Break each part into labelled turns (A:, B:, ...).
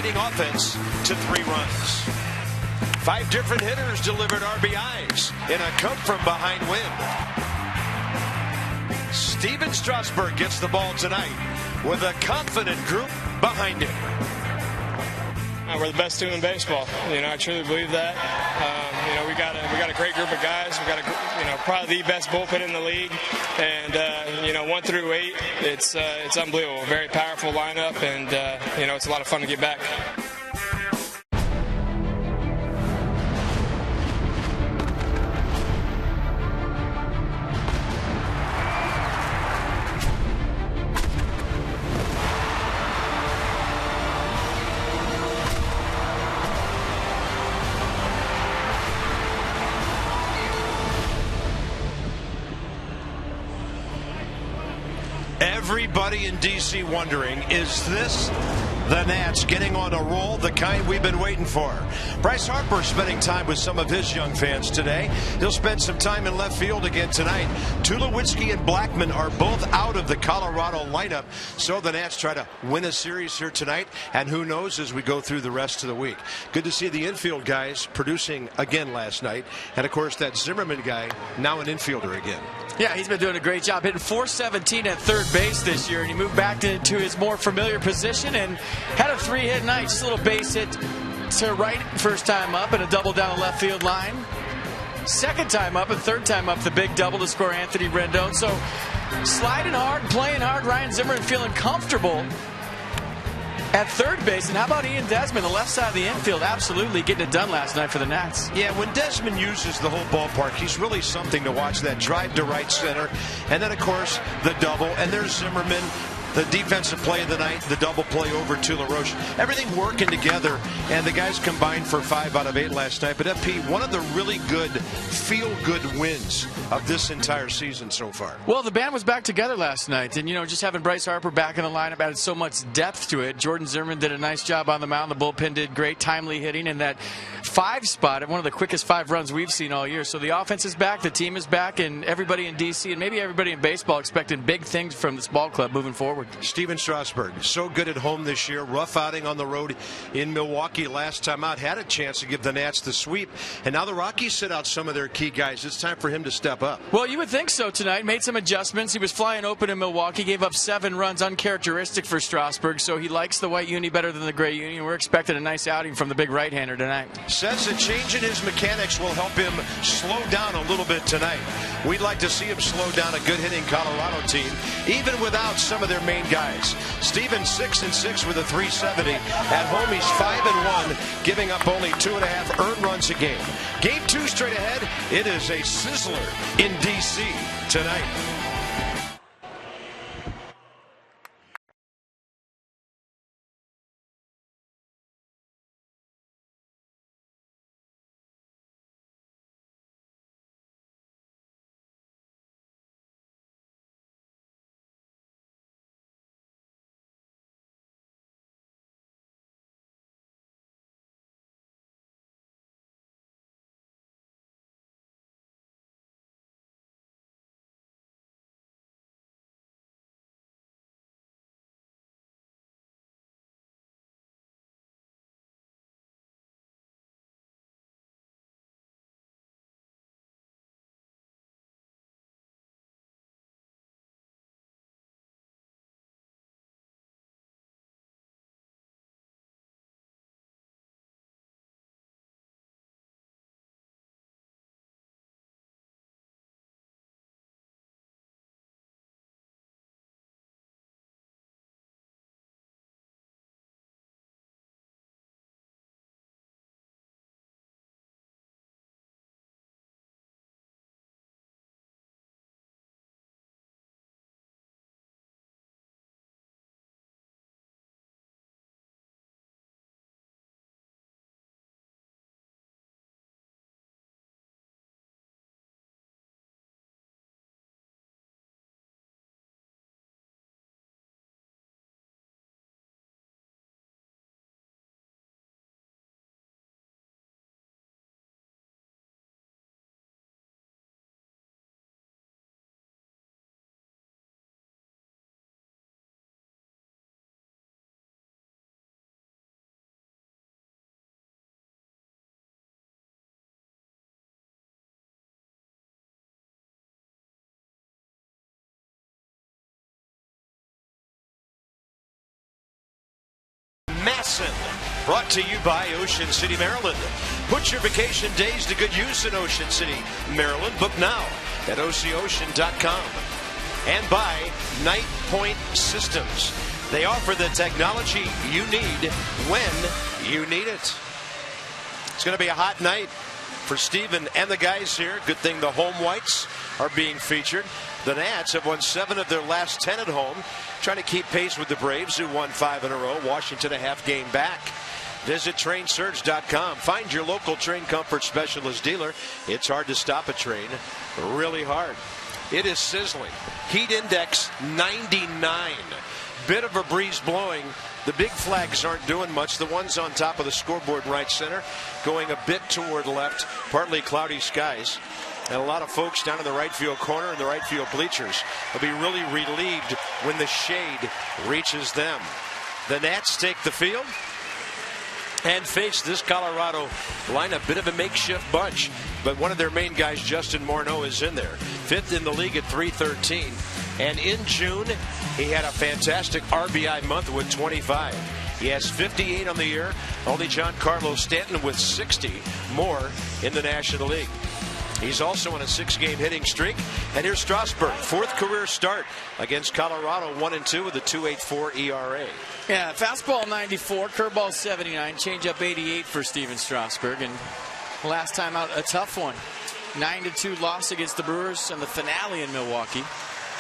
A: leading offense to 3 runs. 5 different hitters delivered RBIs in a come-from-behind win. Steven Strasburg gets the ball tonight with a confident group behind him.
B: We're the best team in baseball. I truly believe that. We got a great group of guys. We got probably the best bullpen in the league. And 1 through 8, it's unbelievable. Very powerful lineup, and it's a lot of fun to get back.
A: Everybody in D.C. wondering, is this the Nats getting on a roll, the kind we've been waiting for? Bryce Harper spending time with some of his young fans today. He'll spend some time in left field again tonight. Tulowitzki and Blackmon are both out of the Colorado lineup, so the Nats try to win a series here tonight, and who knows as we go through the rest of the week. Good to see the infield guys producing again last night, and of course that Zimmerman guy, now an infielder again.
C: Yeah, he's been doing a great job, hitting .417 at third base this year, and he moved back into his more familiar position and had a 3-hit night. Just a little base hit to right first time up and a double down the left field line. Second time up and third time up, the big double to score Anthony Rendon. So sliding hard, playing hard, Ryan Zimmerman feeling comfortable at third base. And how about Ian Desmond, the left side of the infield, absolutely getting it done last night for the Nats.
A: Yeah, when Desmond uses the whole ballpark, he's really something to watch. That drive to right center, and then of course the double, and there's Zimmerman, the defensive play of the night, the double play over to LaRoche. Everything working together, and the guys combined for 5 out of 8 last night. But FP, one of the really good, feel-good wins of this entire season so far.
C: Well, the band was back together last night, and just having Bryce Harper back in the lineup added so much depth to it. Jordan Zimmerman did a nice job on the mound. The bullpen did great, timely hitting, and that 5 spot at one of the quickest 5 runs we've seen all year. So the offense is back, the team is back, and everybody in D.C. and maybe everybody in baseball expecting big things from this ball club moving forward.
A: Steven Strasburg, so good at home this year. Rough outing on the road in Milwaukee last time out. Had a chance to give the Nats the sweep. And now the Rockies sit out some of their key guys. It's time for him to step up.
C: Well, you would think so tonight. Made some adjustments. He was flying open in Milwaukee. Gave up 7 runs, uncharacteristic for Strasburg. So he likes the white uni better than the gray uni. We're expecting a nice outing from the big right-hander tonight.
A: Says a change in his mechanics will help him slow down a little bit tonight. We'd like to see him slow down a good hitting Colorado team, even without some of their main guys. Steven 6-6 with a 370. At home, he's 5-1, giving up only 2.5 earned runs a game. Game 2 straight ahead. It is a sizzler in D.C. tonight. Masson. Brought to you by Ocean City, Maryland. Put your vacation days to good use in Ocean City, Maryland. Book now at OCOcean.com. And by Night Point Systems. They offer the technology you need when you need it. It's going to be a hot night for Steven and the guys here. Good thing the home whites are being featured. The Nats have won 7 of their last 10 at home, trying to keep pace with the Braves, who won 5 in a row. Washington a half game back. Visit trainsurge.com. Find your local Train Comfort Specialist dealer. It's hard to stop a train. Really hard. It is sizzling. Heat index 99. Bit of a breeze blowing. The big flags aren't doing much. The ones on top of the scoreboard right center going a bit toward left. Partly cloudy skies. And a lot of folks down in the right field corner and the right field bleachers will be really relieved when the shade reaches them. The Nats take the field and face this Colorado lineup. Bit of a makeshift bunch, but one of their main guys, Justin Morneau, is in there. 5th in the league at .313. And in June, he had a fantastic RBI month with 25. He has 58 on the year. Only Giancarlo Stanton with 60 more in the National League. He's also on a 6-game hitting streak. And here's Strasburg, 4th career start against Colorado, 1-2 with a 2.84 ERA.
C: Yeah, fastball 94, curveball 79, changeup 88 for Steven Strasburg. And last time out, a tough one. 9-2 loss against the Brewers in the finale in Milwaukee.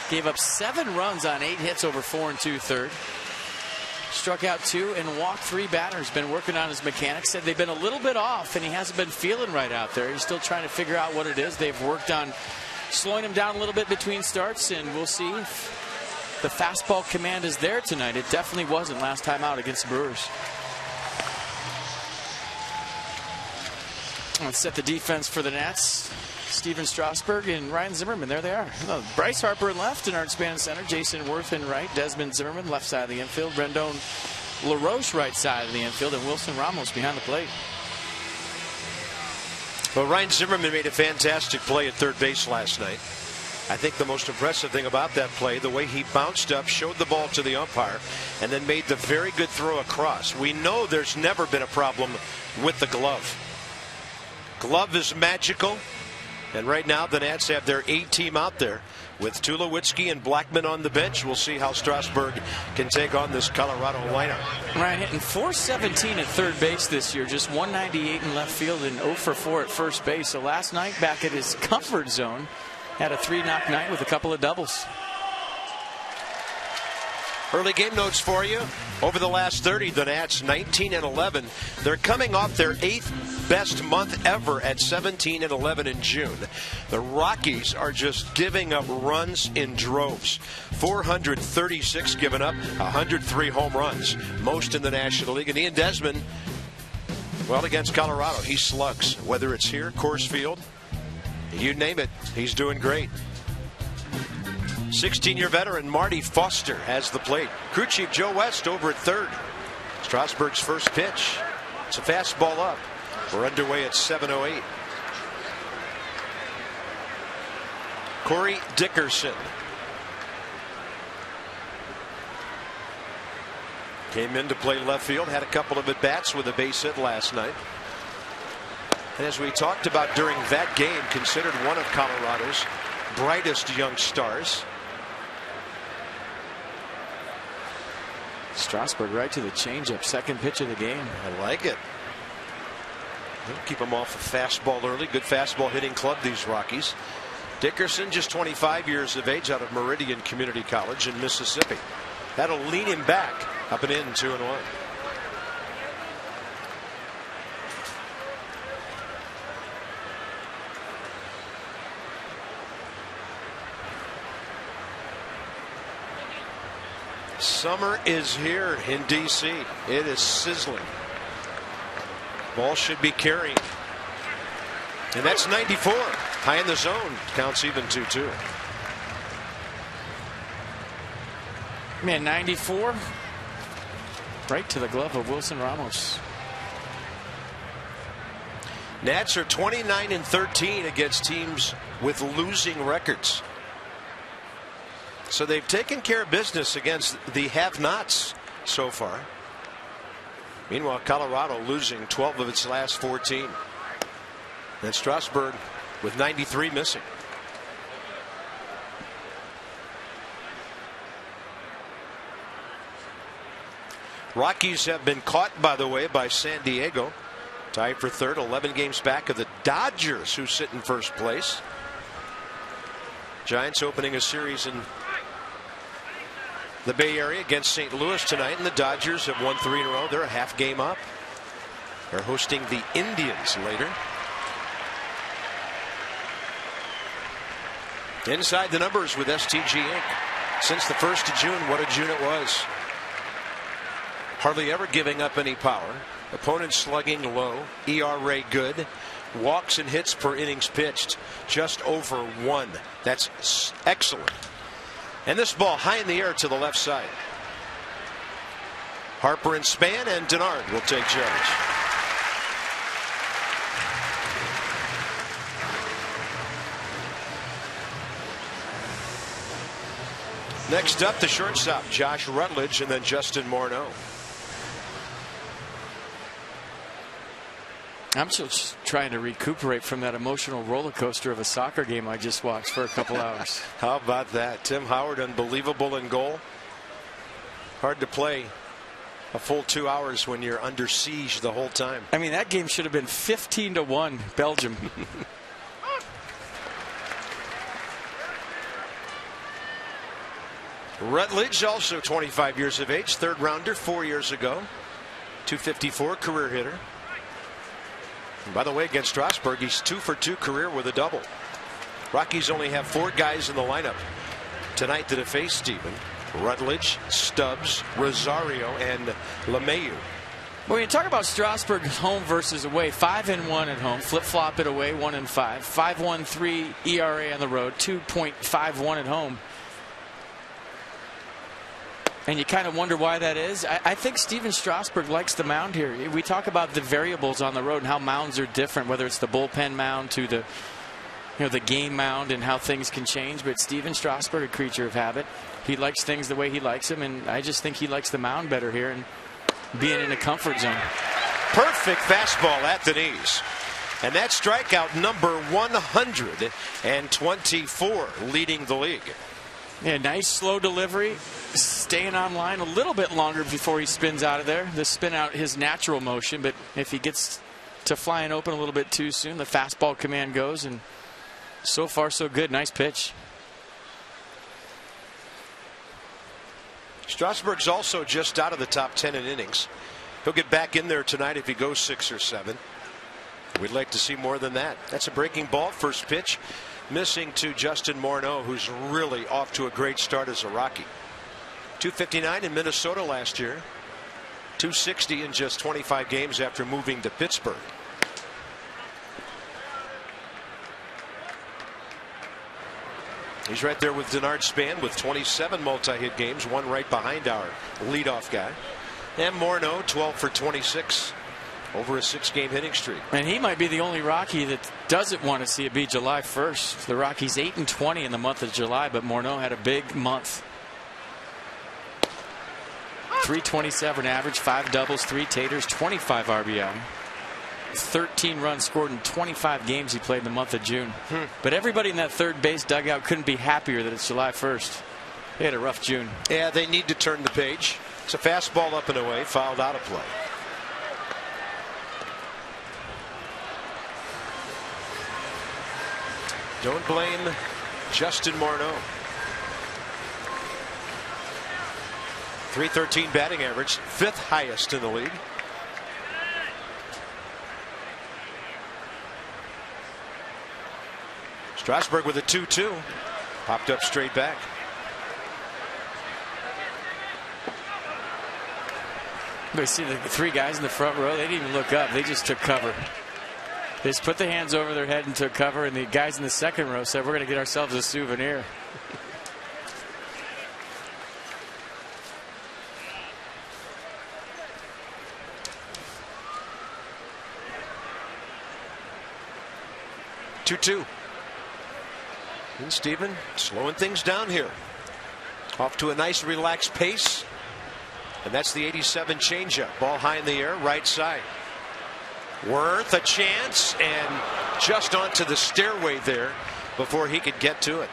C: Gave up 7 runs on 8 hits over 4 2/3. Struck out 2 and walked 3 batters. Been working on his mechanics. Said they've been a little bit off, and he hasn't been feeling right out there. He's still trying to figure out what it is. They've worked on slowing him down a little bit between starts, and we'll see if the fastball command is there tonight. It definitely wasn't last time out against the Brewers. Let's set the defense for the Nats. Steven Strasburg and Ryan Zimmerman. There they are. Bryce Harper in left and Art Span center. Jason Worth in right. Desmond Zimmerman left side of the infield. Rendon LaRoche right side of the infield. And Wilson Ramos behind the plate.
A: Well, Ryan Zimmerman made a fantastic play at third base last night. I think the most impressive thing about that play, the way he bounced up, showed the ball to the umpire, and then made the very good throw across. We know there's never been a problem with the glove. Glove is magical. And right now, the Nats have their A team out there with Tulowitzki and Blackman on the bench. We'll see how Strasburg can take on this Colorado lineup.
C: Ryan hitting .417 at third base this year, just .198 in left field and 0 for 4 at first base. So last night, back at his comfort zone, had a 3-knock night with a couple of doubles.
A: Early game notes for you. Over the last 30, the Nats 19-11. They're coming off their 8th best month ever at 17-11 in June. The Rockies are just giving up runs in droves. 436 given up, 103 home runs, most in the National League. And Ian Desmond, well, against Colorado, he slugs. Whether it's here, Coors Field, you name it, he's doing great. 16-year veteran Marty Foster has the plate. Crew chief Joe West over at third. Strasburg's first pitch. It's a fastball up. We're underway at 7:08. Corey Dickerson came in to play left field. Had a couple of at-bats with a base hit last night. And as we talked about during that game, considered one of Colorado's brightest young stars.
C: Strasburg right to the changeup, second pitch of the game.
A: I like it. They'll keep him off a fastball early. Good fastball hitting club, these Rockies. Dickerson, just 25 years of age, out of Meridian Community College in Mississippi. That'll lean him back up and in, 2-1. Summer is here in D.C. It is sizzling. Ball should be carrying. And that's 94. High in the zone. Counts even 2-2.
C: Man, 94. Right to the glove of Wilson Ramos.
A: Nats are 29-13 against teams with losing records. So they've taken care of business against the have-nots so far. Meanwhile, Colorado losing 12 of its last 14. And Strasburg with 93 missing. Rockies have been caught, by the way, by San Diego. Tied for third, 11 games back of the Dodgers, who sit in first place. Giants opening a series in the Bay Area against St. Louis tonight, and the Dodgers have won 3 in a row. They're a half game up. They're hosting the Indians later. Inside the numbers with STG Inc. Since the 1st of June, what a June it was. Hardly ever giving up any power. Opponents slugging low. ERA good. Walks and hits per innings pitched just over 1. That's excellent. And this ball high in the air to the left side. Harper and Span, and Denard will take charge. Next up, the shortstop, Josh Rutledge, and then Justin Morneau.
C: I'm just trying to recuperate from that emotional roller coaster of a soccer game I just watched for a couple hours.
A: How about that? Tim Howard, unbelievable in goal. Hard to play a full 2 hours when you're under siege the whole time.
C: I mean, that game should have been 15-1 Belgium.
A: Rutledge, also 25 years of age, third rounder 4 years ago. .254 career hitter. And by the way, against Strasburg, he's 2 for 2 career with a double. Rockies only have 4 guys in the lineup tonight that have faced Steven. Rutledge, Stubbs, Rosario, and LeMahieu.
C: When you talk about Strasburg home versus away, 5-1 at home, flip-flop it away, 1-5, 5.13 ERA on the road, 2.51 at home. And you kind of wonder why that is. I think Steven Strasburg likes the mound here. We talk about the variables on the road and how mounds are different, whether it's the bullpen mound to the, the game mound and how things can change. But Steven Strasburg, a creature of habit, he likes things the way he likes them, and I just think he likes the mound better here and being in a comfort zone.
A: Perfect fastball at the knees. And that's strikeout number 124, leading the league.
C: Yeah, nice slow delivery, staying on line a little bit longer before he spins out of there. The spin out his natural motion, but if he gets to flying open a little bit too soon, the fastball command goes, and so far so good. Nice pitch.
A: Strasburg's also just out of the top 10 in innings. He'll get back in there tonight if he goes 6 or 7. We'd like to see more than that. That's a breaking ball. First pitch missing to Justin Morneau, who's really off to a great start as a Rocky. .259 in Minnesota last year. .260 in just 25 games after moving to Pittsburgh. He's right there with Denard Span with 27 multi-hit games, one right behind our leadoff guy. And Morneau 12 for 26 over a 6-game hitting streak.
C: And he might be the only Rocky that doesn't want to see it be July 1st. The Rockies 8-20 in the month of July, but Morneau had a big month. 327 average, 5 doubles, 3 taters, 25 RBI. 13 runs scored in 25 games he played in the month of June. But everybody in that third base dugout couldn't be happier that it's July 1st. They had a rough June.
A: Yeah, they need to turn the page. It's a fastball up and away, fouled out of play. Don't blame Justin Morneau. .313 batting average, 5th highest in the league. Strasburg with a 2-2. Popped up straight back.
C: We see the 3 guys in the front row. They didn't even look up. They just took cover. They just put the hands over their head and took cover, and the guys in the second row said, we're going to get ourselves a souvenir.
A: .2-2. And Steven slowing things down here. Off to a nice relaxed pace. And that's the 87 changeup. Ball high in the air, right side. Worth a chance, and just onto the stairway there before he could get to it.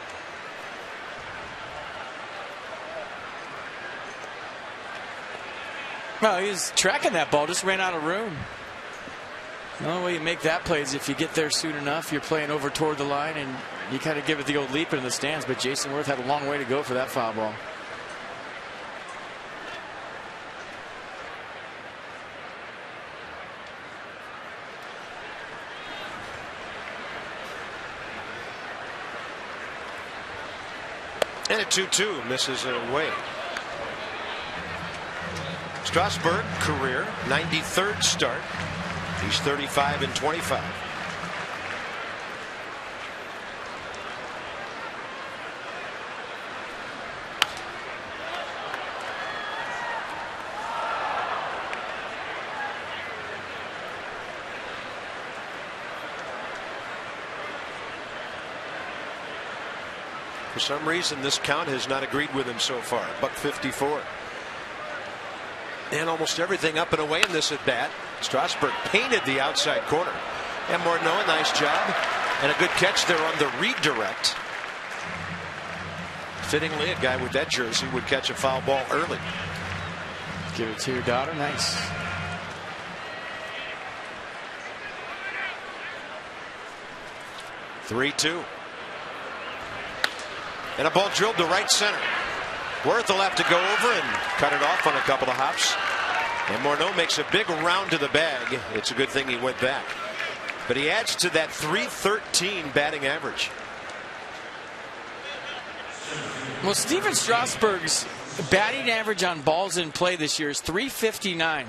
C: Well, he was tracking that ball, just ran out of room. The only way you make that play is if you get there soon enough. You're playing over toward the line, and you kind of give it the old leap into the stands. But Jason Worth had a long way to go for that foul ball.
A: And a 2-2 misses it away. Strasburg, career 93rd start. He's 35 and 25. For some reason, this count has not agreed with him so far. $154. And almost everything up and away in this at bat. Strasburg painted the outside corner. And Morneau, a nice job. And a good catch there on the redirect. Fittingly, a guy with that jersey would catch a foul ball early.
C: Give it to your daughter. Nice.
A: (3-2). And a ball drilled to right center. Worth will have to go over and cut it off on a couple of hops. And Morneau makes a big round to the bag. It's a good thing he went back. But he adds to that .313 batting average.
C: Well, Steven Strasburg's batting average on balls in play this year is .359.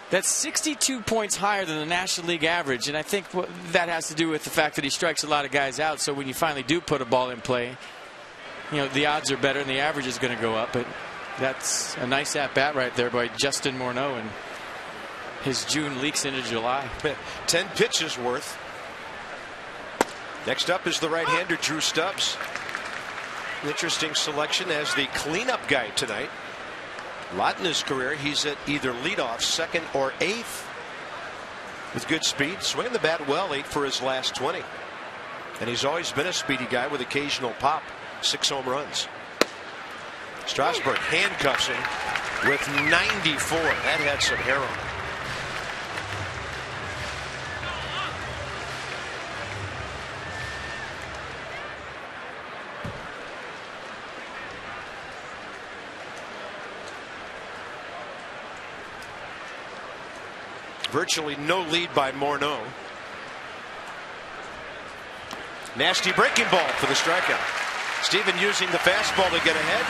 C: That's 62 points higher than the National League average. And I think that has to do with the fact that he strikes a lot of guys out. So when you finally do put a ball in play, you know, the odds are better and the average is going to go up. But that's a nice at-bat right there by Justin Morneau. And his June leaks into July.
A: 10 pitches worth. Next up is the right-hander Drew Stubbs. Interesting selection as the cleanup guy tonight. A lot in his career, he's at either leadoff, second, or eighth. With good speed, swinging the bat well, 8 for his last 20. And he's always been a speedy guy with occasional pop. 6 home runs. Strasburg handcuffs him with 94. That had some hair on it. Virtually no lead by Morneau. Nasty breaking ball for the strikeout. Steven using the fastball to get ahead.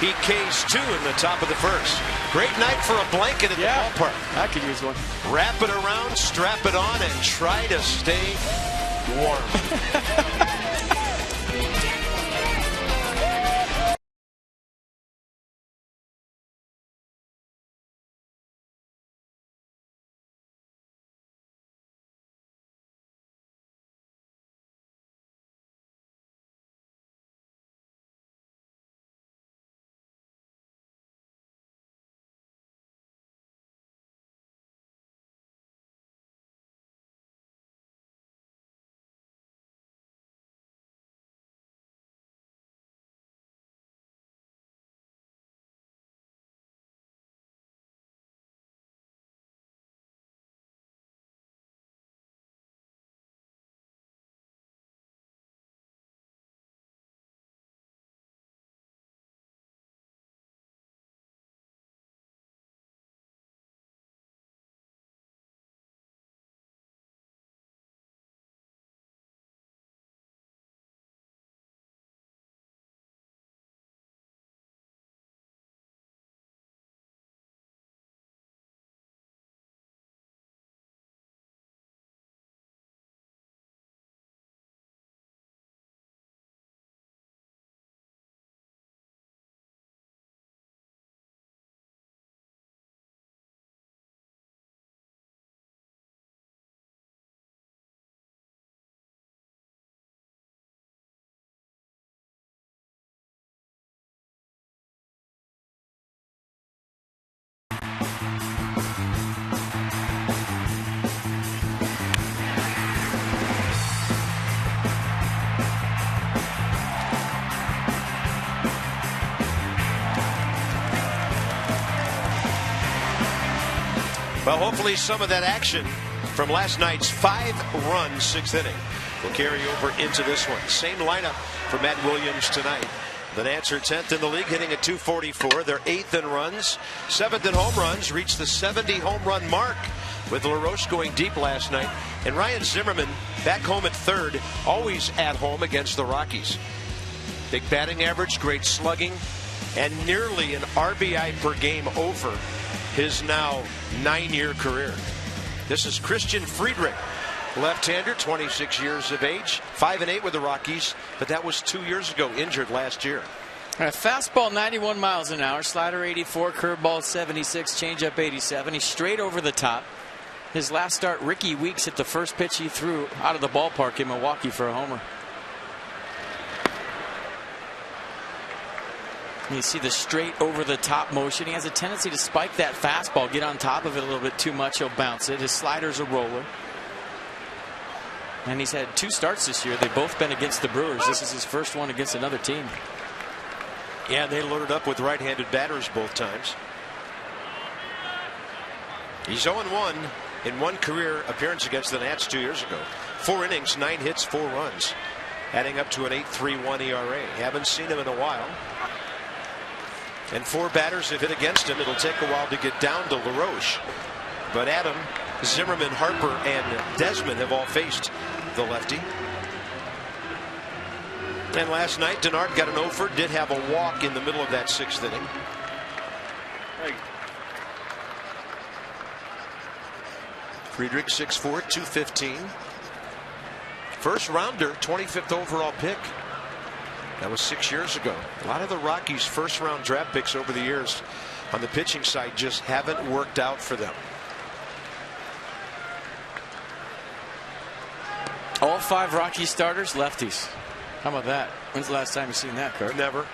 A: He Ks 2 in the top of the first. Great night for a blanket at the ballpark.
C: I could use one.
A: Wrap it around, strap it on, and try to stay warm. Well, hopefully some of that action from last night's 5-run 6th inning will carry over into this one. Same lineup for Matt Williams tonight. The Nats are 10th in the league, hitting at .244. They're 8th in runs, 7th in home runs, reached the 70 home run mark with LaRoche going deep last night. And Ryan Zimmerman back home at third, always at home against the Rockies. Big batting average, great slugging, and nearly an RBI per game over his now 9-year career. This is Christian Friedrich, left-hander, 26 years of age, 5-8 with the Rockies, but that was 2 years ago, injured last year.
C: Fastball 91 miles an hour, slider 84, curveball 76, changeup 87. He's straight over the top. His last start, Ricky Weeks hit the first pitch he threw out of the ballpark in Milwaukee for a homer. You see the straight over the top motion. He has a tendency to spike that fastball, get on top of it a little bit too much. He'll bounce it. His slider's a roller. And he's had 2 starts this year. They've both been against the Brewers. This is his first one against another team.
A: Yeah, they loaded up with right-handed batters both times. He's 0-1 in one career appearance against the Nats 2 years ago. 4 innings, 9 hits, 4 runs, adding up to an 8.31 ERA. Haven't seen him in a while. And 4 batters have hit against him. It'll take a while to get down to LaRoche. But Adam, Zimmerman, Harper, and Desmond have all faced the lefty. And last night, Denard got an over, did have a walk in the middle of that 6th inning. Friedrich, 6'4", 215. First rounder, 25th overall pick. That was 6 years ago. A lot of the Rockies' first-round draft picks over the years on the pitching side just haven't worked out for them.
C: All 5 Rocky starters, lefties. How about that? When's the last time you've seen that, Kurt?
A: Never.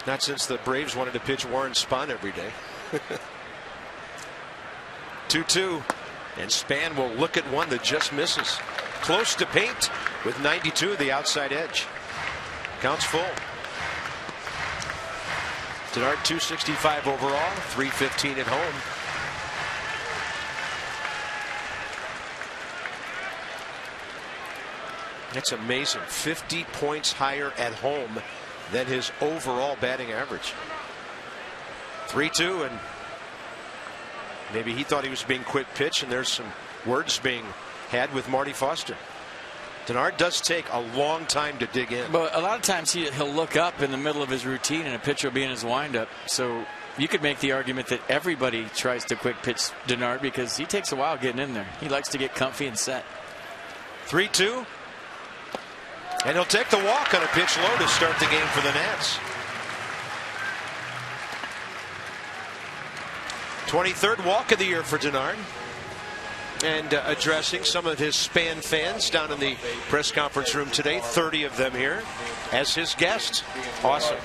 A: Not since the Braves wanted to pitch Warren Spahn every day. 2-2, and Span will look at one that just misses. Close to paint with 92 the outside edge. Counts full. Denard 265 overall, 315 at home. That's amazing. 50 points higher at home than his overall batting average. 3-2, and maybe he thought he was being quick pitch, and there's some words being had with Marty Foster. Denard does take a long time to dig in.
C: But a lot of times he'll look up in the middle of his routine, and a pitcher will be in his windup. So you could make the argument that everybody tries to quick pitch Denard because he takes a while getting in there. He likes to get comfy and set.
A: 3-2. And he'll take the walk on a pitch low to start the game for the Nats. 23rd walk of the year for Denard. And addressing some of his Span fans down in the press conference room today. 30 of them here as his guest. Awesome.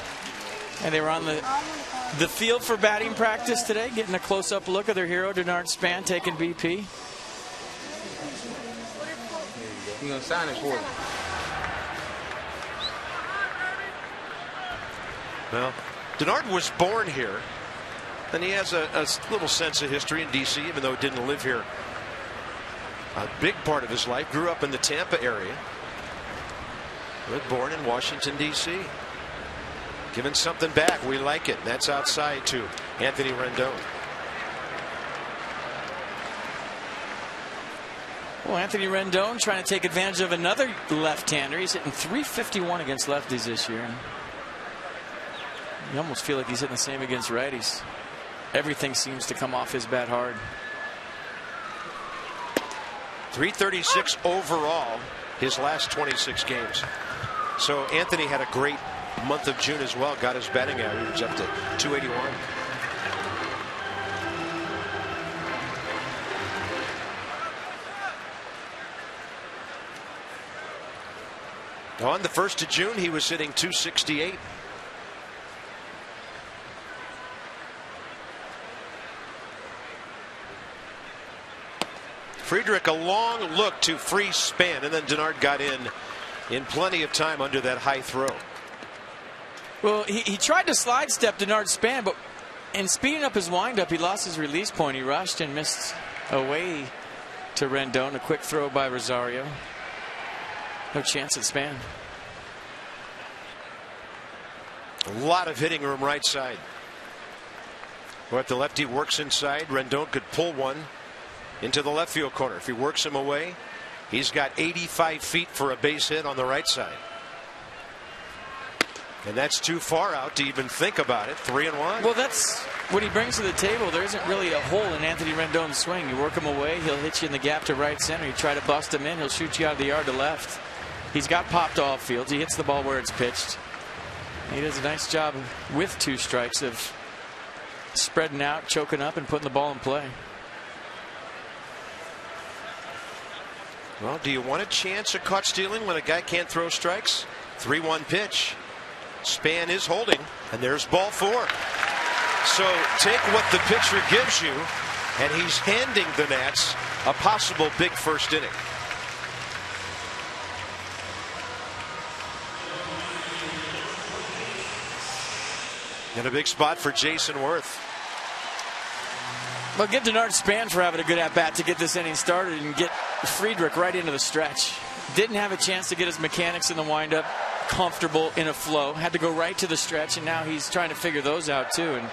C: And they were on the field for batting practice today, getting a close-up look of their hero, Denard Span, taking BP.
D: He's going to sign it for you.
A: Well, Denard was born here, and he has a little sense of history in D.C., even though he didn't live here a big part of his life. Grew up in the Tampa area, but born in Washington, D.C. Giving something back. We like it. That's outside to Anthony Rendon.
C: Well, Anthony Rendon trying to take advantage of another left-hander. He's hitting .351 against lefties this year. You almost feel like he's hitting the same against righties. Everything seems to come off his bat hard.
A: .336 overall his last 26 games. So Anthony had a great month of June as well. Got his batting average up to .281. On the 1st of June, he was hitting .268. Friedrich, a long look to free Span, and then Denard got in in plenty of time under that high throw.
C: Well, he tried to slide step Denard Span, but in speeding up his windup, he lost his release point. He rushed and missed away to Rendon. A quick throw by Rosario. No chance at Span.
A: A lot of hitting room right side. Well, if the lefty works inside, Rendon could pull one into the left field corner. If he works him away, he's got 85 feet for a base hit on the right side. And that's too far out to even think about it. 3-1.
C: Well, that's what he brings to the table. There isn't really a hole in Anthony Rendon's swing. You work him away, he'll hit you in the gap to right center. You try to bust him in, he'll shoot you out of the yard to left. He's got pop to all fields. He hits the ball where it's pitched. He does a nice job with 2 strikes of spreading out, choking up, and putting the ball in play.
A: Well, do you want a chance at caught stealing when a guy can't throw strikes? 3-1 pitch. Span is holding, and there's ball 4. So take what the pitcher gives you, and he's handing the Nats a possible big first inning. And a big spot for Jason Worth.
C: Well, give Denard Span for having a good at-bat to get this inning started and get Friedrich right into the stretch. Didn't have a chance to get his mechanics in the windup comfortable in a flow. Had to go right to the stretch, and now he's trying to figure those out too. And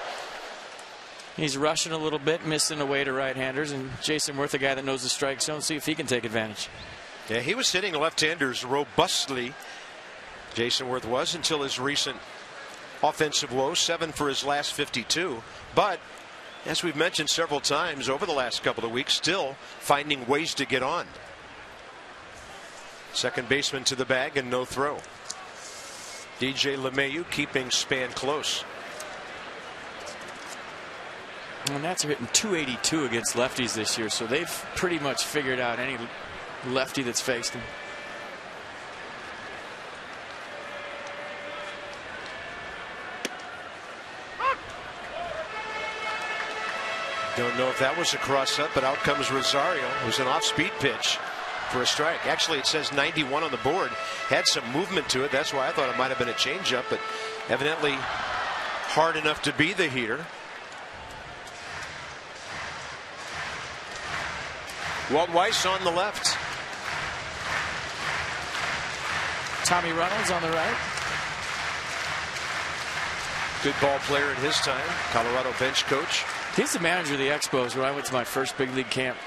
C: he's rushing a little bit, missing away to right-handers. And Jason Worth, a guy that knows the strike zone, see if he can take advantage.
A: Yeah, he was hitting left-handers robustly. Jason Worth was until his recent offensive woe, 7 for his last 52. But as we've mentioned several times over the last couple of weeks, still finding ways to get on. Second baseman to the bag and no throw. DJ LeMahieu keeping Span close.
C: And Nats are hitting .282 against lefties this year, so they've pretty much figured out any lefty that's faced them.
A: Don't know if that was a cross-up, but out comes Rosario. It was an off-speed pitch for a strike. Actually, it says 91 on the board. Had some movement to it. That's why I thought it might have been a changeup, but evidently hard enough to be the heater. Walt Weiss on the left.
C: Tommy Reynolds on the right.
A: Good ball player in his time. Colorado bench coach.
C: He's the manager of the Expos, where I went to my first big league camp.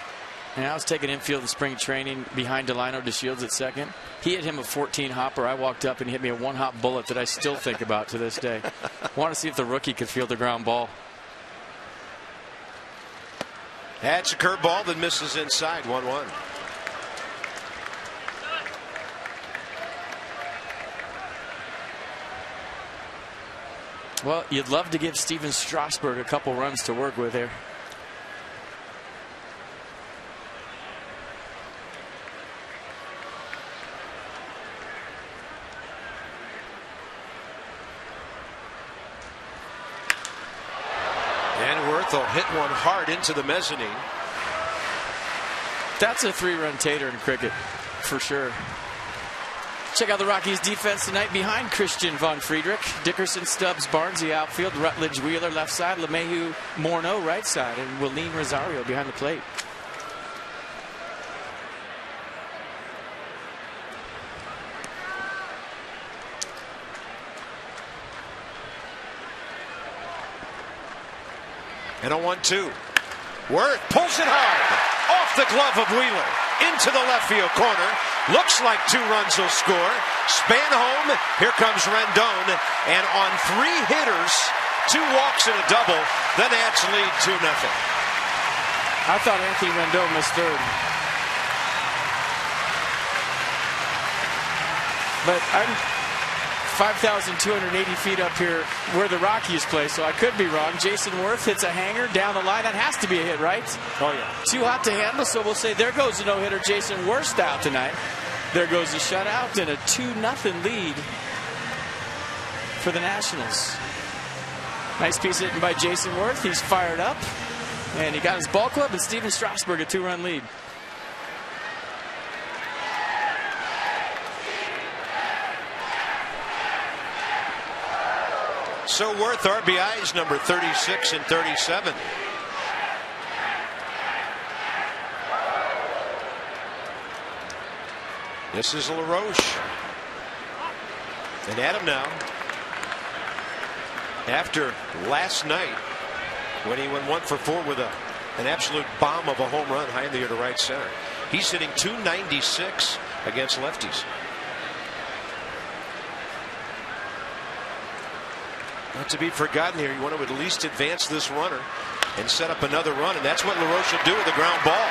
C: And I was taking infield in spring training behind Delino DeShields at second. He hit him a 14 hopper. I walked up and he hit me a 1-hop bullet that I still think about to this day. Want to see if the rookie could field the ground ball.
A: That's a curveball that misses inside. 1-1.
C: Well, you'd love to give Steven Strasburg a couple runs to work with here.
A: And Worth will hit one hard into the mezzanine.
C: That's a 3-run tater in cricket, for sure. Check out the Rockies defense tonight behind Christian von Friedrich. Dickerson, Stubbs, Barnes, the outfield. Rutledge, Wheeler, left side. LeMahieu, Morneau, right side. And Willeen Rosario behind the plate.
A: And a 1-2. Worth pulls it hard. Off the glove of Wheeler. Into the left field corner. Looks like 2 runs will score. Span home. Here comes Rendon. And on 3 hitters, 2 walks and a double, the Nats lead 2-0.
C: I thought Anthony Rendon missed third. But I'm 5,280 feet up here where the Rockies play, so I could be wrong. Jason Worth hits a hanger down the line. That has to be a hit, right?
A: Oh, yeah.
C: Too hot to handle, so we'll say there goes a no-hitter. Jason Worth out tonight. There goes a shutout and a 2-0 lead for the Nationals. Nice piece hitting by Jason Worth. He's fired up, and he got his ball club, and Steven Strasburg a 2-run lead.
A: So Worth RBIs number 36 and 37. This is LaRoche. And Adam now, after last night when he went 1 for 4 with an absolute bomb of a home run high in the air to right center. He's hitting .296 against lefties. Not to be forgotten here, you want to at least advance this runner and set up another run, and that's what LaRoche will do with a ground ball.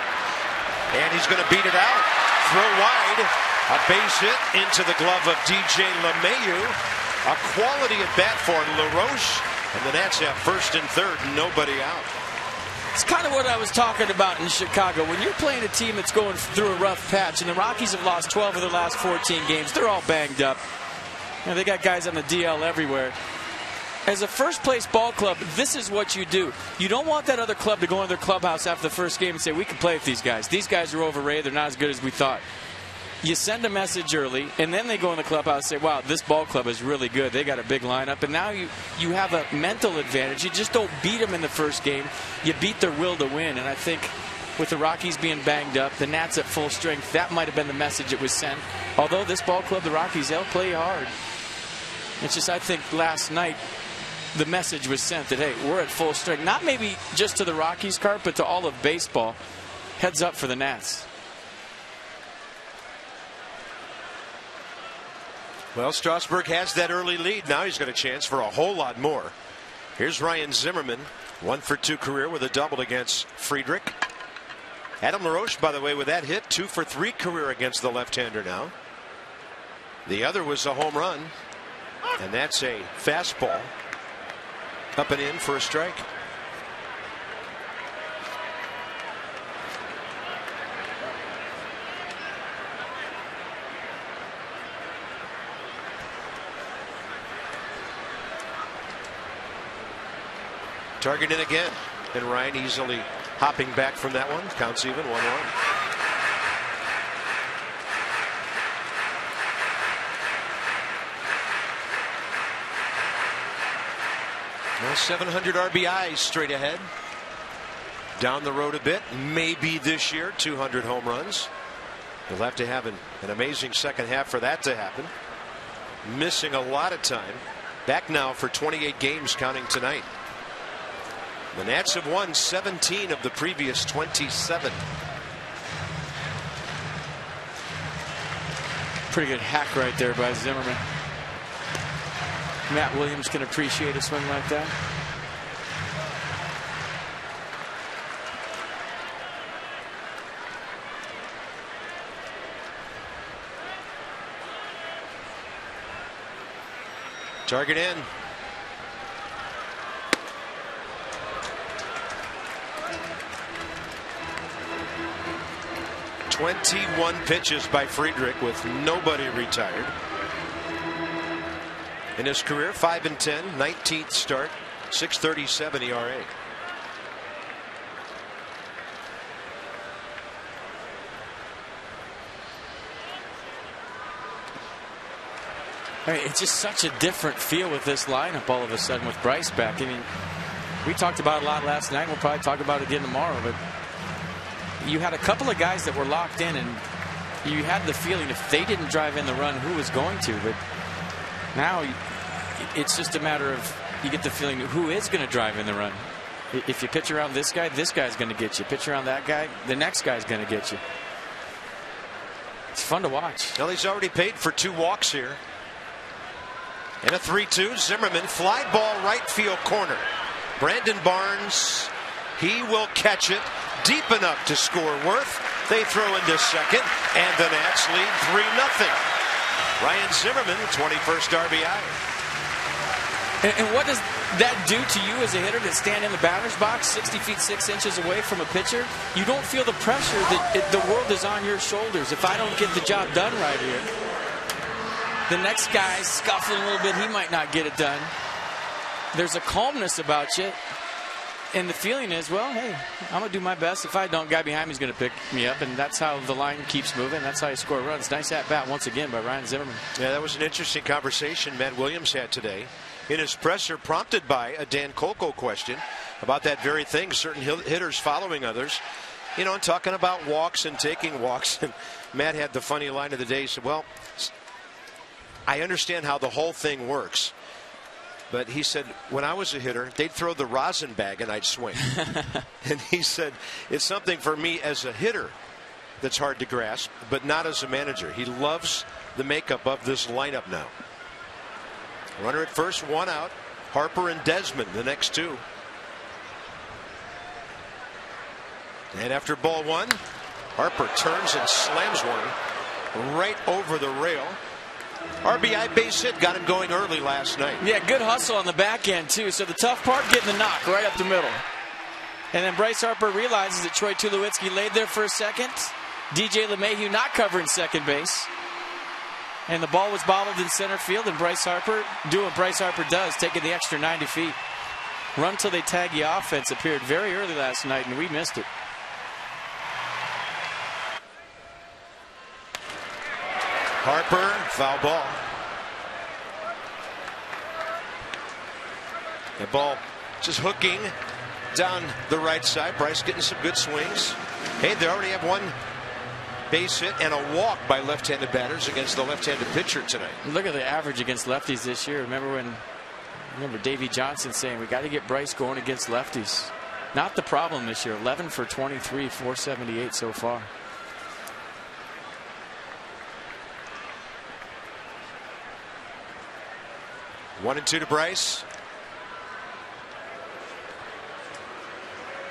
A: And he's going to beat it out. Throw wide. A base hit into the glove of DJ LeMahieu. A quality at bat for LaRoche. And the Nats have first and third, nobody out.
C: It's kind of what I was talking about in Chicago. When you're playing a team that's going through a rough patch, and the Rockies have lost 12 of their last 14 games, they're all banged up. You know, they got guys on the DL everywhere. As a first-place ball club, this is what you do. You don't want that other club to go in their clubhouse after the first game and say, we can play with these guys. These guys are overrated. They're not as good as we thought. You send a message early, and then they go in the clubhouse and say, wow, this ball club is really good. They got a big lineup. And now you have a mental advantage. You just don't beat them in the first game. You beat their will to win. And I think with the Rockies being banged up, the Nats at full strength, that might have been the message that was sent. Although this ball club, the Rockies, they'll play hard. It's just, I think last night, the message was sent that, hey, we're at full strength. Not maybe just to the Rockies, Cart, but to all of baseball. Heads up for the Nats.
A: Well, Strasburg has that early lead. Now he's got a chance for a whole lot more. Here's Ryan Zimmerman, 1 for 2 career with a double against Friedrich. Adam LaRoche, by the way, with that hit, 2 for 3 career against the left-hander now. The other was a home run, and that's a fastball. Up and in for a strike. Target in again, and Ryan easily hopping back from that one. Counts even, 1-1. Well, 700 RBIs straight ahead. Down the road a bit. Maybe this year 200 home runs. You'll have to have an amazing second half for that to happen. Missing a lot of time. Back now for 28 games counting tonight. The Nats have won 17 of the previous 27.
C: Pretty good hack right there by Zimmerman. Matt Williams can appreciate a swing like that.
A: Target in. "21 pitches by Friedrich with nobody retired. In his career, 5-10, 19th start, 6.37 ERA.
C: I mean, it's just such a different feel with this lineup all of a sudden with Bryce back. I mean, we talked about it a lot last night. We'll probably talk about it again tomorrow. But you had a couple of guys that were locked in, and you had the feeling if they didn't drive in the run, who was going to? But now it's just a matter of you get the feeling who is going to drive in the run. If you pitch around this guy's going to get you. Pitch around that guy, the next guy's going to get you. It's fun to watch.
A: Well, he's already paid for 2 walks here. And a 3-2. Zimmerman, fly ball right field corner. Brandon Barnes, he will catch it deep enough to score Worth. They throw into second, and the Nats lead 3-0. Ryan Zimmerman, 21st RBI.
C: And what does that do to you as a hitter to stand in the batter's box 60 feet 6 inches away from a pitcher? You don't feel the pressure that the world is on your shoulders. If I don't get the job done right here, the next guy's scuffling a little bit. He might not get it done. There's a calmness about you. And the feeling is, well, hey, I'm going to do my best. If I don't, guy behind me is going to pick me up. And that's how the line keeps moving. That's how you score runs. Nice at-bat once again by Ryan Zimmerman.
A: Yeah, that was an interesting conversation Matt Williams had today in his presser, prompted by a Dan Kolko question about that very thing, certain hitters following others, you know, and talking about walks and taking walks. And Matt had the funny line of the day. He said, well, I understand how the whole thing works, but he said, when I was a hitter, they'd throw the rosin bag and I'd swing. And he said, it's something for me as a hitter that's hard to grasp, but not as a manager. He loves the makeup of this lineup now. Runner at first, one out. Harper and Desmond, the next two. And after ball one, Harper turns and slams one right over the rail. RBI base hit, got him going early last night.
C: Yeah, good hustle on the back end, too. So the tough part, getting the knock right up the middle. And then Bryce Harper realizes that Troy Tulowitzki laid there for a second. DJ LeMahieu not covering second base. And the ball was bobbled in center field, and Bryce Harper doing what Bryce Harper does, taking the extra 90 feet. Run till they tag the offense appeared very early last night, and we missed it.
A: Harper, foul ball. The ball just hooking down the right side. Bryce getting some good swings. Hey, they already have one base hit and a walk by left-handed batters against the left-handed pitcher tonight.
C: Look at the average against lefties this year. Remember Davey Johnson saying we got to get Bryce going against lefties. Not the problem this year. 11 for 23, 478 so far.
A: 1-2 to Bryce.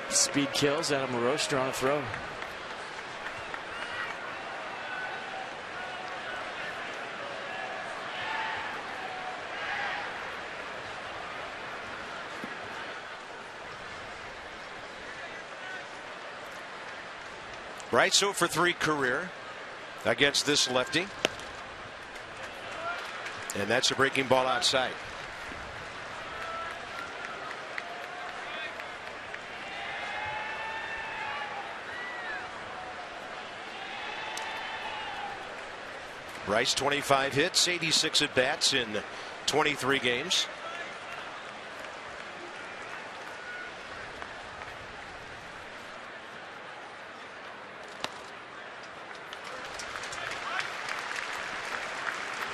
C: Speed kills. Adam LaRoche on a throw.
A: Bryce 0 for 3 career against this lefty. And that's a breaking ball outside. Bryce 25 hits, 86 at bats in 23 games.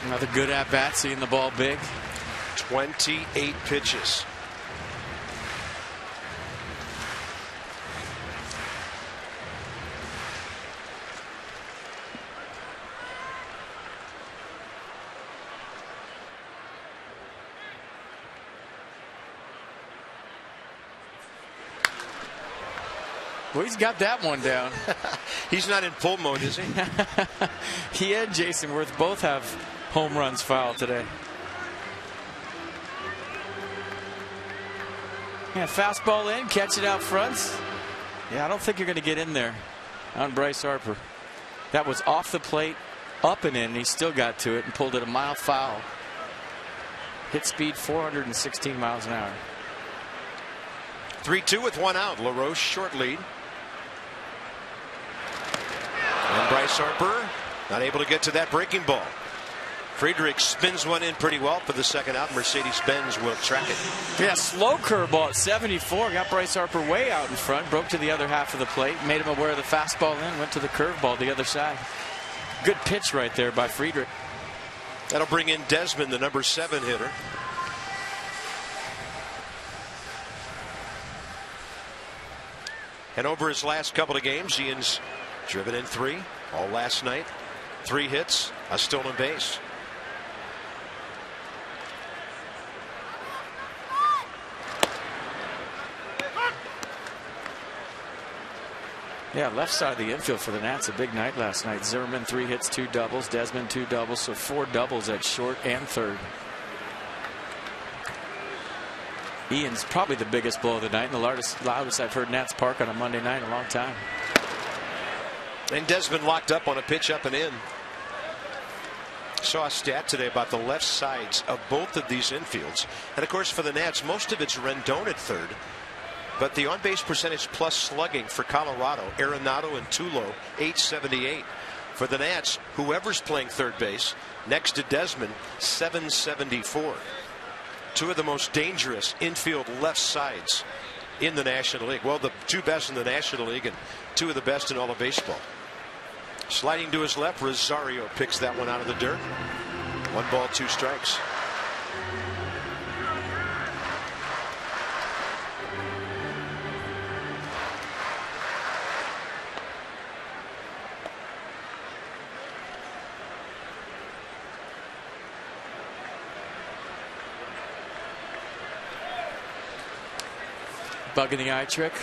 C: Another good at bat, seeing the ball big.
A: 28 pitches.
C: Well, he's got that one down.
A: He's not in pull mode, is he?
C: He and Jason Worth both have home runs fouled today. Yeah, fastball in, catch it out front. Yeah, I don't think you're going to get in there on Bryce Harper. That was off the plate, up and in, and he still got to it and pulled it a mile foul. Hit speed 416 miles an hour.
A: 3-2 with one out. LaRoche short lead. And Bryce Harper not able to get to that breaking ball. Friedrich spins one in pretty well for the second out. Mercedes-Benz will track it.
C: Yeah, slow curveball at 74. Got Bryce Harper way out in front. Broke to the other half of the plate. Made him aware of the fastball in. Went to the curveball the other side. Good pitch right there by Friedrich.
A: That'll bring in Desmond, the number 7 hitter. And over his last couple of games, Ian's driven in 3. All last night. 3 hits, a stolen base.
C: Yeah, left side of the infield for the Nats, a big night last night. Zimmerman 3 hits, 2 doubles. Desmond 2 doubles, so 4 doubles at short and third. Ian's probably the biggest blow of the night and the loudest I've heard Nats Park on a Monday night in a long time.
A: And Desmond locked up on a pitch up and in. Saw a stat today about the left sides of both of these infields. And of course for the Nats, most of it's Rendon at third. But the on-base percentage plus slugging for Colorado, Arenado and Tulo, 878. For the Nats, whoever's playing third base, next to Desmond, 774. Two of the most dangerous infield left sides in the National League. Well, the two best in the National League and two of the best in all of baseball. Sliding to his left, Rosario picks that one out of the dirt. 1 ball, 2 strikes.
C: Bug in the eye trick.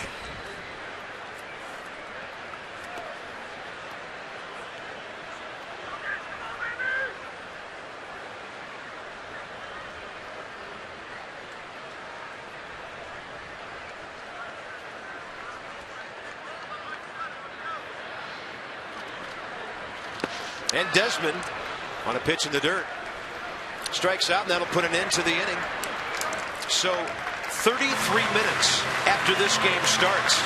A: And Desmond on a pitch in the dirt strikes out, and that'll put an end to the inning. So 33 minutes after this game starts,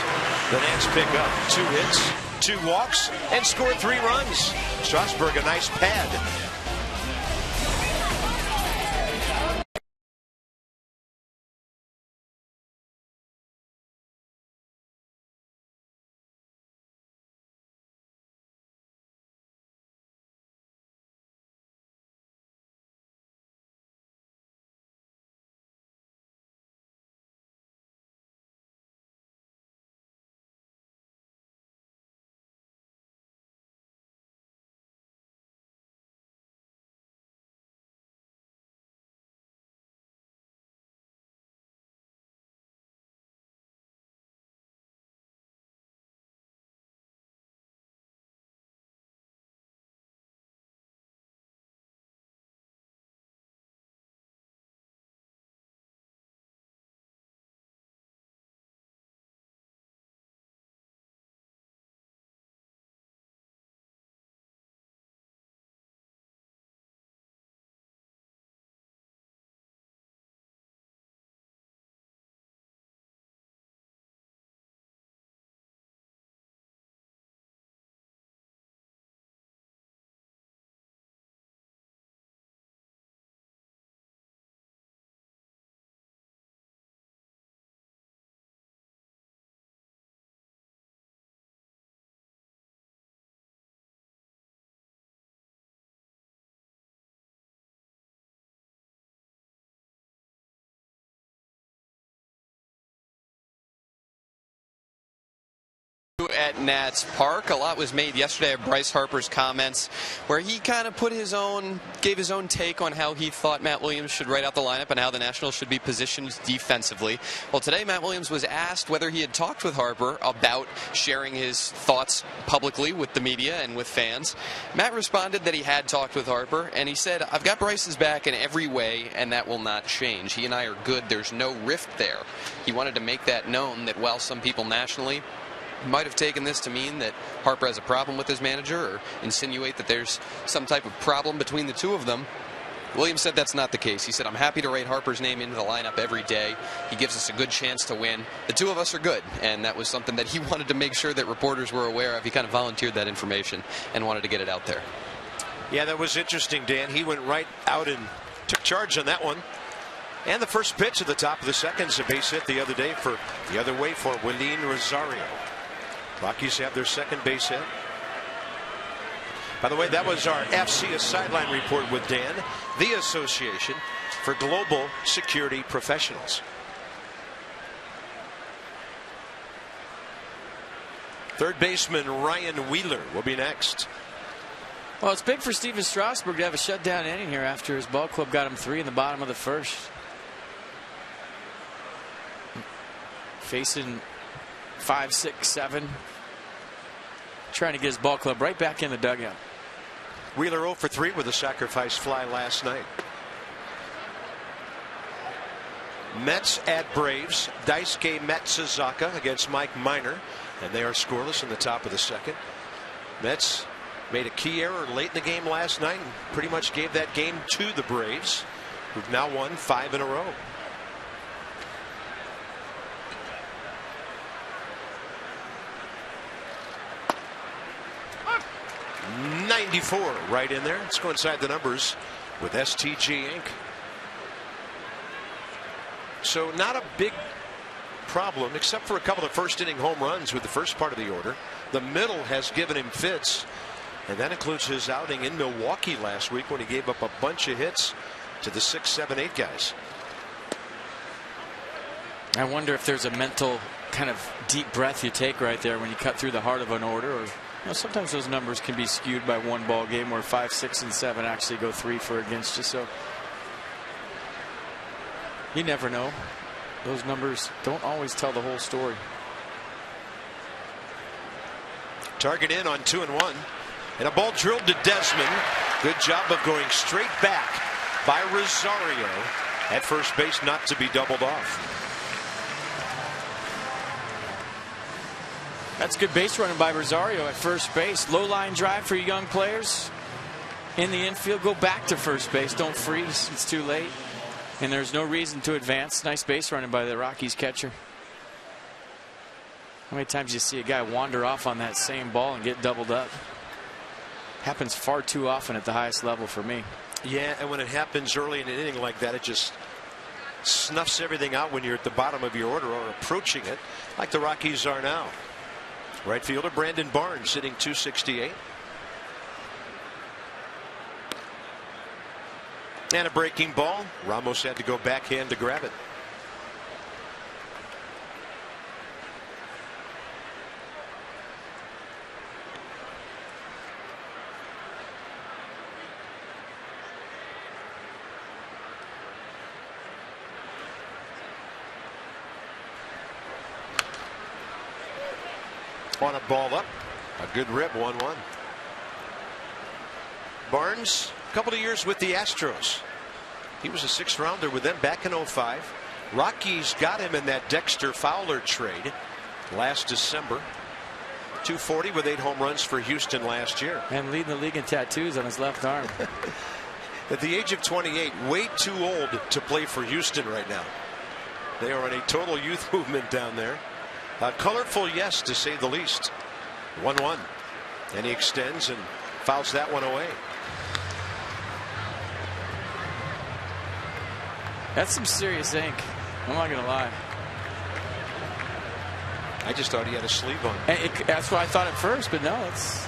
A: the Nats pick up 2 hits, 2 walks, and score 3 runs. Strasburg a nice pad.
E: At Nats Park. A lot was made yesterday of Bryce Harper's comments, where he kind of gave his own take on how he thought Matt Williams should write out the lineup and how the Nationals should be positioned defensively. Well, today Matt Williams was asked whether he had talked with Harper about sharing his thoughts publicly with the media and with fans. Matt responded that he had talked with Harper, and he said, "I've got Bryce's back in every way, and that will not change. He and I are good. There's no rift there." He wanted to make that known, that while some people nationally might have taken this to mean that Harper has a problem with his manager or insinuate that there's some type of problem between the two of them, Williams said that's not the case. He said, "I'm happy to write Harper's name into the lineup every day. He gives us a good chance to win. The two of us are good." And that was something that he wanted to make sure that reporters were aware of. He kind of volunteered that information and wanted to get it out there.
A: Yeah, that was interesting, Dan. He went right out and took charge on that one. And the first pitch at the top of the second is a base hit the other way for Wilin Rosario. Rockies have their second base hit. By the way, that was our FCS sideline report with Dan, the Association for Global Security Professionals. Third baseman Ryan Wheeler will be next.
C: Well, it's big for Steven Strasburg to have a shutdown inning here after his ball club got him 3 in the bottom of the first. Facing 5, 6, 7. Trying to get his ball club right back in the dugout.
A: Wheeler 0 for 3 with a sacrifice fly last night. Mets at Braves. Daisuke Matsuzaka against Mike Minor. And they are scoreless in the top of the second. Mets made a key error late in the game last night and pretty much gave that game to the Braves, who've now won 5 in a row. .94 right in there. Let's go inside the numbers with STG Inc. So not a big problem, except for a couple of first inning home runs with the first part of the order. The middle has given him fits, and that includes his outing in Milwaukee last week when he gave up a bunch of hits to the 6, 7, 8 guys.
C: I wonder if there's a mental kind of deep breath you take right there when you cut through the heart of an order, or sometimes those numbers can be skewed by one ball game where 5, 6, and 7 actually go 3 for against you. So you never know. Those numbers don't always tell the whole story.
A: Target in on 2-1, and a ball drilled to Desmond. Good job of going straight back by Rosario at first base, not to be doubled off.
C: That's good base running by Rosario at first base. Low line drive for you young players in the infield. Go back to first base. Don't freeze. It's too late. And there's no reason to advance. Nice base running by the Rockies catcher. How many times do you see a guy wander off on that same ball and get doubled up? Happens far too often at the highest level for me.
A: Yeah, and when it happens early in an inning like that, it just snuffs everything out when you're at the bottom of your order or approaching it, like the Rockies are now. Right fielder Brandon Barnes sitting 268. And a breaking ball. Ramos had to go backhand to grab it. On a ball up, a good rip, 1-1. Barnes, a couple of years with the Astros. He was a 6th rounder with them back in 05. Rockies got him in that Dexter Fowler trade last December. 240 with 8 home runs for Houston last year.
C: And leading the league in tattoos on his left arm.
A: At the age of 28, way too old to play for Houston right now. They are on a total youth movement down there. A colorful yes, to say the least. 1-1. And he extends and fouls that one away.
C: That's some serious ink. I'm not going to lie.
A: I just thought he had a sleeve on.
C: That's what I thought at first, but no,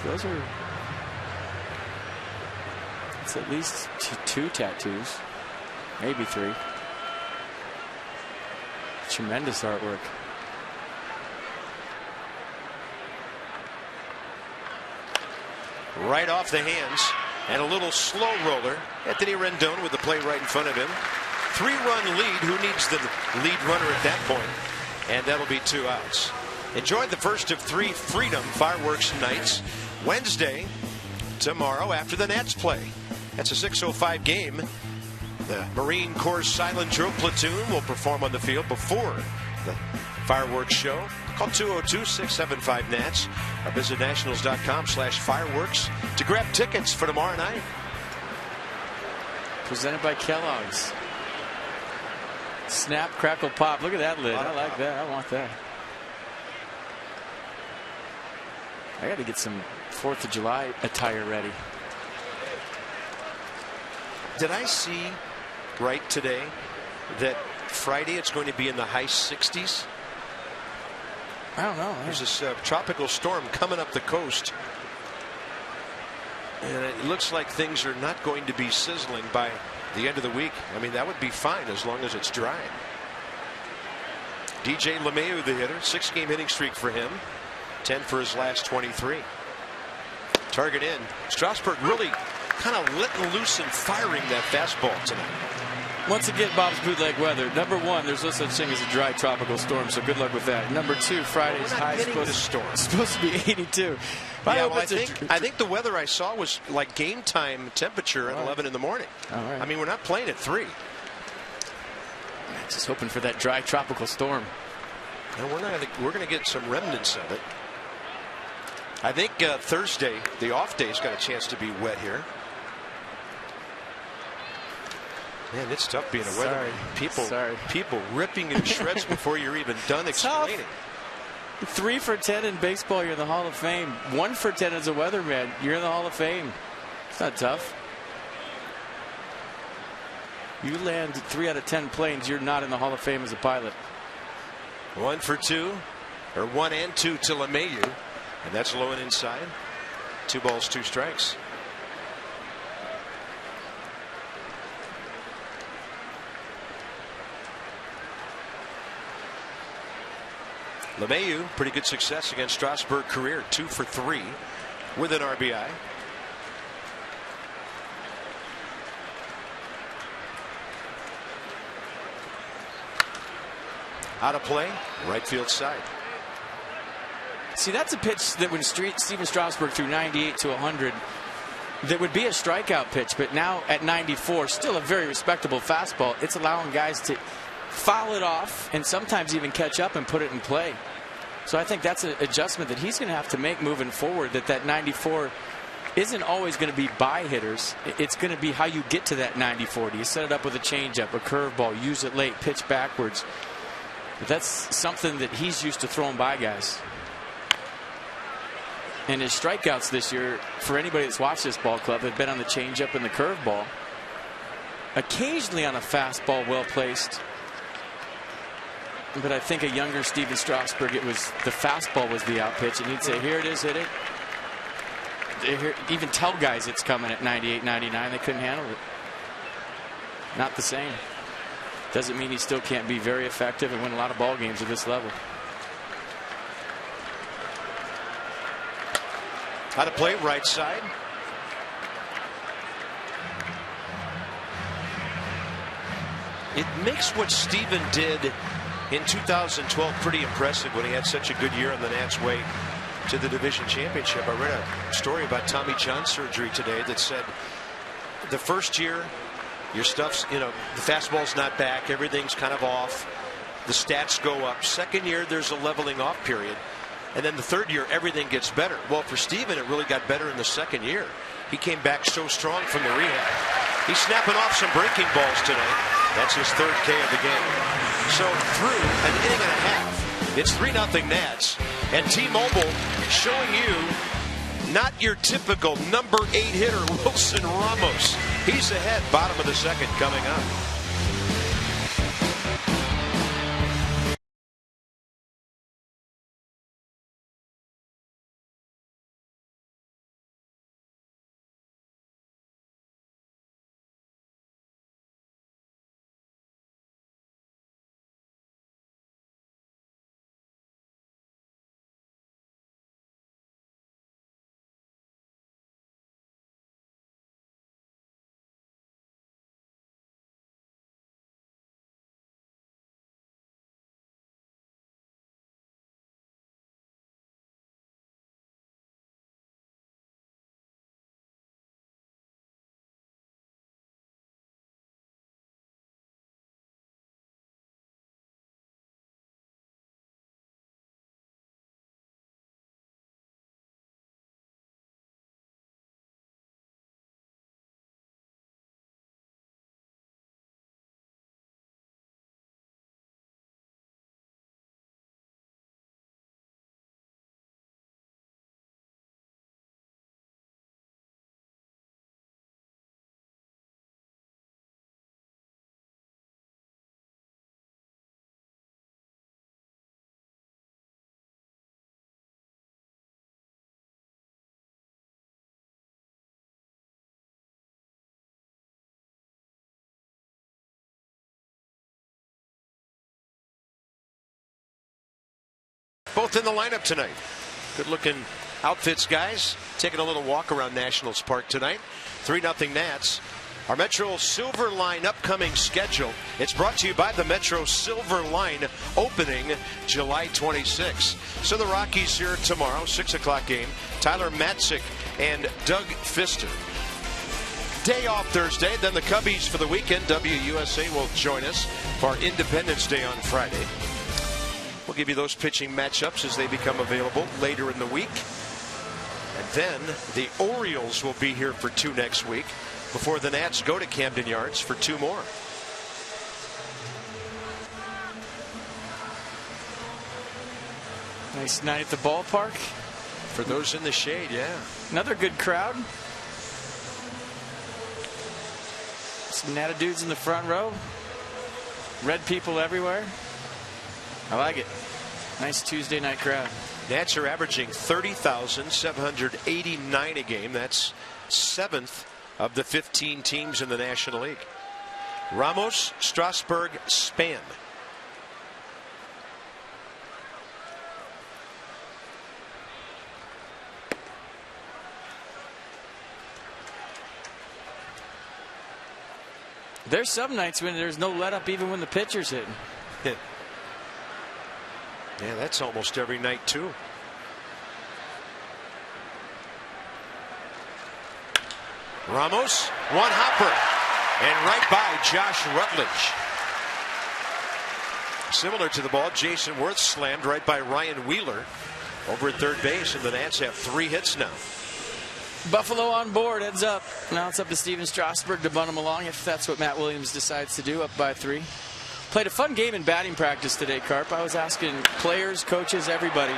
C: those are. It's at least 2 tattoos, maybe 3. Tremendous artwork.
A: Right off the hands, and a little slow roller. Anthony Rendon with the play right in front of him. 3-run lead. Who needs the lead runner at that point? And that'll be 2 outs. Enjoy the first of 3 Freedom Fireworks nights Wednesday tomorrow after the Nats play. That's a 6:05 game. The Marine Corps Silent Drill Platoon will perform on the field before the fireworks show. Call 202-675-NATS or visit nationals.com/fireworks to grab tickets for tomorrow night.
C: Presented by Kellogg's. Snap, crackle, pop. Look at that lid. I like that. I want that. I got to get some 4th of July attire ready.
A: Did I see right today that Friday it's going to be in the high 60s?
C: I don't know.
A: There's this tropical storm coming up the coast. And it looks like things are not going to be sizzling by the end of the week. I mean, that would be fine as long as it's dry. DJ LeMahieu, the hitter, 6-game hitting streak for him. 10 for his last 23. Target in. Strasburg really kind of letting loose and firing that fastball tonight.
C: Once again, Bob's bootleg weather. Number 1, there's no such thing as a dry tropical storm, so good luck with that. Number 2, Friday's high supposed to be 82.
A: Yeah, well, I think the weather I saw was like game time temperature at 11 in the morning.
C: All right.
A: I mean, we're not playing at 3.
C: Just hoping for that dry tropical storm.
A: And we're going to get some remnants of it. I think Thursday, the off day's got a chance to be wet here. Man, it's tough being a weatherman. People ripping in shreds before you're even done explaining.
C: 3 for 10 in baseball, you're in the Hall of Fame. 1 for 10 as a weatherman, you're in the Hall of Fame. It's not tough. You land 3 out of 10 planes, you're not in the Hall of Fame as a pilot.
A: 1 for 2, or 1 and 2 to LeMahieu, and that's low and inside. 2 balls, 2 strikes. LeMahieu, pretty good success against Strasburg, career 2 for 3 with an RBI. Out of play, right field side.
C: See, that's a pitch that when Steven Strasburg threw 98 to 100, that would be a strikeout pitch, but now at 94, still a very respectable fastball. It's allowing guys to foul it off and sometimes even catch up and put it in play. So I think that's an adjustment that he's going to have to make moving forward, that 94 isn't always going to be by hitters. It's going to be how you get to that 94. Do you set it up with a changeup, a curveball, use it late, pitch backwards? But that's something that he's used to throwing by guys. And his strikeouts this year, for anybody that's watched this ball club, have been on the changeup and the curveball. Occasionally on a fastball well placed. But I think a younger Steven Strasburg, it was the fastball was the out pitch, and he'd say, here it is, hit it. Even tell guys it's coming at 98, 99. They couldn't handle it. Not the same. Doesn't mean he still can't be very effective and win a lot of ball games at this level.
A: Out of play, right side. It makes what Steven did in 2012 pretty impressive when he had such a good year on the Nats' way to the division championship. I read a story about Tommy John surgery today that said the first year your stuff's, the fastball's not back, everything's kind of off, the stats go up. Second year there's a leveling off period, and then the third year everything gets better. Well, for Steven it really got better in the second year. He came back so strong from the rehab. He's snapping off some breaking balls tonight. That's his 3rd K of the game. So through an inning and a half, it's 3-0 Nats, and T-Mobile showing you not your typical number 8 hitter Wilson Ramos. He's ahead, bottom of the 2nd coming up. Both in the lineup tonight. Good looking outfits, guys. Taking a little walk around Nationals Park tonight. 3-0 Nats. Our Metro Silver Line upcoming schedule. It's brought to you by the Metro Silver Line, opening July 26. So the Rockies here tomorrow, 6 o'clock game. Tyler Matzik and Doug Fister. Day off Thursday, then the Cubbies for the weekend. WUSA will join us for Independence Day on Friday. We'll give you those pitching matchups as they become available later in the week. And then the Orioles will be here for 2 next week before the Nats go to Camden Yards for 2 more.
C: Nice night at the ballpark.
A: For those in the shade, yeah.
C: Another good crowd. Some natty dudes in the front row. Red people everywhere. I like it. Nice Tuesday night crowd.
A: Nats are averaging 30,789 a game. That's 7th of the 15 teams in the National League. Ramos, Strasburg, Span.
C: There's some nights when there's no let up even when the pitcher's hitting.
A: Yeah, that's almost every night too. Ramos, one hopper, and right by Josh Rutledge. Similar to the ball, Jason Worth slammed right by Ryan Wheeler over at third base, and the Nats have 3 hits now.
C: Buffalo on board, heads up. Now it's up to Steven Strasburg to bunt him along if that's what Matt Williams decides to do, up by 3. Played a fun game in batting practice today, Carp. I was asking players, coaches, everybody.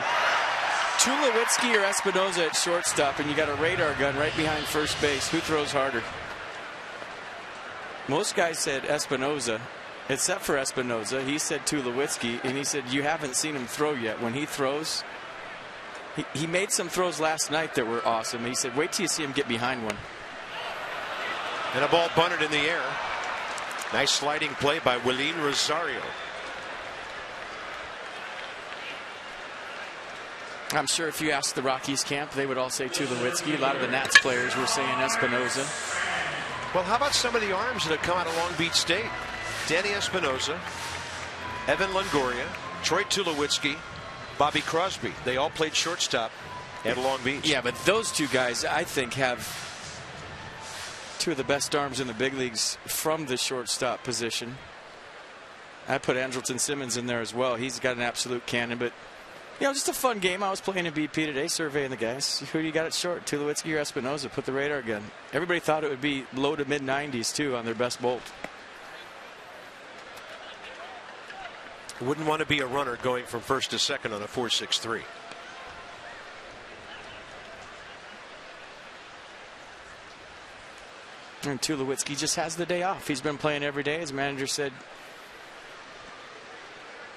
C: Tulowitzki or Espinoza at shortstop, and you got a radar gun right behind first base. Who throws harder? Most guys said Espinoza, except for Espinoza. He said Tulowitzki, and he said you haven't seen him throw yet. When he throws, he made some throws last night that were awesome. He said, wait till you see him get behind one.
A: And a ball bunted in the air. Nice sliding play by Willeen Rosario.
C: I'm sure if you asked the Rockies camp, they would all say Tulowitzki. A lot of the Nats players were saying Espinoza.
A: Well, how about some of the arms that have come out of Long Beach State? Danny Espinoza, Evan Longoria, Troy Tulowitzki, Bobby Crosby. They all played shortstop at Long Beach.
C: Yeah, but those two guys, I think, have 2 of the best arms in the big leagues from the shortstop position. I put Andrelton Simmons in there as well. He's got an absolute cannon, but you know, just a fun game. I was playing a BP today, surveying the guys. Who do you got at short, Tulowitzki or Espinoza? Put the radar gun. Everybody thought it would be low to mid 90s too on their best bolt.
A: Wouldn't want to be a runner going from first to second on a 4.63.
C: And Tulowitzki just has the day off. He's been playing every day. His manager said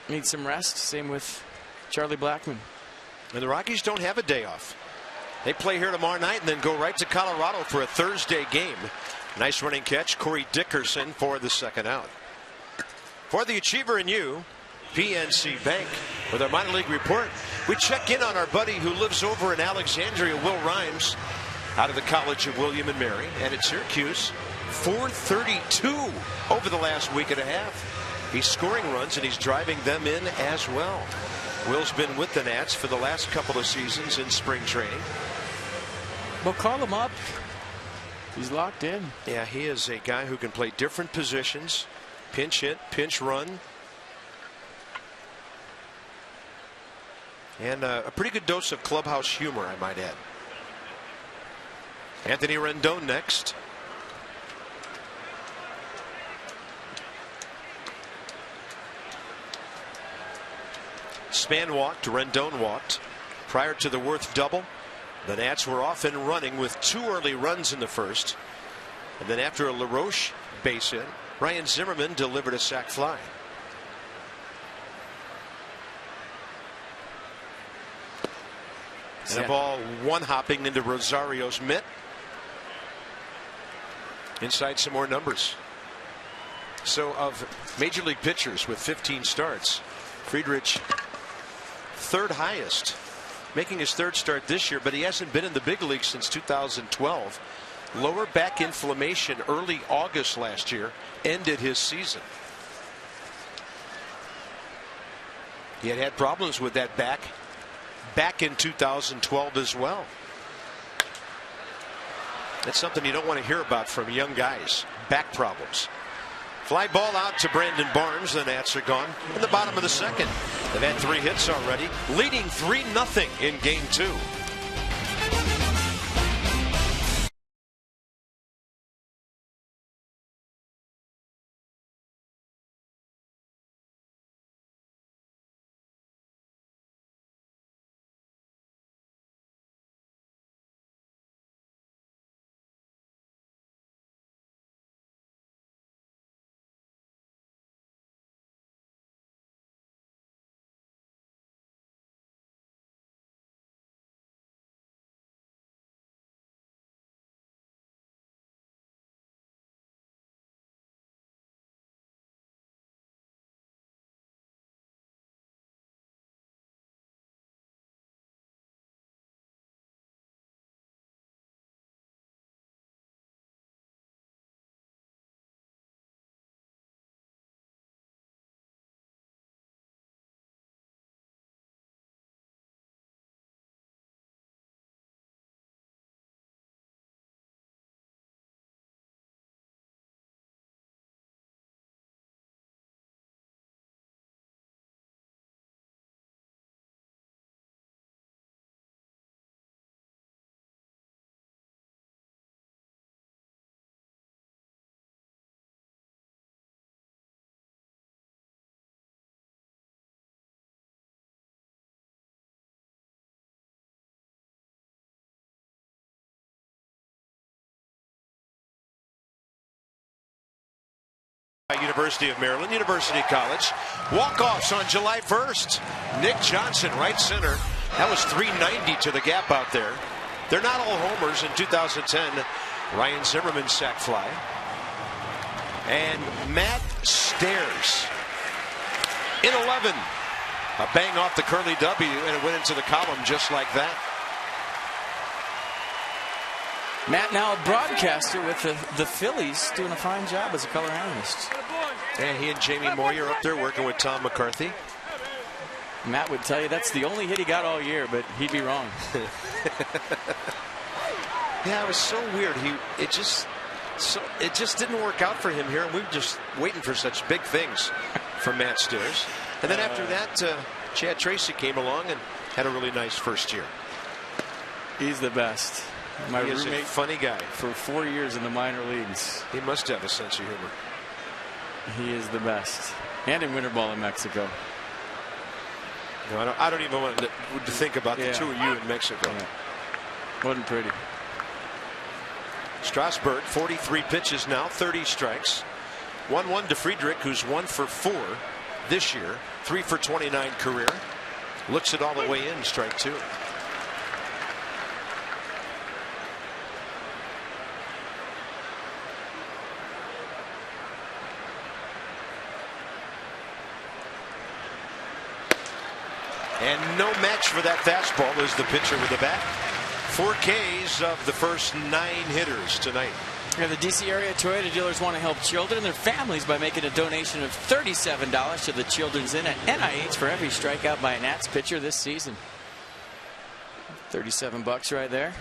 C: needs some rest. Same with Charlie Blackmon.
A: And the Rockies don't have a day off. They play here tomorrow night and then go right to Colorado for a Thursday game. Nice running catch, Corey Dickerson for the second out. For the Achiever and you, PNC Bank, with our minor league report. We check in on our buddy who lives over in Alexandria, Will Rhymes, out of the College of William and Mary, and at Syracuse, 432 over the last week and a half. He's scoring runs and he's driving them in as well. Will's been with the Nats for the last couple of seasons in spring training.
C: Well, call him up. He's locked in.
A: Yeah, he is a guy who can play different positions, pinch hit, pinch run. And a pretty good dose of clubhouse humor, I might add. Anthony Rendon next. Span walked, Rendon walked. Prior to the Worth double, the Nats were off and running with 2 early runs in the first. And then after a LaRoche base hit, Ryan Zimmerman delivered a sac fly. And a ball one hopping into Rosario's mitt. Inside some more numbers. So of major league pitchers with 15 starts, Friedrich third highest, making his 3rd start this year, but he hasn't been in the big league since 2012. Lower back inflammation early August last year ended his season. He had problems with that back in 2012 as well. That's something you don't want to hear about from young guys. Back problems. Fly ball out to Brandon Barnes. The Nats are gone in the bottom of the second. They've had 3 hits already, leading 3-0 in game 2. University of Maryland, University College. Walk-offs on July 1st. Nick Johnson, right center. That was 390 to the gap out there. They're not all homers in 2010. Ryan Zimmerman sac fly. And Matt Stairs in 11. A bang off the curly W, and it went into the column just like that.
C: Matt, now a broadcaster with the Phillies, doing a fine job as a color analyst.
A: And he and Jamie Moyer up there working with Tom McCarthy.
C: Matt would tell you that's the only hit he got all year, but he'd be wrong.
A: Yeah, it was so weird. It just didn't work out for him here, and we were just waiting for such big things from Matt Stairs. And then after that, Chad Tracy came along and had a really nice first year.
C: He's the best. My
A: he is
C: roommate,
A: a funny guy.
C: For 4 years in the minor leagues.
A: He must have a sense of humor.
C: He is the best. And in winter ball in Mexico.
A: No, I don't even want to think about the two of you in Mexico.
C: Yeah. Wasn't pretty.
A: Strasburg, 43 pitches now, 30 strikes. 1-1 to Friedrich, who's 1 for 4 this year, 3 for 29 career. Looks it all the way in, strike 2. And no match for that fastball is the pitcher with the bat. 4 Ks of the first 9 hitters tonight.
C: Yeah, the D.C. area Toyota dealers want to help children and their families by making a donation of $37 to the Children's Inn at NIH for every strikeout by a Nats pitcher this season. $37 right there.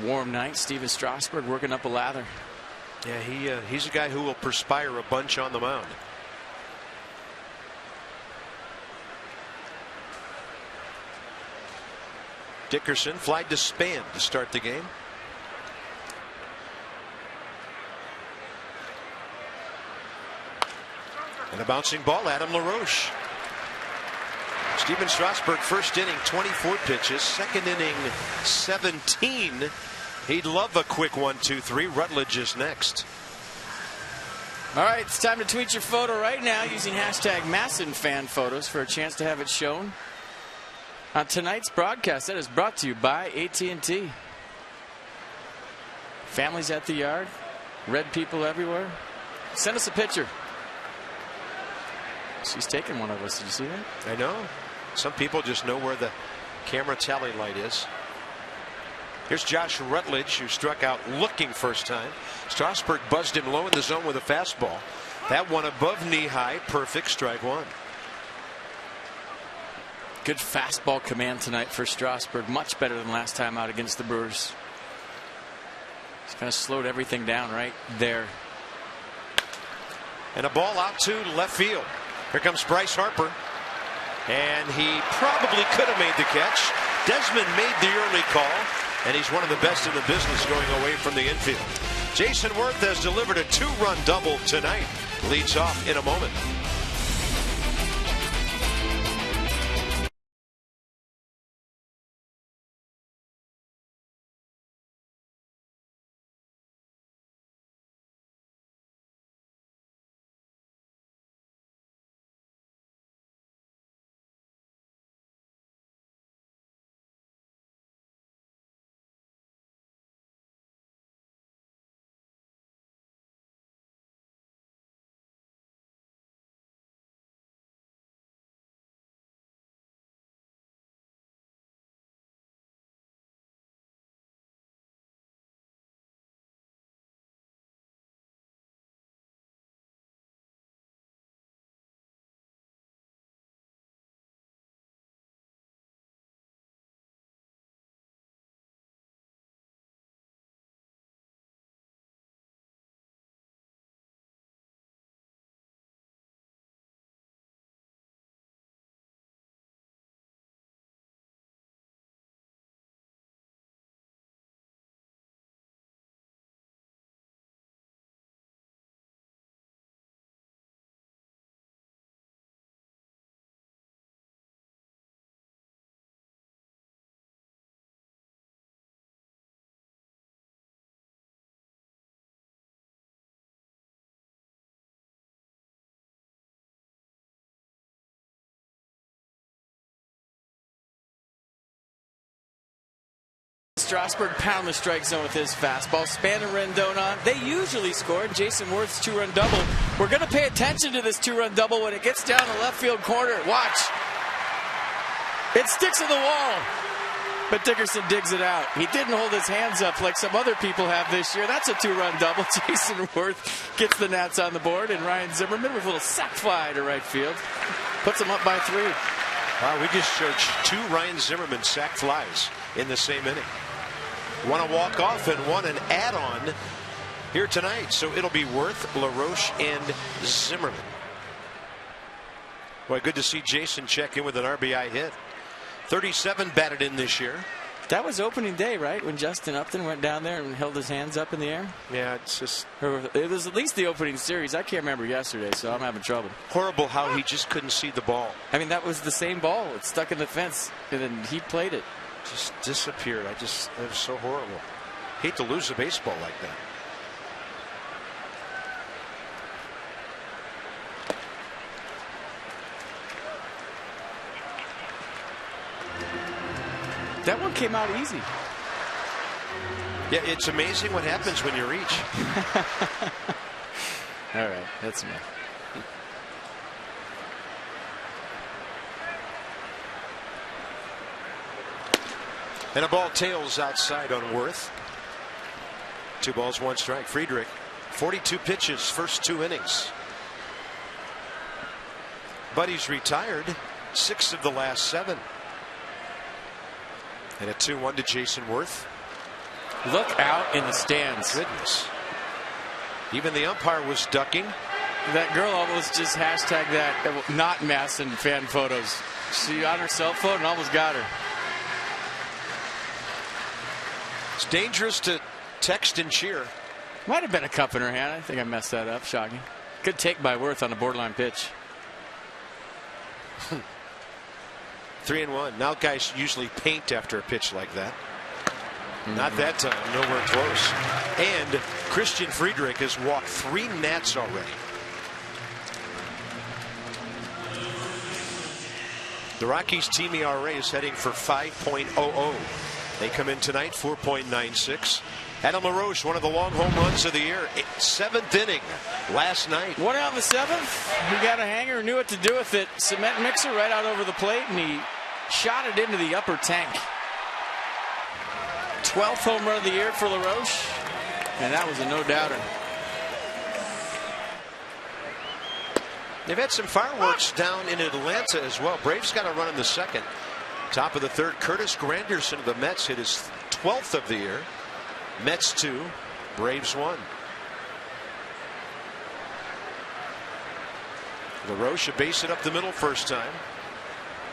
C: Warm night. Steven Strasburg working up a lather.
A: Yeah, he's a guy who will perspire a bunch on the mound. Dickerson flied to Span to start the game. And a bouncing ball, Adam LaRoche. Steven Strasburg, first inning, 24 pitches. Second inning, 17. He'd love a quick 1-2-3. Rutledge is next.
C: All right, it's time to tweet your photo right now using hashtag #MASSonFanPhotos for a chance to have it shown on tonight's broadcast. That is brought to you by AT&T. Families at the yard, red people everywhere. Send us a picture. She's taking one of us. Did you see that?
A: I know. Some people just know where the camera tally light is. Here's Josh Rutledge, who struck out looking first time. Strasburg buzzed him low in the zone with a fastball. That one above knee high. Perfect, strike 1.
C: Good fastball command tonight for Strasburg. Much better than last time out against the Brewers. He's kind of slowed everything down right there.
A: And a ball out to left field. Here comes Bryce Harper. And he probably could have made the catch. Desmond made the early call. And he's one of the best in the business going away from the infield. Jason Worth has delivered a 2-run double tonight. Leads off in a moment.
C: Strasburg pound the strike zone with his fastball. Span and Rendon on. They usually score. Jason Worth's two-run double. We're going to pay attention to this two-run double when it gets down the left field corner. Watch. It sticks to the wall. But Dickerson digs it out. He didn't hold his hands up like some other people have this year. That's a two-run double. Jason Worth gets the Nats on the board, and Ryan Zimmerman with a little sac fly to right field puts them up by 3.
A: Wow, we just showed 2 Ryan Zimmerman sac flies in the same inning. One a walk-off and one an add-on here tonight. So it'll be Worth, LaRoche, and Zimmerman. Boy, good to see Jason check in with an RBI hit. 37 batted in this year.
C: That was opening day, right? When Justin Upton went down there and held his hands up in the air?
A: Yeah, it's just...
C: It was at least the opening series. I can't remember yesterday, so I'm having trouble.
A: Horrible how he just couldn't see the ball.
C: I mean, that was the same ball. It stuck in the fence, and then he played it.
A: Just disappeared. It was so horrible. Hate to lose a baseball like that.
C: That one came out easy.
A: Yeah, it's amazing what happens when you reach.
C: All right, that's me.
A: And a ball tails outside on Worth. 2 balls, 1 strike. Friedrich, 42 pitches, first 2 innings. Buddy's retired 6 of the last 7. And a 2-1 to Jason Worth.
C: Look out in the stands.
A: Goodness. Even the umpire was ducking.
C: That girl almost just hashtag that not mass in fan photos. She on her cell phone and almost got her.
A: It's dangerous to text and cheer.
C: Might have been a cup in her hand. I think I messed that up. Shocking. Good take by Worth on a borderline pitch.
A: 3-1. Now guys usually paint after a pitch like that. Not that time. Nowhere close. And Christian Friedrich has walked 3 Nats already. The Rockies team ERA is heading for 5.00. They come in tonight 4.96. Adam LaRoche, one of the long home runs of the year. 7th inning last night.
C: 1 out in the 7th. He got a hanger, knew what to do with it. Cement mixer right out over the plate, and he shot it into the upper tank. 12th home run of the year for LaRoche, and that was a no-doubter.
A: They've had some fireworks down in Atlanta as well. Braves got a run in the 2nd. Top of the 3rd, Curtis Granderson of the Mets hit his 12th of the year. Mets 2, Braves 1. LaRoche a base hit up the middle first time.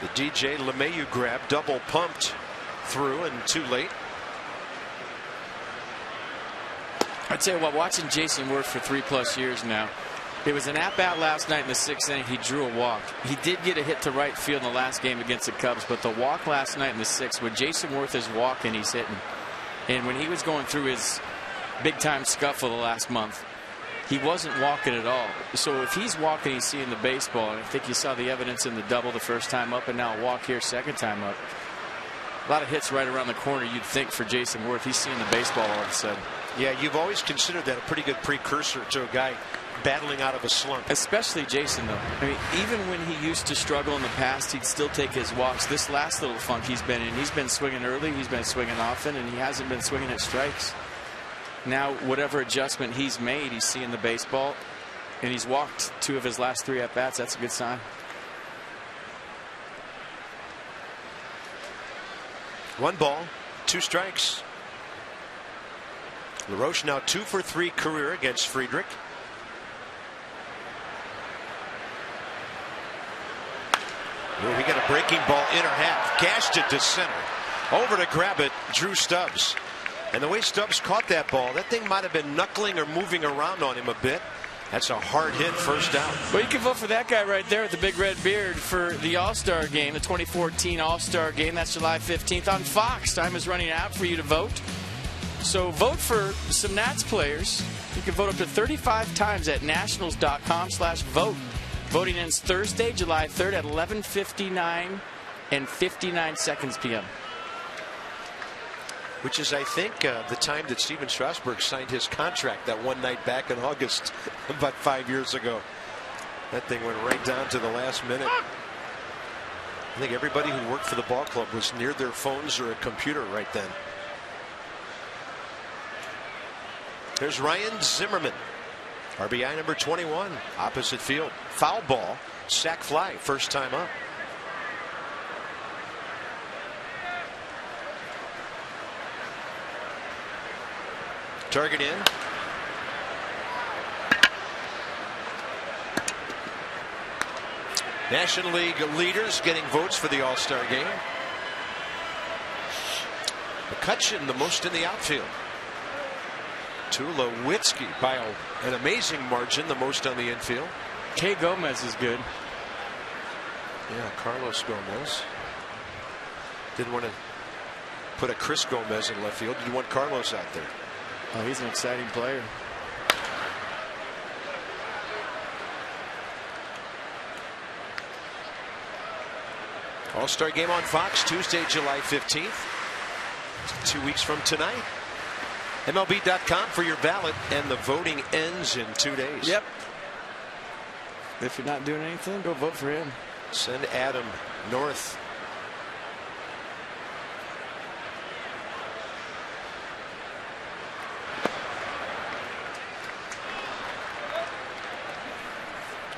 A: The DJ LeMahieu grab, double pumped through and too late.
C: I tell you what, watching Jason Worth for 3+ years now, it was an at-bat last night in the 6th inning. He drew a walk. He did get a hit to right field in the last game against the Cubs, but the walk last night in the 6th, when Jason Worth is walking, he's hitting. And when he was going through his big-time scuffle the last month, he wasn't walking at all. So if he's walking, he's seeing the baseball. And I think you saw the evidence in the double the first time up, and now a walk here second time up. A lot of hits right around the corner, you'd think, for Jason Worth. He's seeing the baseball all of a sudden.
A: Yeah, you've always considered that a pretty good precursor to a guy battling out of a slump.
C: Especially Jason, though. I mean, even when he used to struggle in the past, he'd still take his walks. This last little funk he's been in, he's been swinging early, he's been swinging often, and he hasn't been swinging at strikes. Now, whatever adjustment he's made, he's seeing the baseball, and he's walked 2 of his last 3 at-bats. That's a good sign.
A: One ball, 2 strikes. LaRoche now 2 for 3 career against Friedrich. Oh, he got a breaking ball inner half, gashed it to center. Over to grab it, Drew Stubbs. And the way Stubbs caught that ball, that thing might have been knuckling or moving around on him a bit. That's a hard hit, first down.
C: Well, you can vote for that guy right there with the big red beard for the All-Star game, the 2014 All-Star game. That's July 15th on Fox. Time is running out for you to vote. So vote for some Nats players. You can vote up to 35 times at nationals.com/vote. Voting ends Thursday, July 3rd at 11:59 and 59 seconds p.m.
A: Which is, I think, the time that Steven Strasburg signed his contract that one night back in August about 5 years ago. That thing went right down to the last minute. I think everybody who worked for the ball club was near their phones or a computer right then. There's Ryan Zimmerman. RBI number 21. Opposite field. Foul ball. Sac fly. First time up. Target in. National League leaders getting votes for the All-Star game. McCutcheon the most in the outfield. Tulowitzki by an amazing margin the most on the infield.
C: K. Gomez is good.
A: Yeah, Carlos Gomez. Didn't want to put a Chris Gomez in left field. Did you want Carlos out there?
C: Oh, he's an exciting player.
A: All-Star game on Fox Tuesday, July 15th. 2 weeks from tonight. MLB.com for your ballot, and the voting ends in 2 days.
C: Yep. If you're not doing anything, go vote for him.
A: Send Adam north.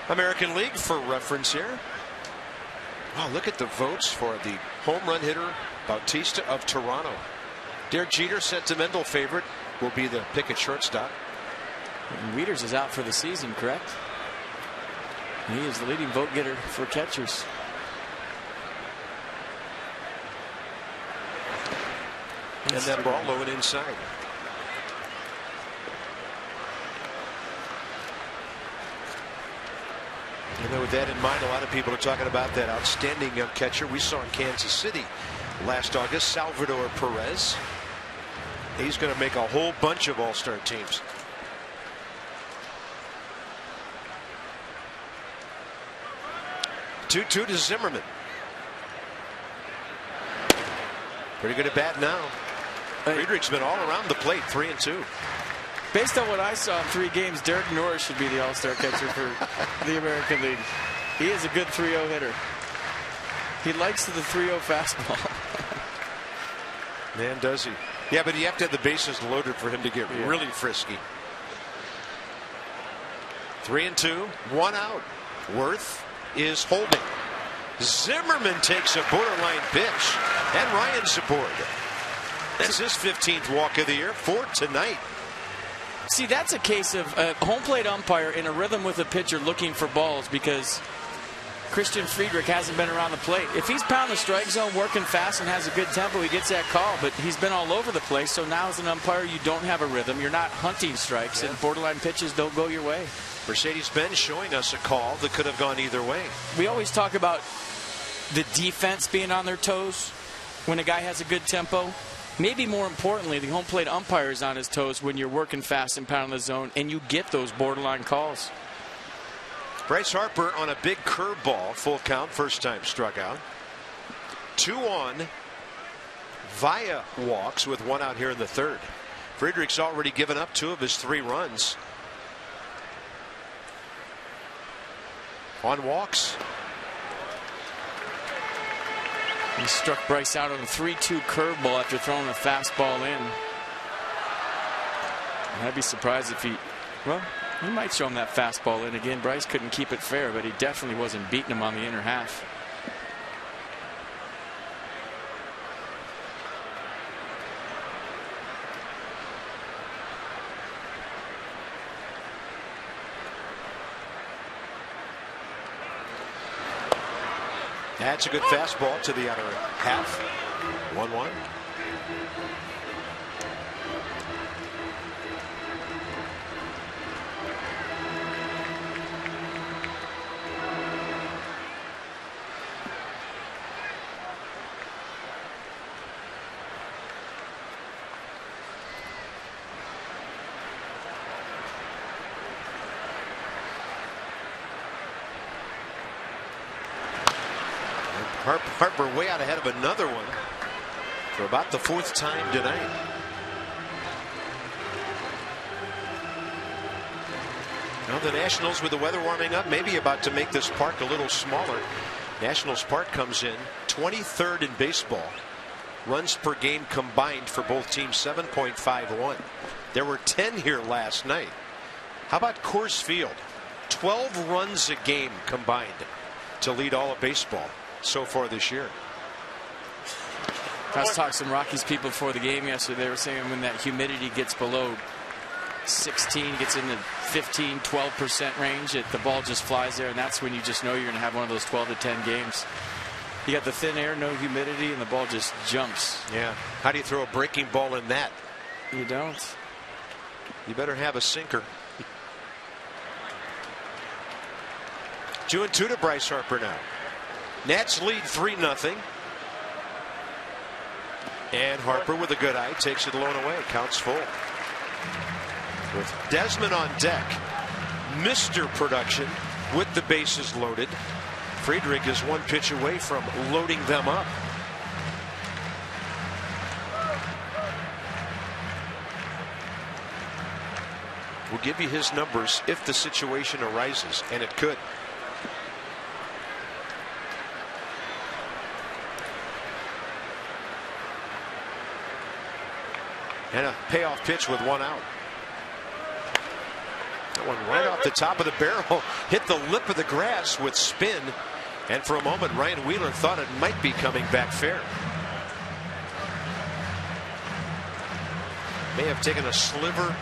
A: American League for reference here. Wow, look at the votes for the home run hitter Bautista of Toronto. Derek Jeter, sentimental favorite, will be the pick at shortstop.
C: And Wieters is out for the season, correct? He is the leading vote getter for catchers.
A: And that ball low and inside. And with that in mind, a lot of people are talking about that outstanding young catcher we saw in Kansas City last August, Salvador Perez. He's going to make a whole bunch of all-star teams. Two to Zimmerman. Pretty good at bat now. Friedrich's been all around the plate, 3-2.
C: Based on what I saw in 3 games, Derek Norris should be the all-star catcher for the American League. He is a good 3-0 hitter. He likes the 3-0 fastball.
A: Man, does he. Yeah, but you have to have the bases loaded for him to get really frisky. 3-2, 1 out. Worth is holding. Zimmerman takes a borderline pitch, and Ryan's aboard. That's his 15th walk of the year, 4 tonight.
C: See, that's a case of a home plate umpire in a rhythm with a pitcher looking for balls, because Christian Friedrich hasn't been around the plate. If he's pounding the strike zone, working fast, and has a good tempo, he gets that call. But he's been all over the place, so now as an umpire, you don't have a rhythm. You're not hunting strikes, and borderline pitches don't go your way. Mercedes-Benz showing us a call that could have gone either way. We always talk about the defense being on their toes when a guy has a good tempo. Maybe more importantly, the home plate umpire is on his toes when you're working fast and pounding the zone, and you get those borderline calls. Bryce Harper on a big curveball, full count, first time struck out. 2 on via walks with 1 out here in the 3rd. Friedrich's already given up 2 of his 3 runs on walks. He struck Bryce out on a 3-2 curveball after throwing a fastball in. I'd be surprised if he might show him that fastball in again. Bryce couldn't keep it fair, but he definitely wasn't beating him on the inner half. That's a good fastball to the outer half. 1-1. Harper way out ahead of another one.
A: for about the 4th time tonight. Now the Nationals, with the weather warming up, maybe about to make this park a little smaller. Nationals Park comes in 23rd in baseball. Runs per game combined for both teams 7.51. There were 10 here last night. How about Coors Field? 12 runs a game combined to lead all of baseball so far this year.
C: I was talking to some Rockies people before the game yesterday. They were saying when that humidity gets below 16, gets in the 15, 12% range, the ball just flies there, and that's when you just know you're going to have one of those 12 to 10 games. You got the thin air, no humidity, and the ball just jumps.
A: Yeah. How do you throw a breaking ball in that?
C: You don't.
A: You better have a sinker. 2-2 to Bryce Harper now. Nats lead 3-0. And Harper with a good eye takes it alone away. Counts full. With Desmond on deck. Mr. Production with the bases loaded. Friedrich is one pitch away from loading them up. We'll give you his numbers if the situation arises, and it could. And a payoff pitch with 1 out. That one right off the top of the barrel, hit the lip of the grass with spin. And for a moment, Ryan Wheeler thought it might be coming back fair. May have taken a sliver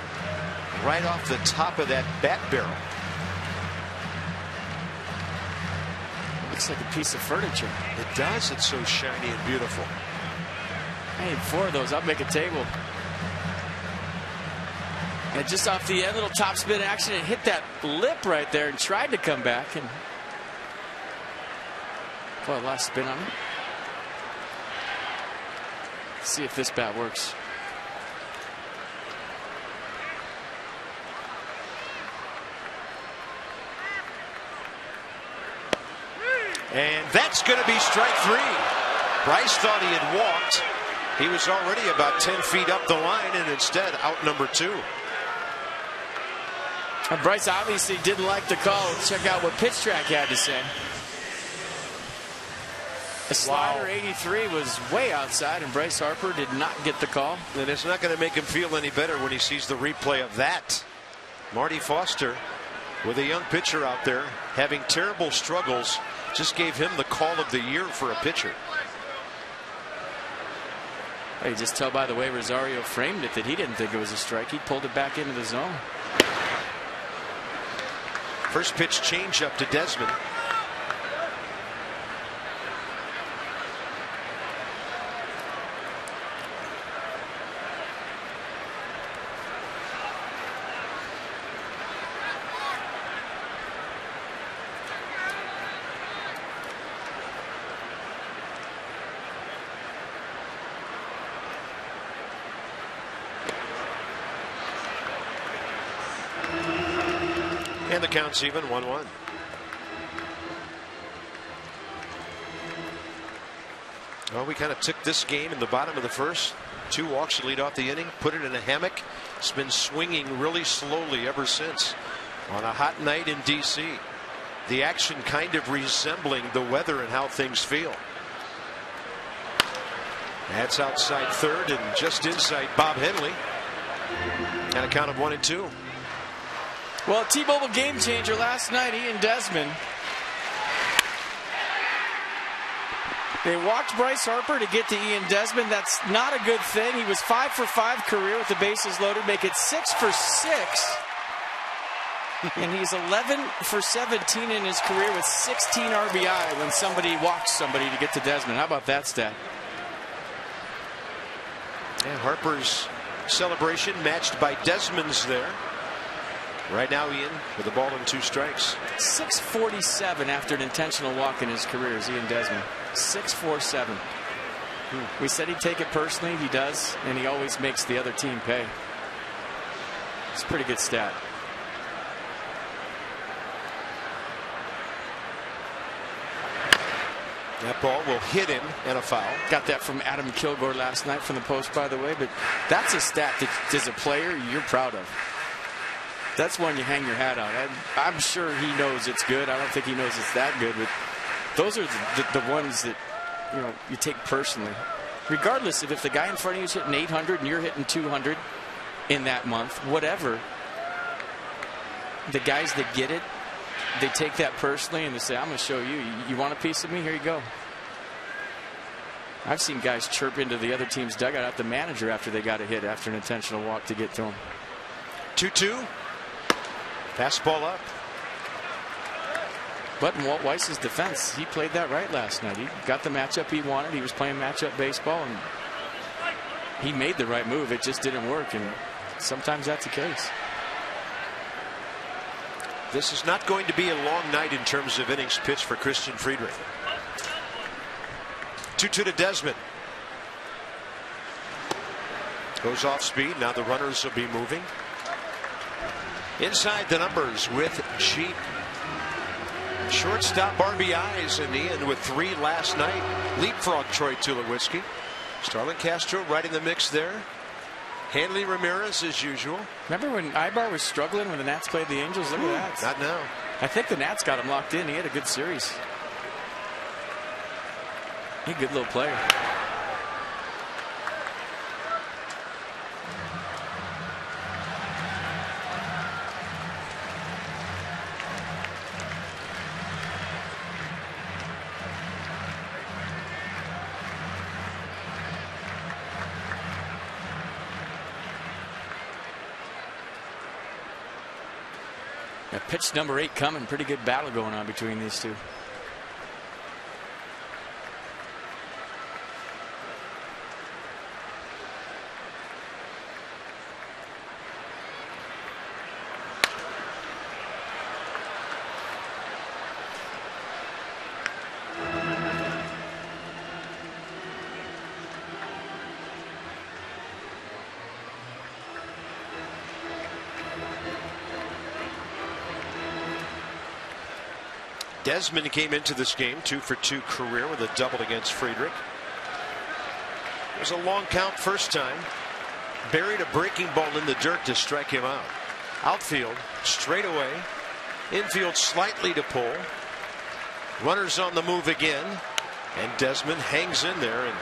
A: right off the top of that bat barrel.
C: Looks like a piece of furniture.
A: It does. It's so shiny and beautiful.
C: I need 4 of those. I'll make a table. And just off the end, little top spin action, it hit that lip right there and tried to come back. And boy, a lot of spin on it. Let's see if this bat works.
A: And that's going to be strike 3. Bryce thought he had walked. He was already about 10 feet up the line, and instead out number 2.
C: And Bryce obviously didn't like the call. Let's check out what Pitch Track had to say. The slider 83 was way outside, and Bryce Harper did not get the call.
A: And it's not going to make him feel any better when he sees the replay of that. Marty Foster, with a young pitcher out there having terrible struggles, just gave him the call of the year for a pitcher.
C: You just tell by the way Rosario framed it that he didn't think it was a strike. He pulled it back into the zone.
A: First pitch change up to Desmond. And the count's even, 1-1. Well, we kind of took this game in the bottom of the first. 2 walks to lead off the inning, put it in a hammock. It's been swinging really slowly ever since on a hot night in D.C. The action kind of resembling the weather and how things feel. That's outside third and just inside Bob Henley. And a count of 1-2.
C: Well, T-Mobile game changer last night, Ian Desmond. They walked Bryce Harper to get to Ian Desmond. That's not a good thing. He was 5 for 5 career with the bases loaded, make it 6 for 6. And he's 11 for 17 in his career with 16 RBI when somebody walks somebody to get to Desmond. How about that stat?
A: And Harper's celebration matched by Desmond's there. Right now, Ian, with the ball and 2 strikes.
C: 647 after an intentional walk in his career is Ian Desmond. 647. We said he'd take it personally. He does, and he always makes the other team pay. It's a pretty good stat.
A: That ball will hit him and a foul.
C: Got that from Adam Kilgore last night from the post, by the way. But that's a stat that, as a player, you're proud of. That's one you hang your hat on. I'm sure he knows it's good. I don't think he knows it's that good. But those are the ones that you take personally. Regardless of if the guy in front of you is hitting 800 and you're hitting 200 in that month, whatever, the guys that get it, they take that personally and they say, I'm going to show you. You want a piece of me? Here you go. I've seen guys chirp into the other team's dugout at the manager after they got a hit after an intentional walk to get to him.
A: 2-2. Fastball up.
C: But in Walt Weiss's defense, he played that right last night. He got the matchup he wanted. He was playing matchup baseball, and he made the right move. It just didn't work, and sometimes that's the case.
A: This is not going to be a long night in terms of innings pitched for Christian Friedrich. 2-2 to Desmond. Goes off speed. Now the runners will be moving. Inside the numbers with Cheap. Shortstop RBIs in the end with 3 last night. Leapfrog Troy Tulowitzki. Starlin Castro right in the mix there. Hanley Ramirez as usual.
C: Remember when Ibar was struggling when the Nats played the Angels? Look at that.
A: Not now.
C: I think the Nats got him locked in. He had a good series. He's a good little player. Pitch number 8 coming. Pretty good battle going on between these two.
A: Desmond came into this game 2-for-2 career with a double against Friedrich. It was a long count first time. Buried a breaking ball in the dirt to strike him out. Outfield straight away. Infield slightly to pull. Runners on the move again. And Desmond hangs in there. And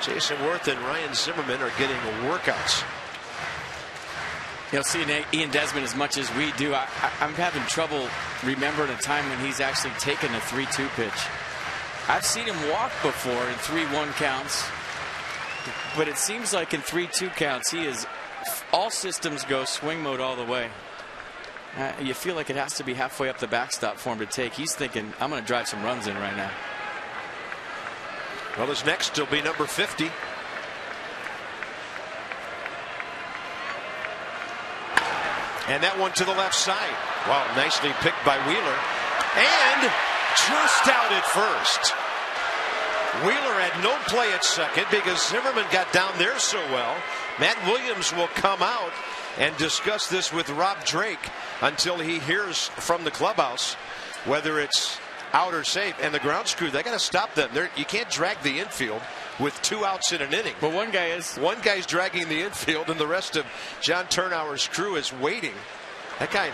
A: Jason Worth and Ryan Zimmerman are getting workouts.
C: Seeing Ian Desmond as much as we do, I'm having trouble remembering a time when he's actually taken a 3-2 pitch. I've seen him walk before in 3-1 counts, but it seems like in 3-2 counts he is all systems go, swing mode all the way. You feel like it has to be halfway up the backstop for him to take. He's thinking, I'm going to drive some runs in right now.
A: Well, his next will be number 50. And that one to the left side. Wow, nicely picked by Wheeler. And just out at first. Wheeler had no play at second because Zimmerman got down there so well. Matt Williams will come out and discuss this with Rob Drake until he hears from the clubhouse whether it's out or safe. And the grounds crew, they got to stop them. You can't drag the infield with 2 outs in an inning.
C: But one guy is.
A: One guy's dragging the infield, and the rest of John Turnauer's crew is waiting. That guy,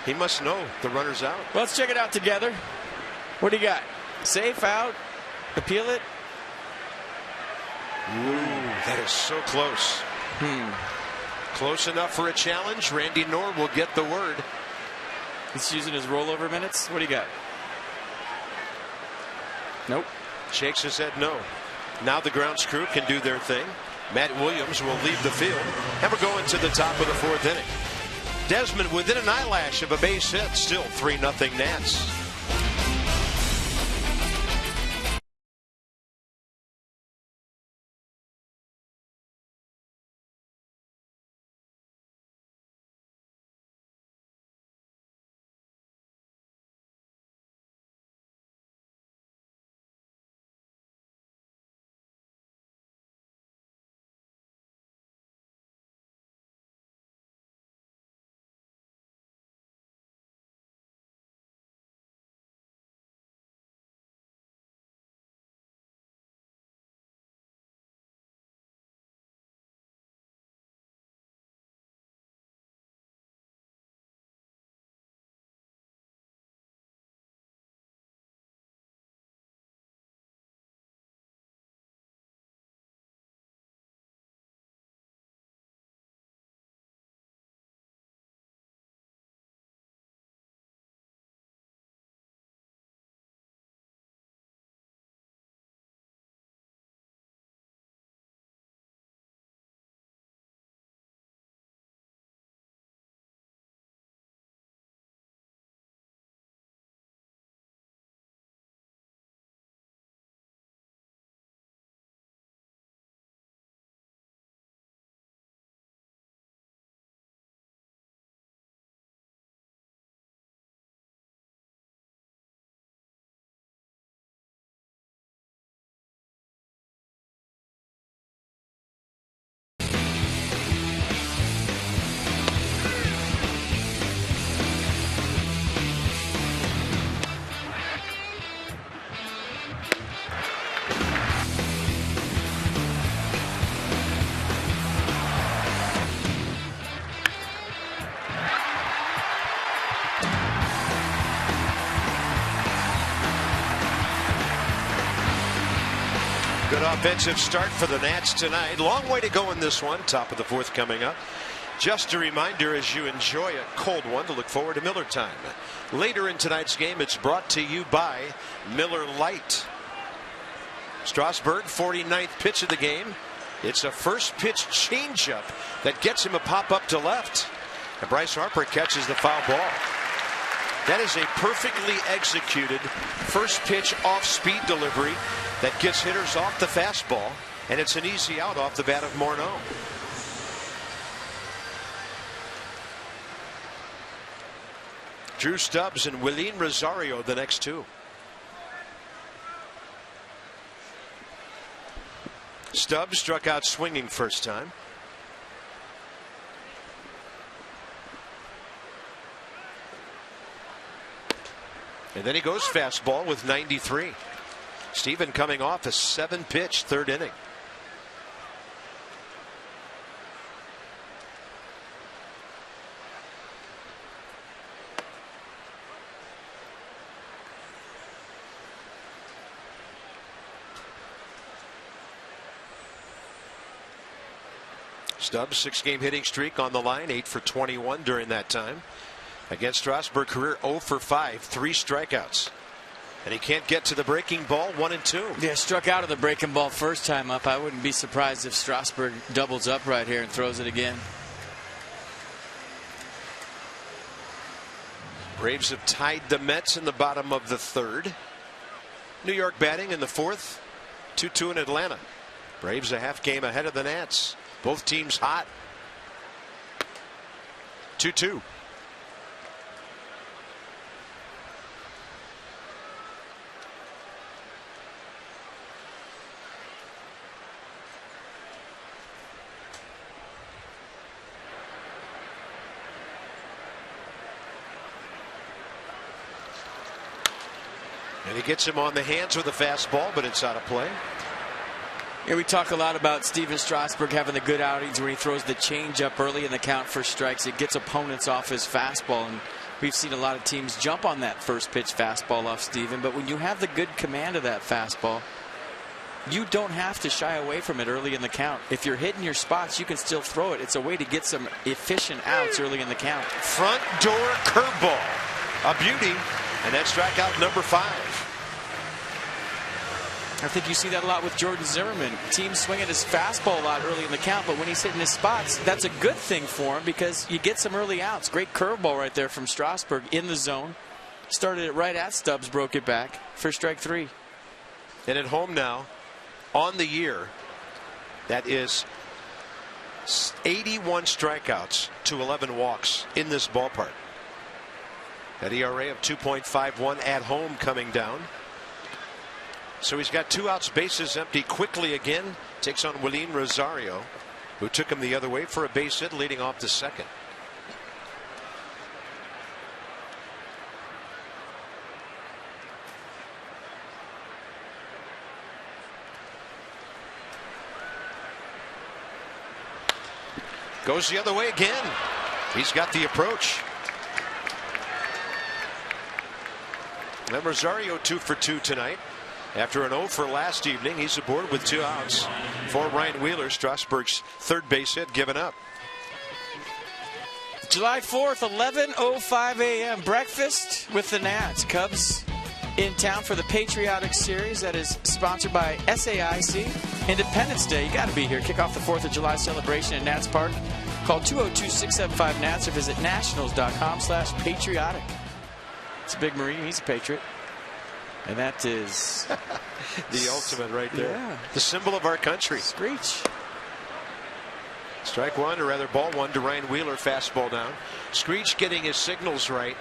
A: he must know the runner's out.
C: Well, let's check it out together. What do you got? Safe, out, appeal it?
A: Ooh, that is so close. Close enough for a challenge. Randy Knorr will get the word.
C: He's using his rollover minutes. What do you got? Nope.
A: Shakes his head no. Now the grounds crew can do their thing. Matt Williams will leave the field. And we're going to the top of the 4th inning. Desmond within an eyelash of a base hit. Still 3-0 Nats. Offensive start for the Nats tonight. Long way to go in this one. Top of the fourth coming up. Just a reminder as you enjoy a cold one to look forward to Miller time. Later in tonight's game, it's brought to you by Miller Lite. Strasburg, 49th pitch of the game. It's a first pitch changeup that gets him a pop up to left. And Bryce Harper catches the foul ball. That is a perfectly executed first pitch off speed delivery that gets hitters off the fastball. And it's an easy out off the bat of Morneau. Drew Stubbs and Willeen Rosario the next two. Stubbs struck out swinging first time. And then he goes fastball with 93. Steven coming off a 7-pitch third inning. Stubbs, 6-game hitting streak on the line, 8 for 21 during that time. Against Strasburg, career 0 for 5, 3 strikeouts. And he can't get to the breaking ball, 1 and 2.
C: Yeah, struck out of the breaking ball first time up. I wouldn't be surprised if Strasburg doubles up right here and throws it again.
A: Braves have tied the Mets in the bottom of the third. New York batting in the fourth, 2-2 in Atlanta. Braves a half game ahead of the Nats. Both teams hot. 2-2. And he gets him on the hands with a fastball, but it's out of play.
C: Yeah, we talk a lot about Steven Strasburg having the good outings where he throws the changeup early in the count for strikes. It gets opponents off his fastball, and we've seen a lot of teams jump on that first pitch fastball off Steven. But when you have the good command of that fastball, you don't have to shy away from it early in the count. If you're hitting your spots, you can still throw it. It's a way to get some efficient outs early in the count.
A: Front door curveball, a beauty, and that's strikeout number 5.
C: I think you see that a lot with Jordan Zimmerman. Teams swinging his fastball a lot early in the count, but when he's hitting his spots, that's a good thing for him because you get some early outs. Great curveball right there from Strasburg in the zone. Started it right at Stubbs, broke it back for strike 3.
A: And at home now, on the year, that is 81 strikeouts to 11 walks in this ballpark. That ERA of 2.51 at home coming down. So he's got 2 outs, bases empty. Quickly again takes on Willeen Rosario, who took him the other way for a base hit leading off the second. Goes the other way again. He's got the approach. And Rosario 2 for 2 tonight. After an 0 for last evening, he's aboard with 2 outs for Ryan Wheeler. Strasburg's third base hit given up.
C: July 4th, 11:05 a.m. Breakfast with the Nats. Cubs in town for the Patriotic Series that is sponsored by SAIC. Independence Day, you got to be here. Kick off the 4th of July celebration at Nats Park. Call 202-675-NATS or visit nationals.com/patriotic. It's a big Marine. He's a Patriot. And that is
A: the ultimate right there.
C: Yeah.
A: The symbol of our country.
C: Screech.
A: Strike 1, or rather ball 1 to Ryan Wheeler. Fastball down. Screech getting his signals right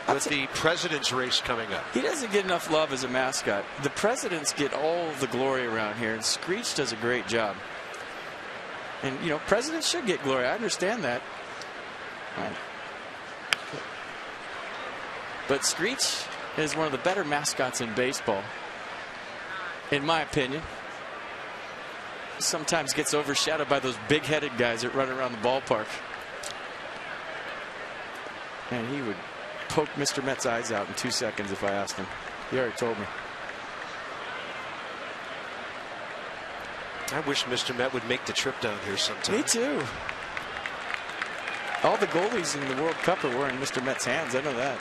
A: with the president's race coming up.
C: He doesn't get enough love as a mascot. The presidents get all the glory around here, and Screech does a great job. And, you know, presidents should get glory. I understand that. But Screech is one of the better mascots in baseball, in my opinion. Sometimes gets overshadowed by those big-headed guys that run around the ballpark. And he would poke Mr. Met's eyes out in 2 seconds if I asked him. He already told me.
A: I wish Mr. Met would make the trip down here sometime.
C: Me too. All the goalies in the World Cup are wearing Mr. Met's hands. I know that.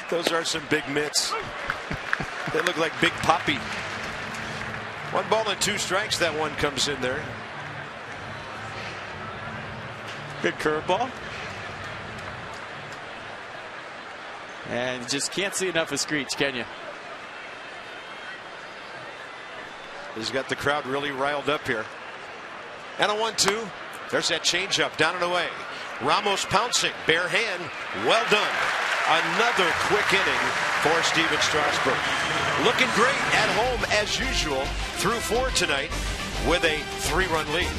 A: Those are some big mitts. They look like Big Poppy. 1 ball and 2 strikes. That one comes in there.
C: Good curveball. And you just can't see enough of Screech, can you?
A: He's got the crowd really riled up here. And a 1-2. There's that changeup down and away. Ramos pouncing, bare hand, well done. Another quick inning for Steven Strasburg. Looking great at home as usual through 4 tonight with a 3-run lead.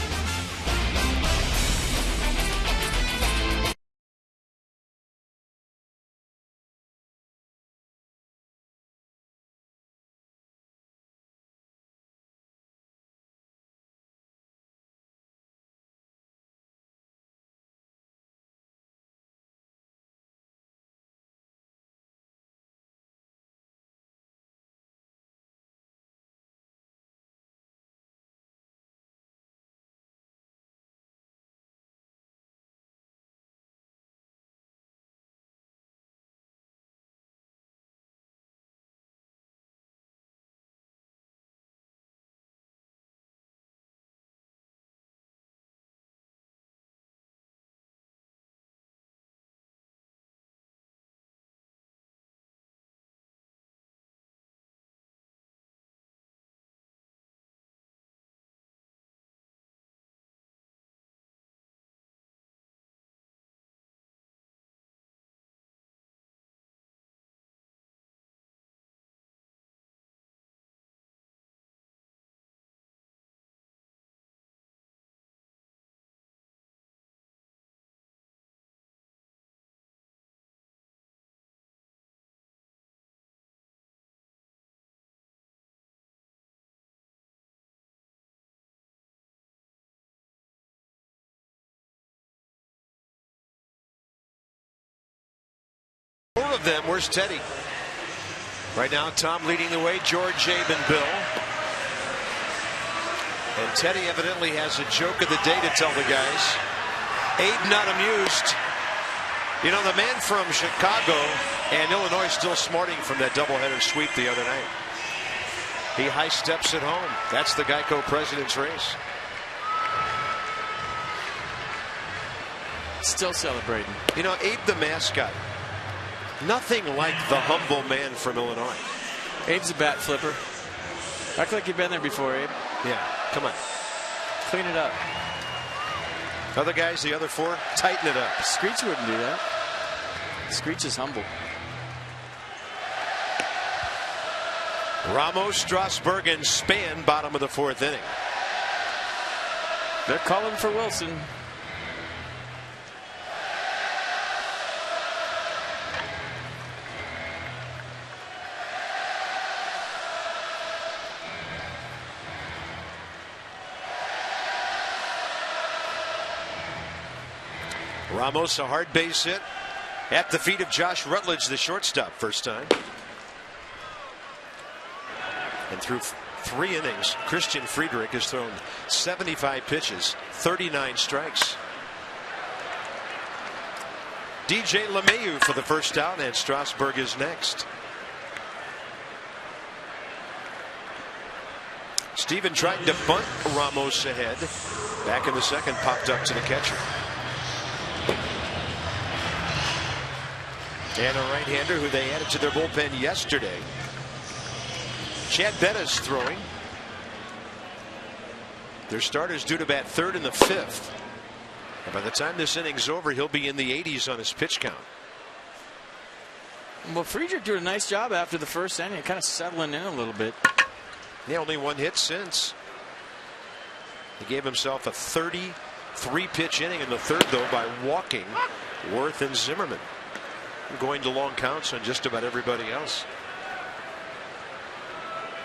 A: Of them. Where's Teddy? Right now, Tom leading the way, George, Abe, and Bill. And Teddy evidently has a joke of the day to tell the guys. Abe not amused. You know, the man from Chicago and Illinois still smarting from that doubleheader sweep the other night. He high steps at home. That's the Geico President's Race.
C: Still celebrating.
A: You know, Abe the mascot. Nothing like the humble man from Illinois.
C: Abe's a bat flipper. Act like you've been there before, Abe.
A: Yeah, come on.
C: Clean it up.
A: Other guys, the other 4, tighten it up.
C: Screech wouldn't do that. Screech is humble.
A: Ramos, Strasburg, and Span, bottom of the 4th inning.
C: They're calling for Wilson.
A: Ramos, a hard base hit at the feet of Josh Rutledge, the shortstop, first time. And through 3 innings, Christian Friedrich has thrown 75 pitches, 39 strikes. DJ LeMahieu for the first out, and Strasburg is next. Steven tried to bunt Ramos ahead. Back in the second, popped up to the catcher. And a right-hander who they added to their bullpen yesterday. Chad Bettis throwing. Their starter's due to bat 3rd and the 5th. And by the time this inning's over, he'll be in the 80s on his pitch count.
C: Well, Friedrich did a nice job after the first inning, kind of settling in a little bit.
A: Yeah, only 1 hit since. He gave himself a 33-pitch inning in the 3rd, though, by walking Worth and Zimmerman. Going to long counts on just about everybody else.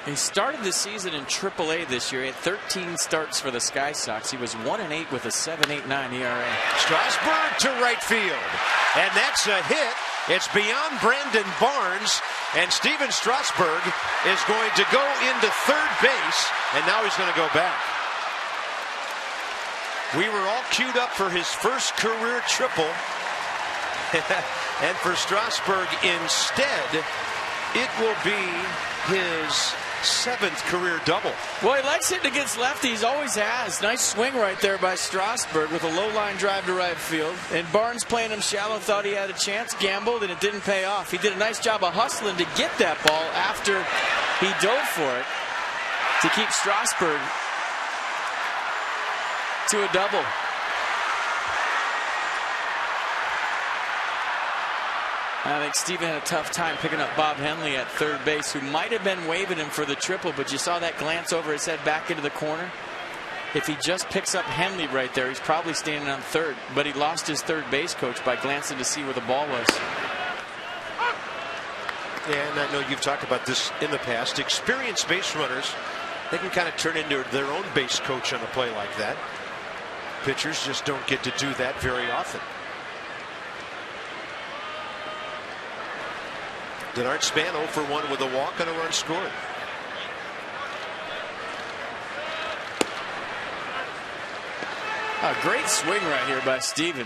C: He started the season in AAA this year. He had 13 starts for the Sky Sox. He was 1-8 with a 7.89 ERA.
A: Strasburg to right field. And that's a hit It's beyond Brandon Barnes, and Steven Strasburg is going to go into third base, and now he's going to go back. We were all queued up for his first career triple, and for Strasburg instead, it will be his 7th career double.
C: Well, he likes hitting against lefties, always has. Nice swing right there by Strasburg with a low line drive to right field. And Barnes playing him shallow, thought he had a chance, gambled, and it didn't pay off. He did a nice job of hustling to get that ball after he dove for it to keep Strasburg to a double. I think Steven had a tough time picking up Bob Henley at third base, who might have been waving him for the triple, but you saw that glance over his head back into the corner. If he just picks up Henley right there, he's probably standing on third, but he lost his third base coach by glancing to see where the ball was.
A: Yeah, and I know you've talked about this in the past. Experienced base runners, they can kind of turn into their own base coach on a play like that. Pitchers just don't get to do that very often. Denard Span 0 for 1 with a walk and a run scored.
C: A great swing right here by Steven.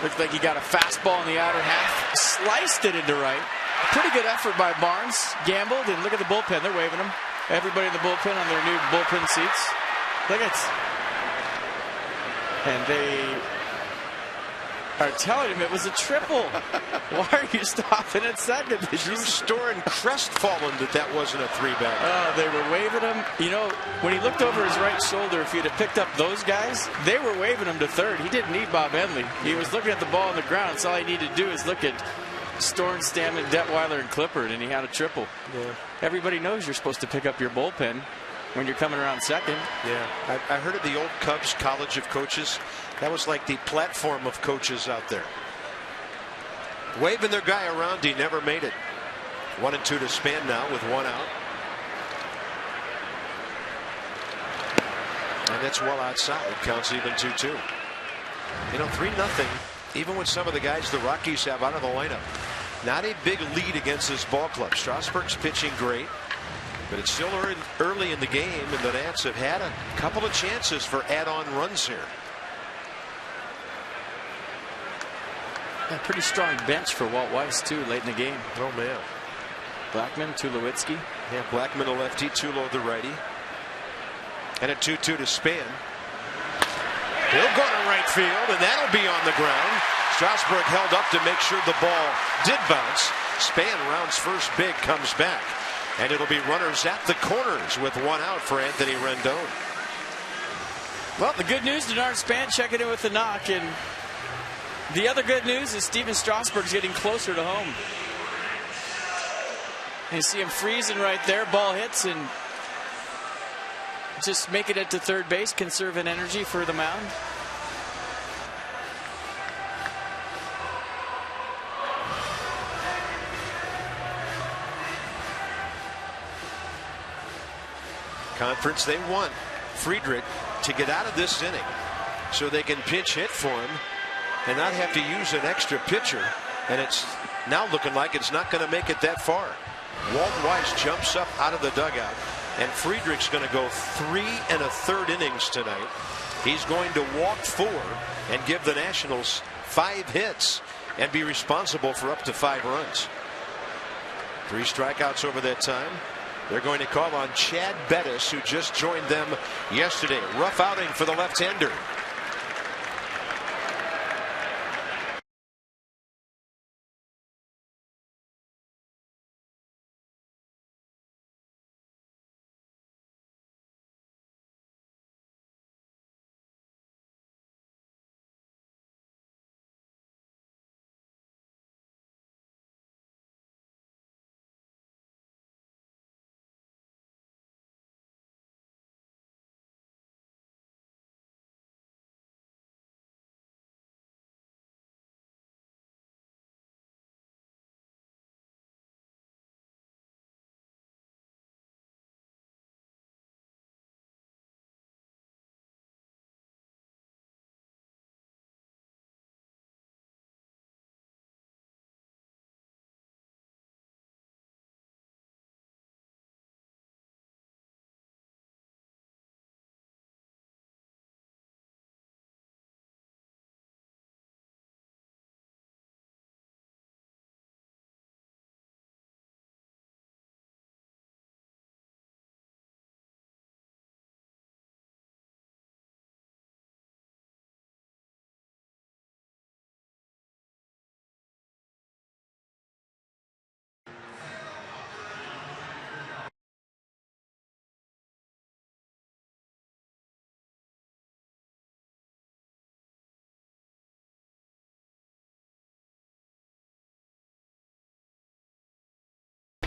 C: Looked like he got a fastball in the outer half, sliced it into right. Pretty good effort by Barnes. Gambled, and look at the bullpen. They're waving him. Everybody in the bullpen on their new bullpen seats. Look at it. And they are telling him it was a triple. Why are you stopping at second?
A: Drew Storen crestfallen that wasn't a 3-back.
C: Oh, they were waving him. You know, when he looked over his right shoulder, if he'd have picked up those guys, they were waving him to third. He didn't need Bob Henley. He was looking at the ball on the ground, so all he needed to do is look at Storen, Stanton, Detweiler, and Clippard, and he had a triple.
A: Yeah.
C: Everybody knows you're supposed to pick up your bullpen when you're coming around second.
A: Yeah, I heard of the old Cubs College of Coaches. That was like the platform of coaches out there. Waving their guy around, he never made it. 1-2 to Span now with 1 out. And that's well outside. Counts even 2-2. You know, 3-0. Even with some of the guys the Rockies have out of the lineup. Not a big lead against this ball club. Strasburg's pitching great. But it's still early in the game, and the Nats have had a couple of chances for add-on runs here.
C: A pretty strong bench for Walt Weiss, too, late in the game.
A: Oh, man.
C: Blackman, Tulowitzki.
A: Yeah, Blackman a lefty, Tulo the righty. And a 2-2 to Span. He'll go to right field, and that'll be on the ground. Strasburg held up to make sure the ball did bounce. Span rounds first big, comes back. And it'll be runners at the corners with 1 out for Anthony Rendon.
C: Well, the good news, Denard Span checking in with the knock. And the other good news is Steven Strasburg's getting closer to home. And you see him freezing right there. Ball hits and just making it to third base, conserving energy for the mound.
A: Conference, they want Friedrich to get out of this inning so they can pinch hit for him and not have to use an extra pitcher. And it's now looking like it's not going to make it that far. Walt Weiss jumps up out of the dugout, and Friedrich's going to go 3 1/3 innings tonight. He's going to walk 4 and give the Nationals 5 hits and be responsible for up to 5 runs. 3 strikeouts over that time. They're going to call on Chad Bettis, who just joined them yesterday. Rough outing for the left-hander.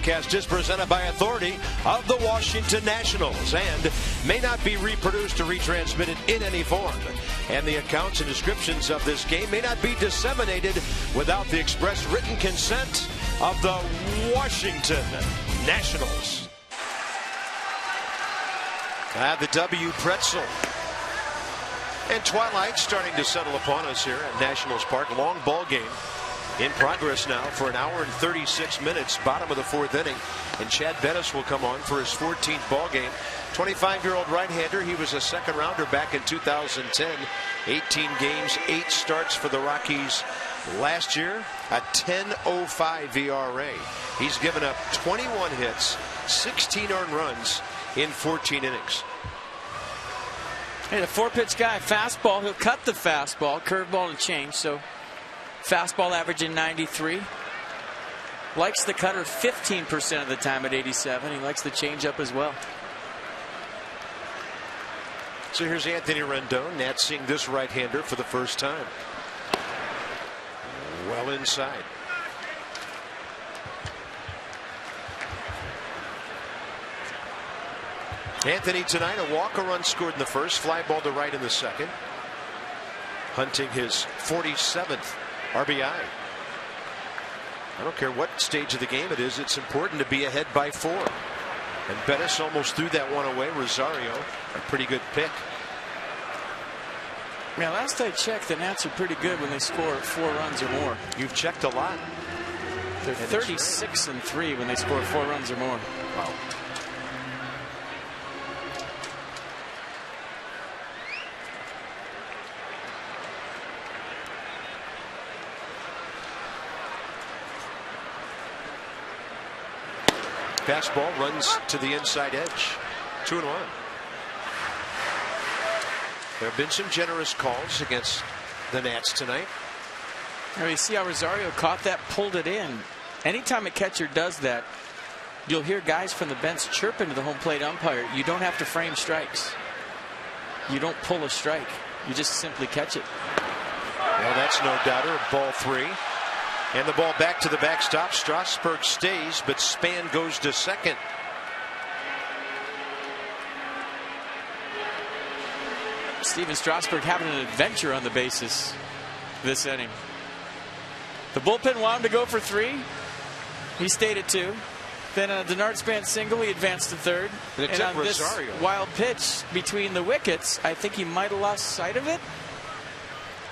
A: broadcast is presented by authority of the Washington Nationals and may not be reproduced or retransmitted in any form. And the accounts and descriptions of this game may not be disseminated without the express written consent of the Washington Nationals. The W pretzel. And twilight starting to settle upon us here at Nationals Park. Long ball game in progress now for an hour and 36 minutes. Bottom of the fourth inning. And Chad Bettis will come on for his 14th ball game. 25-year-old right-hander. He was a second rounder back in 2010. 18 games, 8 starts for the Rockies last year. A 10.05 ERA. He's given up 21 hits, 16 earned runs in 14 innings.
C: Hey, the 4-pitch guy, fastball. He'll cut the fastball, curveball and change. So fastball averaging 93. Likes the cutter 15% of the time at 87. He likes the changeup as well.
A: So here's Anthony Rendon. Nats seeing this right-hander for the first time. Well inside. Anthony tonight, a walk, a run scored in the first, fly ball to right in the second. Hunting his 47th RBI. I don't care what stage of the game it is, it's important to be ahead by 4. And Bettis almost threw that one away. Rosario, a pretty good pick.
C: Yeah, last I checked, the Nats are pretty good when they score 4 runs or more.
A: You've checked a lot.
C: They're 36-3 when they score 4 runs or more.
A: Wow. Fastball runs to the inside edge. 2-1. There have been some generous calls against the Nats tonight.
C: Now you see how Rosario caught that, pulled it in. Anytime a catcher does that, you'll hear guys from the bench chirping to the home plate umpire. You don't have to frame strikes. You don't pull a strike. You just simply catch it.
A: Well, that's no doubter. Ball 3. And the ball back to the backstop. Strasburg stays, but Span goes to second.
C: Steven Strasburg having an adventure on the bases this inning. The bullpen wanted to go for 3. He stayed at 2. Then a Denard Span single, he advanced to third.
A: And on Rosario.
C: This wild pitch between the wickets, I think he might have lost sight of it,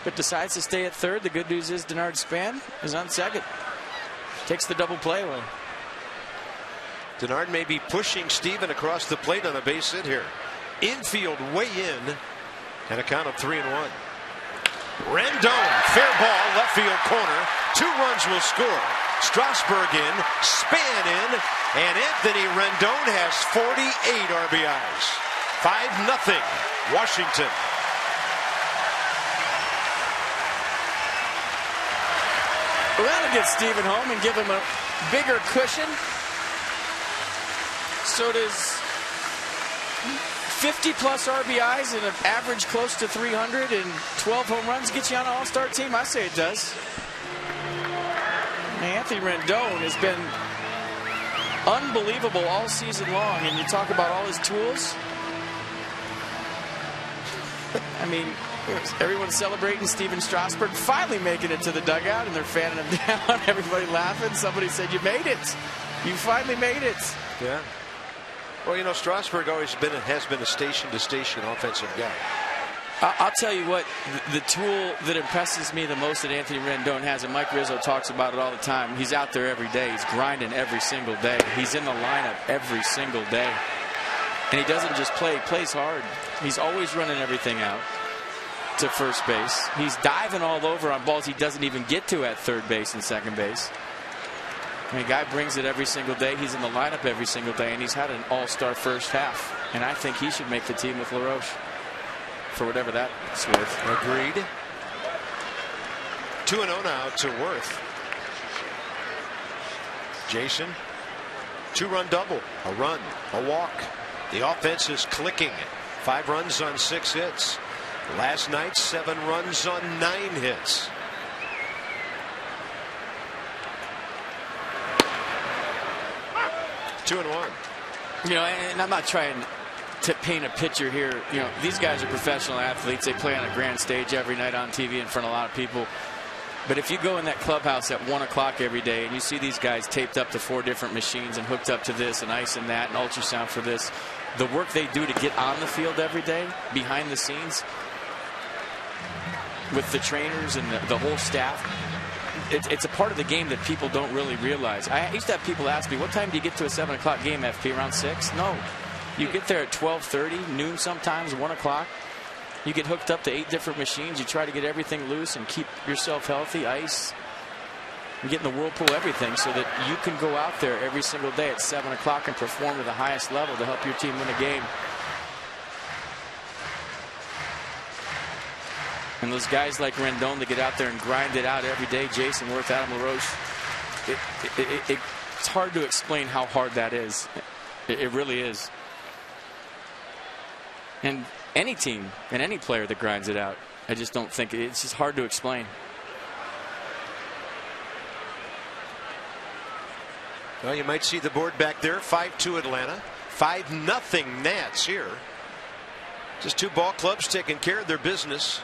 C: but decides to stay at third. The good news is Denard Span is on second. Takes the double play away.
A: Denard may be pushing Steven across the plate on a base hit here. Infield way in, and a count of 3-1. Rendon, fair ball, left field corner. 2 runs will score. Strasburg in, Span in, and Anthony Rendon has 48 RBIs. 5-0 Washington.
C: Well, that'll get Steven home and give him a bigger cushion. So does 50-plus RBIs and an average close to 300 and 12 home runs get you on an all-star team? I say it does. Anthony Rendon has been unbelievable all season long, and you talk about all his tools. I mean, everyone's celebrating Steven Strasburg finally making it to the dugout, and they're fanning him down. Everybody laughing. Somebody said, "You made it. You finally made it."
A: Yeah. Well, you know, Strasburg always has been a station-to-station offensive guy.
C: I'll tell you what, the tool that impresses me the most that Anthony Rendon has, and Mike Rizzo talks about it all the time, he's out there every day. He's grinding every single day. He's in the lineup every single day. And he doesn't just play, he plays hard. He's always running everything out to first base. He's diving all over on balls he doesn't even get to at third base and second base. I mean, guy brings it every single day. He's in the lineup every single day, and he's had an all-star first half. And I think he should make the team with LaRoche, for whatever that's worth.
A: Agreed. 2-0 now to Worth. Jason, 2-run double, a run, a walk. The offense is clicking. 5 runs on 6 hits. Last night, 7 runs on 9 hits. 2-1.
C: You know, and I'm not trying to paint a picture here. You know, these guys are professional athletes. They play on a grand stage every night on TV in front of a lot of people. But if you go in that clubhouse at 1 o'clock every day and you see these guys taped up to 4 different machines and hooked up to this and ice and that and ultrasound for this, the work they do to get on the field every day behind the scenes with the trainers and the whole staff, it's a part of the game that people don't really realize. I used to have people ask me, what time do you get to a 7 o'clock game, FP? Around 6? No. You get there at 12:30, noon sometimes, 1 o'clock. You get hooked up to 8 different machines. You try to get everything loose and keep yourself healthy, ice, and get in the whirlpool, everything, so that you can go out there every single day at 7 o'clock and perform to the highest level to help your team win a game. And those guys like Rendon that get out there and grind it out every day, Jason Worth, Adam LaRoche, it's hard to explain how hard that is. It really is. And any team and any player that grinds it out, I just don't think it's just hard to explain.
A: Well, you might see the board back there. 5-2 Atlanta, 5-0 Nats here. Just 2 ball clubs taking care of their business.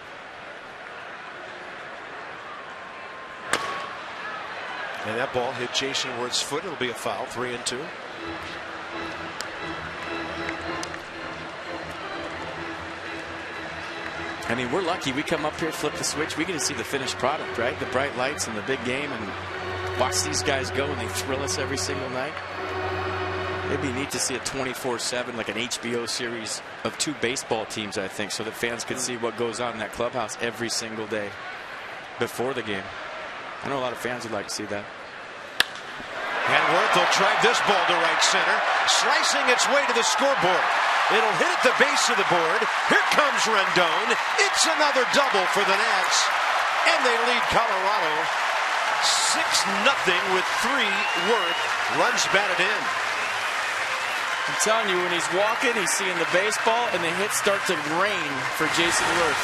A: And that ball hit Jason Worth's foot. It'll be a foul. 3-2.
C: I mean, we're lucky. We come up here, flip the switch, we get to see the finished product, right? The bright lights and the big game, and watch these guys go, and they thrill us every single night. It'd be neat to see a 24/7, like an HBO series of 2 baseball teams, I think, so that fans could see what goes on in that clubhouse every single day before the game. I know a lot of fans would like to see that.
A: And Worth will drive this ball to right center, slicing its way to the scoreboard. It'll hit at the base of the board. Here comes Rendon. It's another double for the Nats, and they lead Colorado 6-0 with 3 Worth. Runs batted in.
C: I'm telling you, when he's walking, he's seeing the baseball, and the hits start to rain for Jason Worth.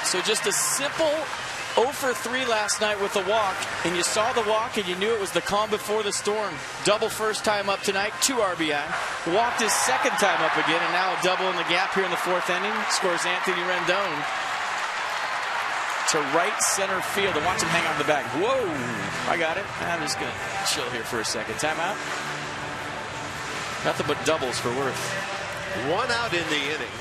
C: So just a simple 0 for 3 last night with the walk, and you saw the walk and you knew it was the calm before the storm. Double first time up tonight, 2 RBI. Walked his second time up again, and now a double in the gap here in the 4th inning. Scores Anthony Rendon to right center field. And watch him hang on the back. Whoa, I got it. I'm just going to chill here for a second. Timeout. Nothing but doubles for Worth.
A: 1 out in the inning.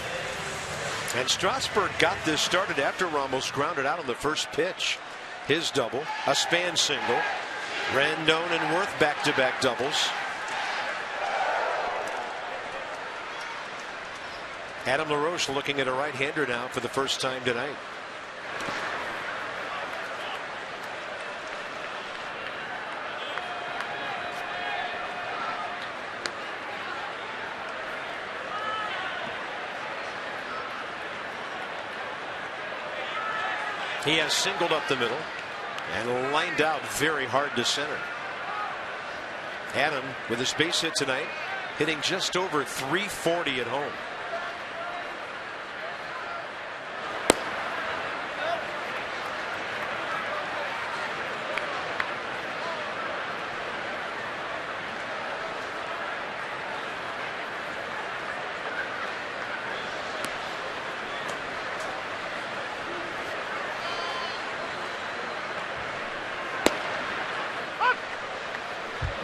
A: And Strasburg got this started after Ramos grounded out on the first pitch. His double, a span single. Rendon and Worth back-to-back doubles. Adam LaRoche looking at a right-hander now for the first time tonight. He has singled up the middle and lined out very hard to center. Adam with his base hit tonight, hitting just over 340 at home.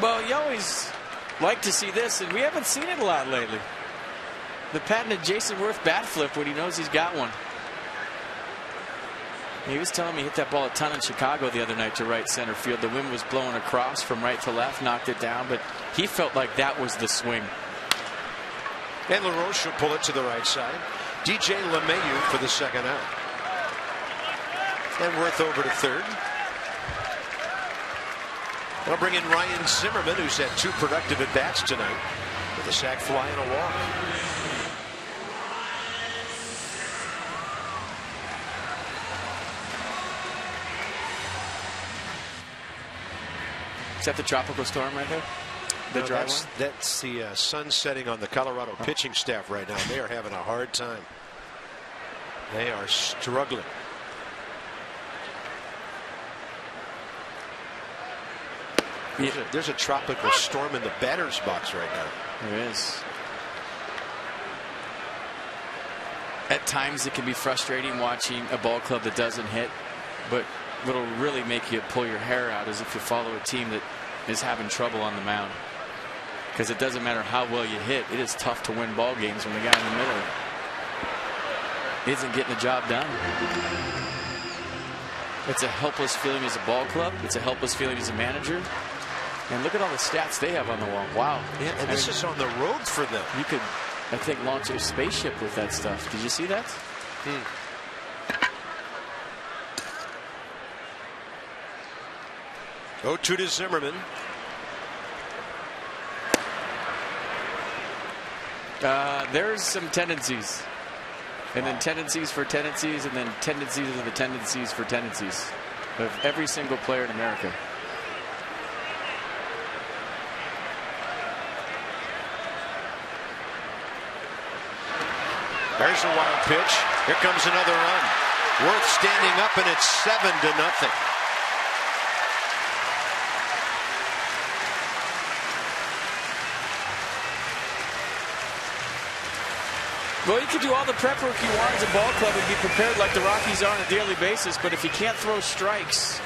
C: Well, you always like to see this, and we haven't seen it a lot lately. The patented Jason Worth bat flip when he knows he's got one. He was telling me he hit that ball a ton in Chicago the other night to right center field. The wind was blowing across from right to left, knocked it down, but he felt like that was the swing.
A: And LaRoche will pull it to the right side. DJ LeMahieu for the second out. And Worth over to third. They'll bring in Ryan Zimmerman, who's had 2 productive at-bats tonight, with a sac fly and a walk.
C: Is that the tropical storm right there? The
A: No,
C: dry one?
A: that's the sun setting on the Colorado pitching staff right now. They are having a hard time. They are struggling. There's a tropical storm in the batter's box right now.
C: There is. At times it can be frustrating watching a ball club that doesn't hit, but what'll really make you pull your hair out is if you follow a team that is having trouble on the mound. Because it doesn't matter how well you hit, it is tough to win ball games when the guy in the middle isn't getting the job done. It's a helpless feeling as a ball club. It's a helpless feeling as a manager. And look at all the stats they have on the wall. Wow.
A: Yeah, and this is on the road for them.
C: You could, I think, launch a spaceship with that stuff. Did you see that?
A: 0-2 to Zimmerman.
C: There's some tendencies. And then tendencies for tendencies, and then tendencies of the tendencies for tendencies of every single player in America.
A: There's a wild pitch. Here comes another run. Worth standing up, and it's 7-0.
C: Well, you can do all the prep work you want as a ball club and be prepared like the Rockies are on a daily basis, but if you can't throw strikes,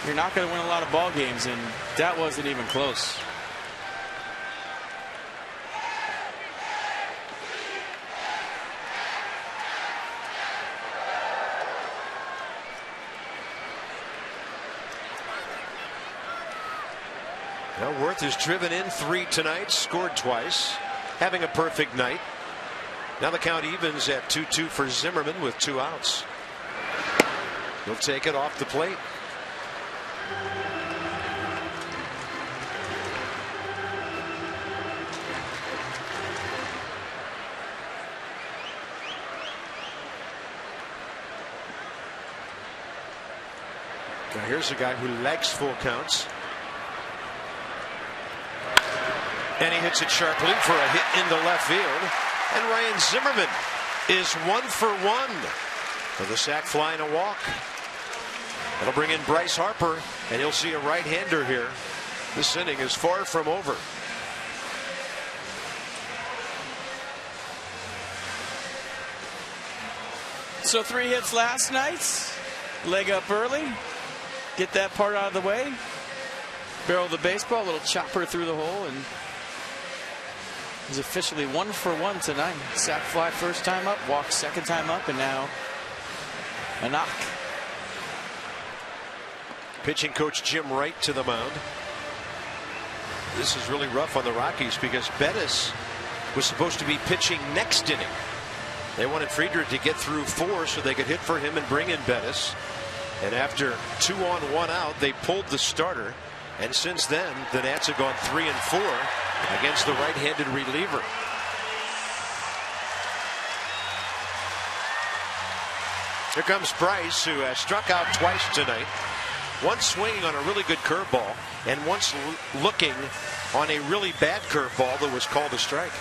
C: you're not going to win a lot of ball games, and that wasn't even close.
A: Now Worth has driven in 3 tonight, scored twice, having a perfect night. Now the count evens at 2-2 for Zimmerman with 2 outs. He'll take it off the plate. Now here's a guy who likes full counts. And he hits it sharply for a hit into left field. And Ryan Zimmerman is 1 for 1 with a sac fly and a walk. That'll bring in Bryce Harper, and he'll see a right-hander here. This inning is far from over.
C: So 3 hits last night. Leg up early. Get that part out of the way. Barrel of the baseball, a little chopper through the hole, and he's officially 1 for 1 tonight. Sac fly first time up, walk second time up, and now a knock.
A: Pitching coach Jim Wright to the mound. This is really rough on the Rockies because Bettis was supposed to be pitching next inning. They wanted Friedrich to get through 4 so they could hit for him and bring in Bettis. And after 2 on 1 out, they pulled the starter. And since then, the Nats have gone 3 and 4 against the right-handed reliever. Here comes Bryce, who has struck out twice tonight. Once swinging on a really good curveball, and once looking on a really bad curveball that was called a strike.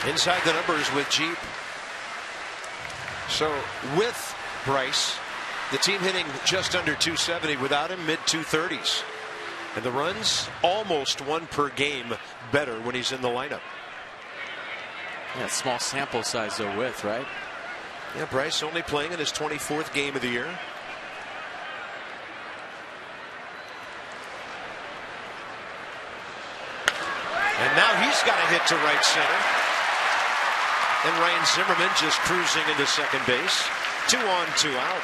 A: Inside the numbers with Jeep. So with Bryce, the team hitting just under 270. Without him, mid-230s. And the runs almost 1 per game better when he's in the lineup.
C: Yeah, small sample size though with, right?
A: Yeah, Bryce only playing in his 24th game of the year. And now he's got a hit to right center. And Ryan Zimmerman just cruising into second base. 2 on, 2 out.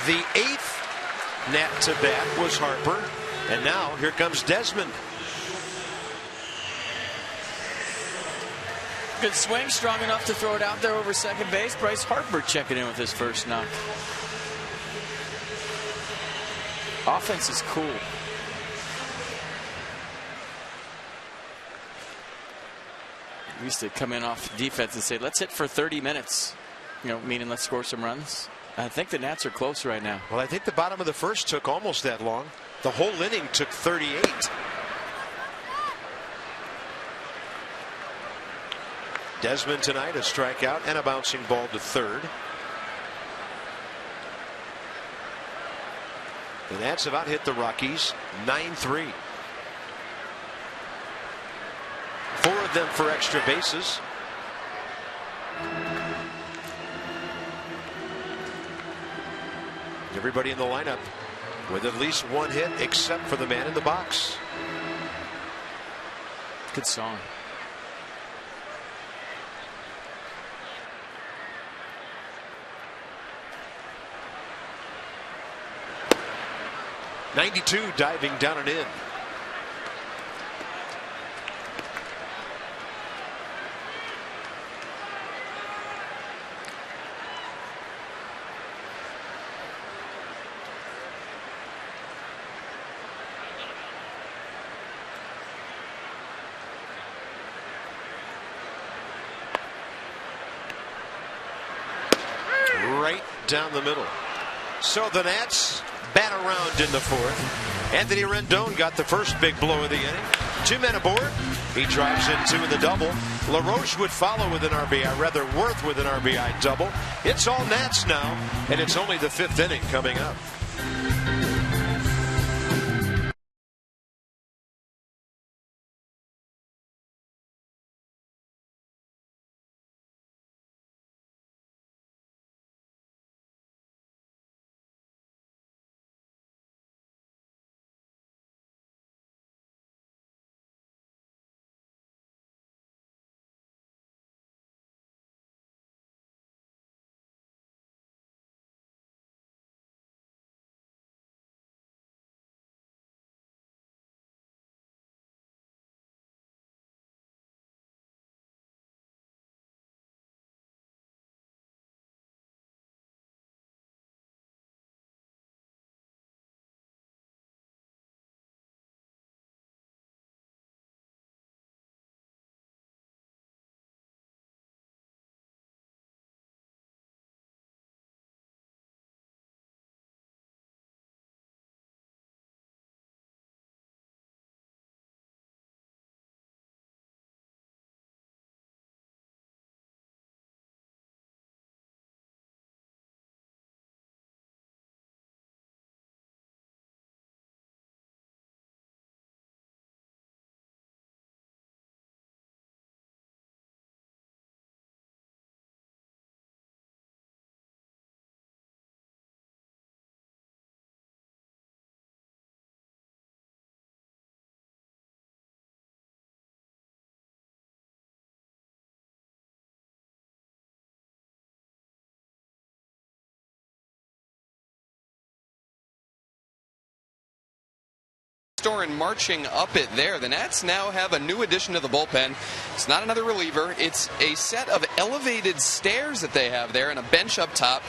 A: The 8th Nat to bat was Harper. And now here comes Desmond.
C: Good swing, strong enough to throw it out there over second base. Bryce Harper checking in with his first knock. Offense is cool. We used to come in off defense and say, let's hit for 30 minutes. Meaning let's score some runs. I think the Nats are close right now.
A: Well, I think the bottom of the first took almost that long. The whole inning took 38. Desmond tonight, a strikeout and a bouncing ball to third. The Nats have out-hit the Rockies 9-3. 4 of them for extra bases. Everybody in the lineup with at least 1 hit except for the man in the box.
C: Good song.
A: .92 diving down and in. Right down the middle. So the Nats bat around in the 4th. Anthony Rendon got the first big blow of the inning. 2 men aboard. He drives in 2 in the double. LaRoche would follow with an RBI, rather Worth with an RBI double. It's all Nats now, and it's only the 5th inning coming up.
E: Storen marching up it there. The Nats now have a new addition to the bullpen. It's not another reliever. It's a set of elevated stairs that they have there and a bench up top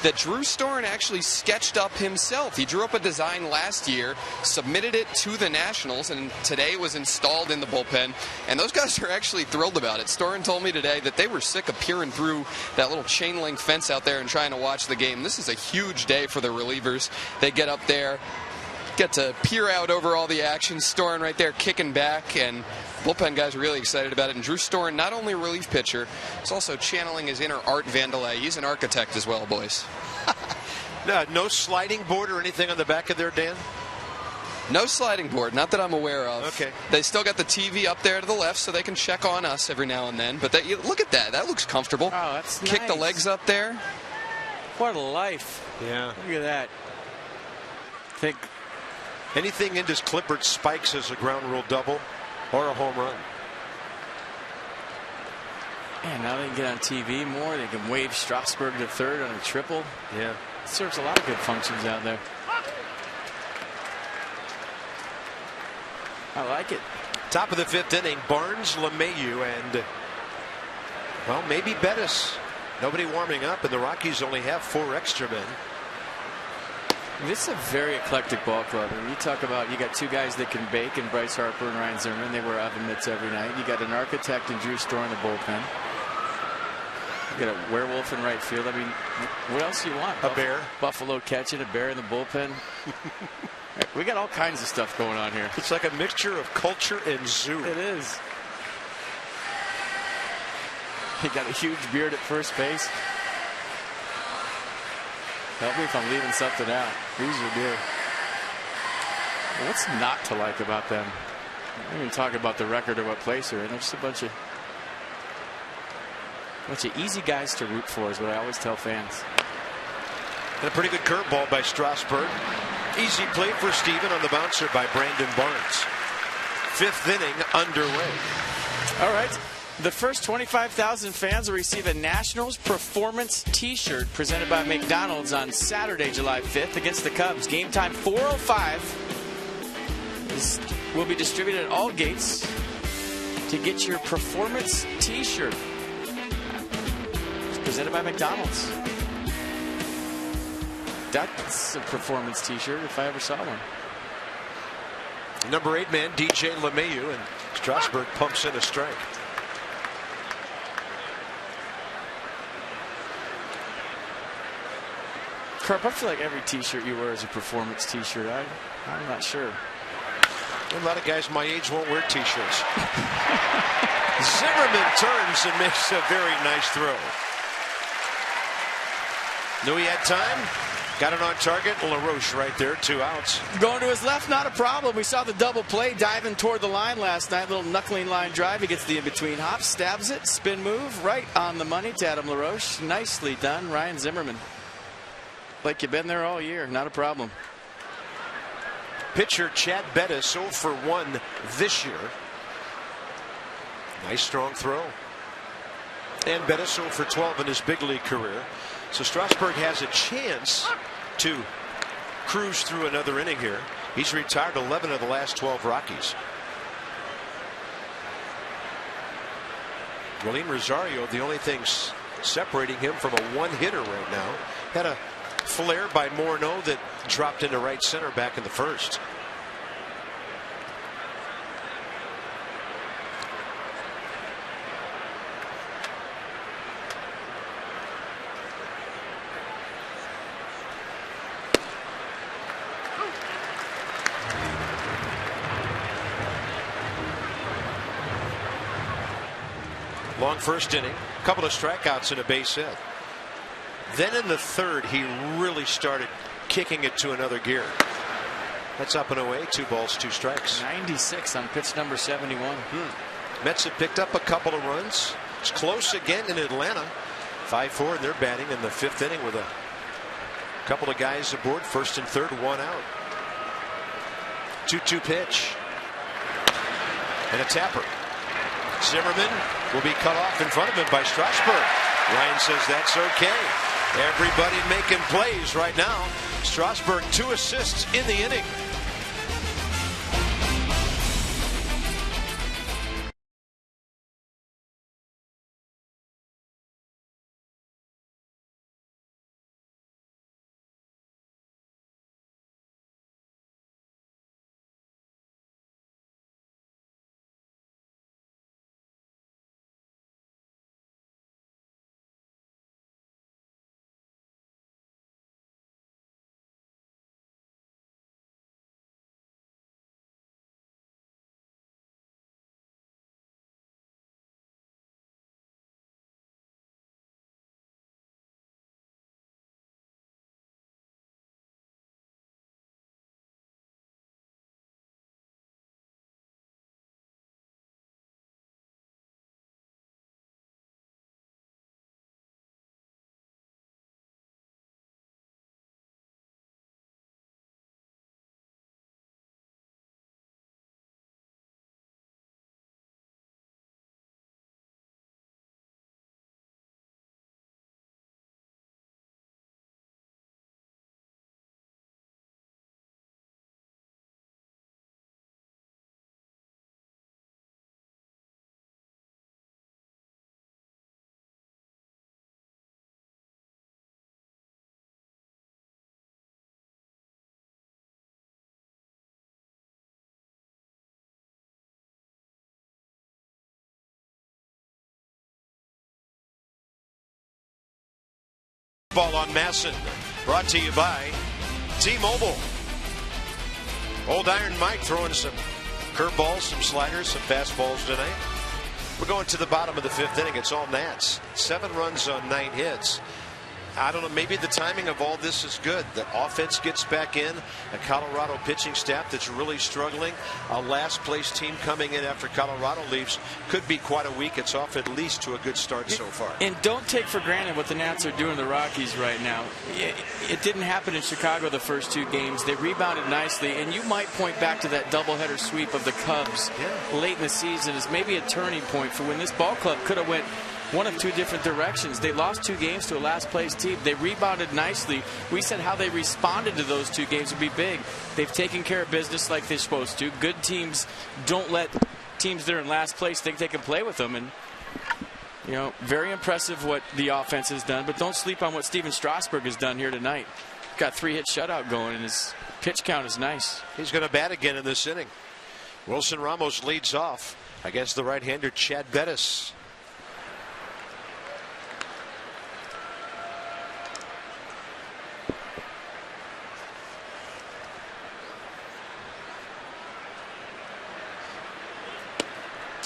E: that Drew Storen actually sketched up himself. He drew up a design last year, submitted it to the Nationals, and today was installed in the bullpen. And those guys are actually thrilled about it. Storen told me today that they were sick of peering through that little chain link fence out there and trying to watch the game. This is a huge day for the relievers. They get up there, get to peer out over all the action. Storen right there kicking back, and bullpen guys are really excited about it. And Drew Storen, not only a relief pitcher, is also channeling his inner Art Vandelay. He's an architect as well, boys.
A: No sliding board or anything on the back of there, Dan?
E: No sliding board, not that I'm aware of.
A: Okay.
E: They still got the TV up there to the left, so they can check on us every now and then. But look at that. That looks comfortable.
C: Oh, that's
E: Kick
C: nice.
E: the legs up there.
C: What a life.
A: Yeah.
C: Look at that. Think.
A: Anything into Clippard spikes as a ground rule double or a home run.
C: Man, now they can get on TV more. They can wave Strasburg to third on a triple.
A: Yeah.
C: It serves a lot of good functions out there. I like it.
A: Top of the 5th inning, Barnes, LeMahieu, and, well, maybe Bettis. Nobody warming up, and the Rockies only have 4 extra men.
C: This is a very eclectic ball club. I mean, you talk about, you got two guys that can bake, and Bryce Harper and Ryan Zimmerman. They wear oven mitts every night. You got an architect and Drew Storer in the bullpen. You got a werewolf in right field. I mean, what else do you want?
A: A bear.
C: Buffalo catching, a bear in the bullpen. We got all kinds of stuff going on here.
A: It's like a mixture of culture and zoo.
C: It is. He got a huge beard at first base. Help me if I'm leaving something out. Who's your deal? What's not to like about them? I'm not even talking about the record or what place they're in. They're just a bunch of easy guys to root for, is what I always tell fans.
A: And a pretty good curveball by Strasburg. Easy play for Steven on the bouncer by Brandon Barnes. 5th inning underway.
C: All right. The first 25,000 fans will receive a Nationals Performance T-shirt presented by McDonald's on Saturday, July 5th against the Cubs. Game time 4:05. This will be distributed at all gates to get your Performance T-shirt. It's presented by McDonald's. That's a Performance T-shirt if I ever saw one.
A: Number 8 man, DJ LeMahieu, and Strasburg pumps in a strike.
C: Carp, I feel like every T-shirt you wear is a Performance T-shirt. I'm not sure.
A: A lot of guys my age won't wear T-shirts. Zimmerman turns and makes a very nice throw. Knew he had time. Got it on target. LaRoche right there. 2 outs.
C: Going to his left, not a problem. We saw the double play diving toward the line last night. Little knuckling line drive. He gets the in-between hop, stabs it, spin move, right on the money to Adam LaRoche. Nicely done, Ryan Zimmerman. Like you've been there all year. Not a problem.
A: Pitcher Chad Bettis 0 for 1 this year. Nice strong throw. And Bettis 0 for 12 in his big league career. So Strasburg has a chance to cruise through another inning here. He's retired 11 of the last 12 Rockies. William Rosario, the only thing separating him from a one-hitter right now. Had a flare by Morneau that dropped into right center back in the first. Long first inning, a couple of strikeouts and a base hit. Then in the third, he really started kicking it to another gear. That's up and away. 2 balls, 2 strikes.
C: 96 on pitch number 71.
A: Mets have picked up a couple of runs. It's close again in Atlanta. 5-4, and they're batting in the 5th inning with a couple of guys aboard. First and third, 1 out. 2-2 pitch. And a tapper. Zimmerman will be cut off in front of him by Strasburg. Ryan says that's okay. Everybody making plays right now. Strasburg 2 assists in the inning. Ball on Masson, brought to you by T-Mobile. Old Iron Mike throwing some curveballs, some sliders, some fastballs tonight. We're going to the bottom of the 5th inning. It's all Nats. 7 runs on 9 hits. I don't know, maybe the timing of all this is good. The offense gets back in. A Colorado pitching staff that's really struggling. A last place team coming in after Colorado leaves. Could be quite a week. It's off at least to a good start so far.
C: And don't take for granted what the Nats are doing to the Rockies right now. It didn't happen in Chicago the first 2 games. They rebounded nicely, and you might point back to that doubleheader sweep of the Cubs late in the season as maybe a turning point for when this ball club could have went one of 2 different directions. They lost 2 games to a last place team. They rebounded nicely. We said how they responded to those 2 games would be big. They've taken care of business like they're supposed to. Good teams don't let teams that are in last place think they can play with them. And, you know, very impressive what the offense has done. But don't sleep on what Steven Strasburg has done here tonight. Got 3-hit shutout going, and his pitch count is nice.
A: He's going to bat again in this inning. Wilson Ramos leads off against the right-hander Chad Bettis.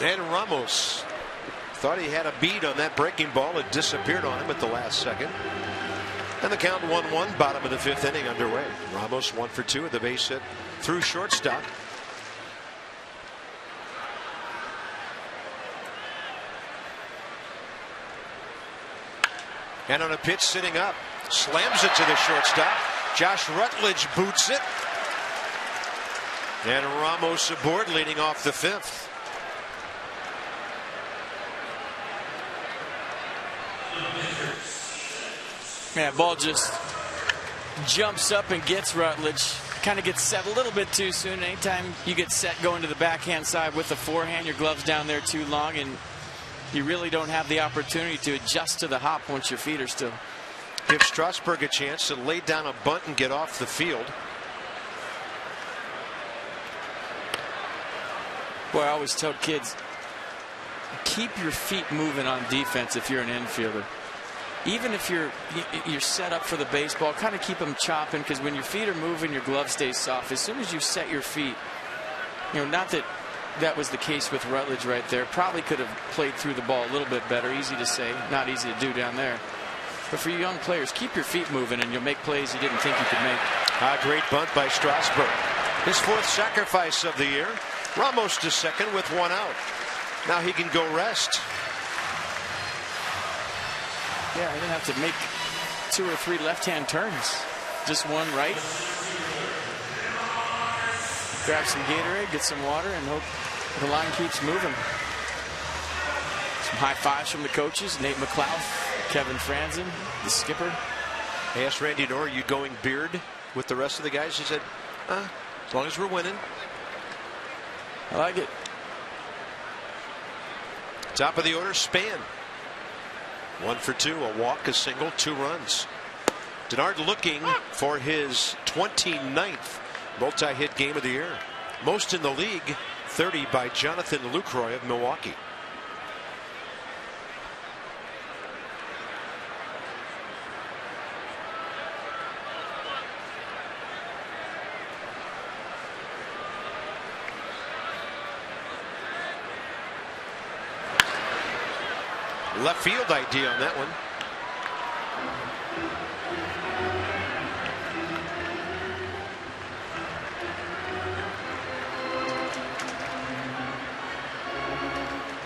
A: And Ramos thought he had a bead on that breaking ball. It disappeared on him at the last second. And the count 1-1, bottom of the 5th inning underway. Ramos 1 for 2 at the base hit through shortstop. And on a pitch sitting up, slams it to the shortstop. Josh Rutledge boots it. And Ramos aboard, leading off the 5th.
C: Yeah, ball just jumps up and gets Rutledge. Kind of gets set a little bit too soon. Anytime you get set going to the backhand side with the forehand, your glove's down there too long, and you really don't have the opportunity to adjust to the hop once your feet are still.
A: Give Strasburg a chance to lay down a bunt and get off the field.
C: Boy, I always tell kids, keep your feet moving on defense if you're an infielder. Even if you're set up for the baseball, kind of keep them chopping, because when your feet are moving, your glove stays soft. As soon as you set your feet, you know, not that that was the case with Rutledge right there. Probably could have played through the ball a little bit better. Easy to say, not easy to do down there. But for you young players, keep your feet moving and you'll make plays you didn't think you could make.
A: A great bunt by Strasburg. His 4th sacrifice of the year. Ramos to second with 1 out. Now he can go rest.
C: Yeah, I didn't have to make 2 or 3 left-hand turns. Just 1 right. Grab some Gatorade, get some water, and hope the line keeps moving. Some high fives from the coaches, Nate McLeod, Kevin Franzen, the skipper.
A: I asked Randy Knorr, are you going beard with the rest of the guys? He said, as long as we're winning.
C: I like it.
A: Top of the order, Span. 1 for 2, a walk, a single, 2 runs. Denard looking for his 29th multi-hit game of the year. Most in the league, 30 by Jonathan Lucroy of Milwaukee. Left field idea on that one.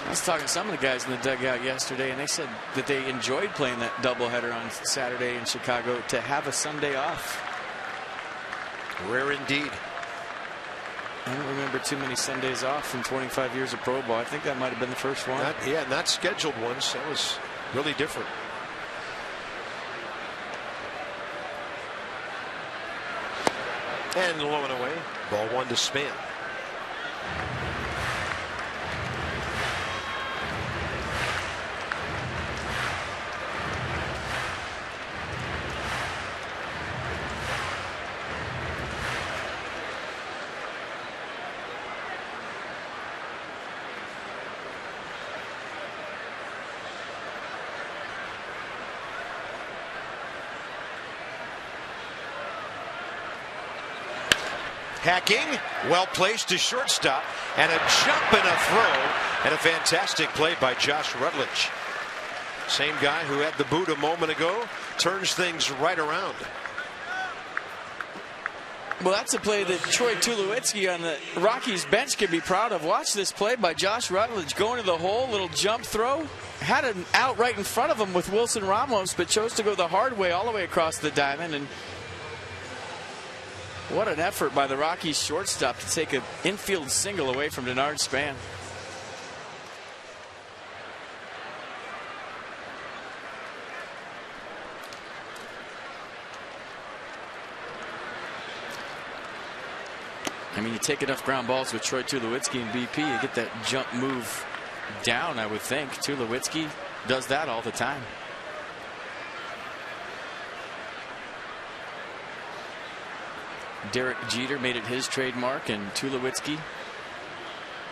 C: I was talking to some of the guys in the dugout yesterday, and they said that they enjoyed playing that doubleheader on Saturday in Chicago to have a Sunday off.
A: Rare indeed.
C: I don't remember too many Sundays off in 25 years of pro ball. I think that might have been the first one.
A: Not scheduled ones. That was really different. And low and away. Ball 1 to Span. Hacking, well placed to shortstop, and a jump and a throw, and a fantastic play by Josh Rutledge. Same guy who had the boot a moment ago turns things right around.
C: Well, that's a play that Troy Tulowitzki on the Rockies bench can be proud of. Watch this play by Josh Rutledge going to the hole, little jump throw. Had an out right in front of him with Wilson Ramos, but chose to go the hard way all the way across the diamond. And what an effort by the Rockies shortstop to take an infield single away from Denard Span. I mean, you take enough ground balls with Troy Tulowitzki and BP, you get that jump move down, I would think. Tulowitzki does that all the time. Derek Jeter made it his trademark, and Tulowitzki,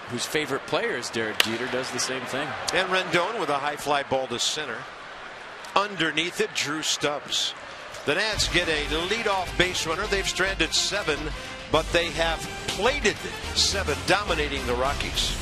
C: whose favorite player is Derek Jeter, does the same thing.
A: And Rendon with a high fly ball to center. Underneath it, Drew Stubbs. The Nats get a leadoff base runner. They've stranded 7, but they have plated 7, dominating the Rockies.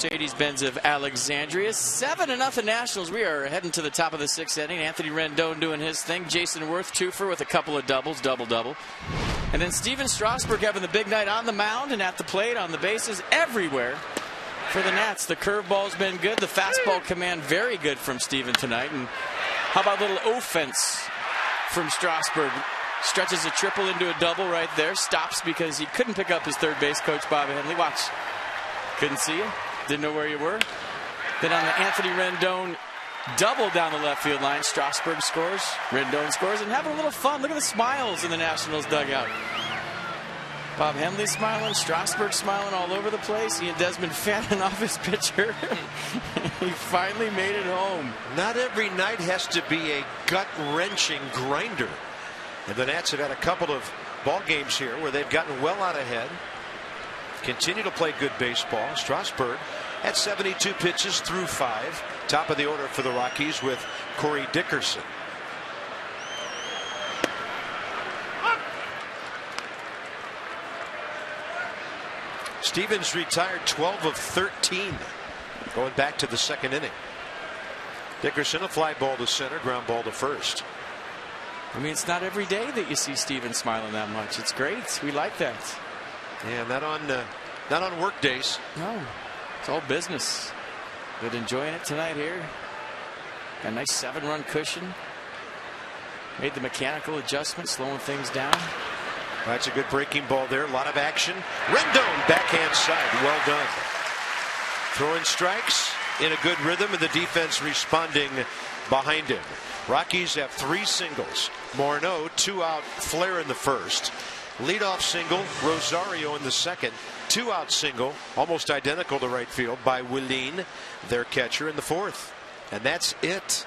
C: Mercedes-Benz of Alexandria. 7-0 Nationals. We are heading to the top of the 6th inning. Anthony Rendon doing his thing. Jason Worth twofer with a couple of doubles, double-double. And then Steven Strasburg having the big night on the mound and at the plate, on the bases, everywhere for the Nats. The curveball's been good. The fastball command very good from Steven tonight. And how about a little offense from Strasburg? Stretches a triple into a double right there. Stops because he couldn't pick up his third base coach, Bob Henley. Watch. Couldn't see you. Didn't know where you were. Then on the Anthony Rendon double down the left field line, Strasburg scores, Rendon scores, and having a little fun. Look at the smiles in the Nationals dugout. Bob Henley smiling, Strasburg smiling all over the place. He and Desmond fanning off his pitcher. He finally made it home.
A: Not every night has to be a gut-wrenching grinder. And the Nats have had a couple of ball games here where they've gotten well out ahead. Continue to play good baseball. Strasburg at 72 pitches through 5. Top of the order for the Rockies with Corey Dickerson. Stevens retired 12 of 13 going back to the 2nd inning. Dickerson a fly ball to center, ground ball to first.
C: I mean, it's not every day that you see Stevens smiling that much. It's great. We like that.
A: Yeah, not on work days.
C: No, it's all business. But enjoying it tonight here. Got a nice 7-run cushion. Made the mechanical adjustment, slowing things down.
A: That's a good breaking ball there. A lot of action. Rendon backhand side. Well done. Throwing strikes in a good rhythm, and the defense responding behind him. Rockies have 3 singles. Morneau 2-out Flair in the first. Leadoff single Rosario in the second. 2-out single, almost identical to right field, by Willeen, their catcher, in the fourth. And that's it.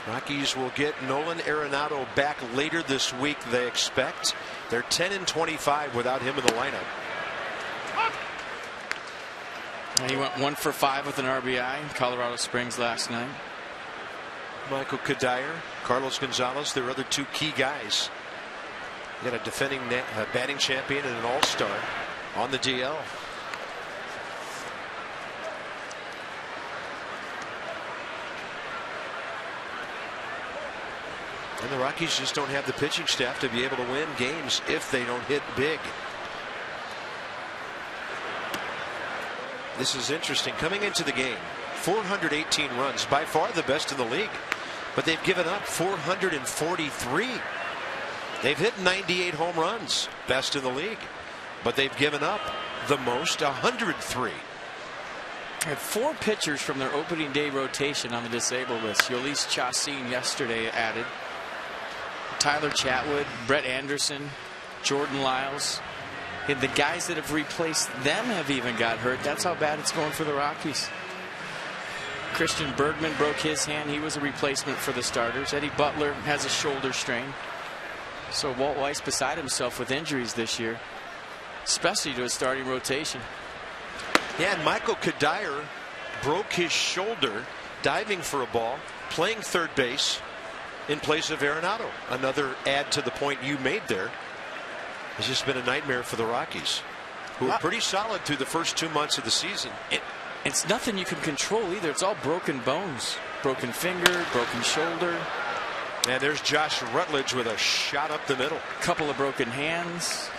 A: Rockies will get Nolan Arenado back later this week, they expect. They're 10-25 without him in the lineup.
C: He went 1 for 5 with an RBI in Colorado Springs last night.
A: Michael Kadire, Carlos Gonzalez, their other two key guys. You got a defending batting champion and an all-star on the DL. And the Rockies just don't have the pitching staff to be able to win games if they don't hit big. This is interesting. Coming into the game, 418 runs, by far the best in the league. But they've given up 443. They've hit 98 home runs, best in the league. But they've given up the most, 103.
C: Had 4 pitchers from their opening day rotation on the disabled list. Yolis Chacin yesterday added. Tyler Chatwood, Brett Anderson, Jordan Lyles. And the guys that have replaced them have even got hurt. That's how bad it's going for the Rockies. Christian Bergman broke his hand. He was a replacement for the starters. Eddie Butler has a shoulder strain. So Walt Weiss beside himself with injuries this year, especially to his starting rotation.
A: Yeah, and Michael Kadire broke his shoulder diving for a ball, playing third base in place of Arenado. Another add to the point you made there. It's just been a nightmare for the Rockies, who are pretty solid through the first 2 months of the season.
C: It's nothing you can control either. It's all broken bones, broken finger, broken shoulder.
A: And there's Josh Rutledge with a shot up the middle.
C: Couple of broken hands.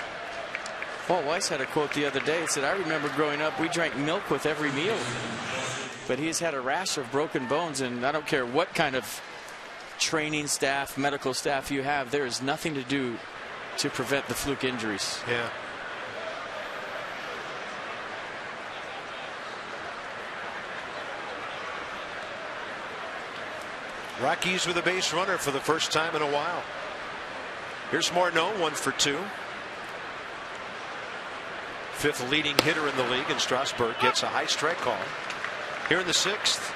C: Walt Weiss had a quote the other day. He said, "I remember growing up, we drank milk with every meal." But he's had a rash of broken bones, and I don't care what kind of training staff, medical staff you have, there is nothing to do to prevent the fluke injuries.
A: Yeah. Rockies with a base runner for the first time in a while. Here's Morneau, 1 for 2. 5th leading hitter in the league, and Strasburg gets a high strike call here in the 6th.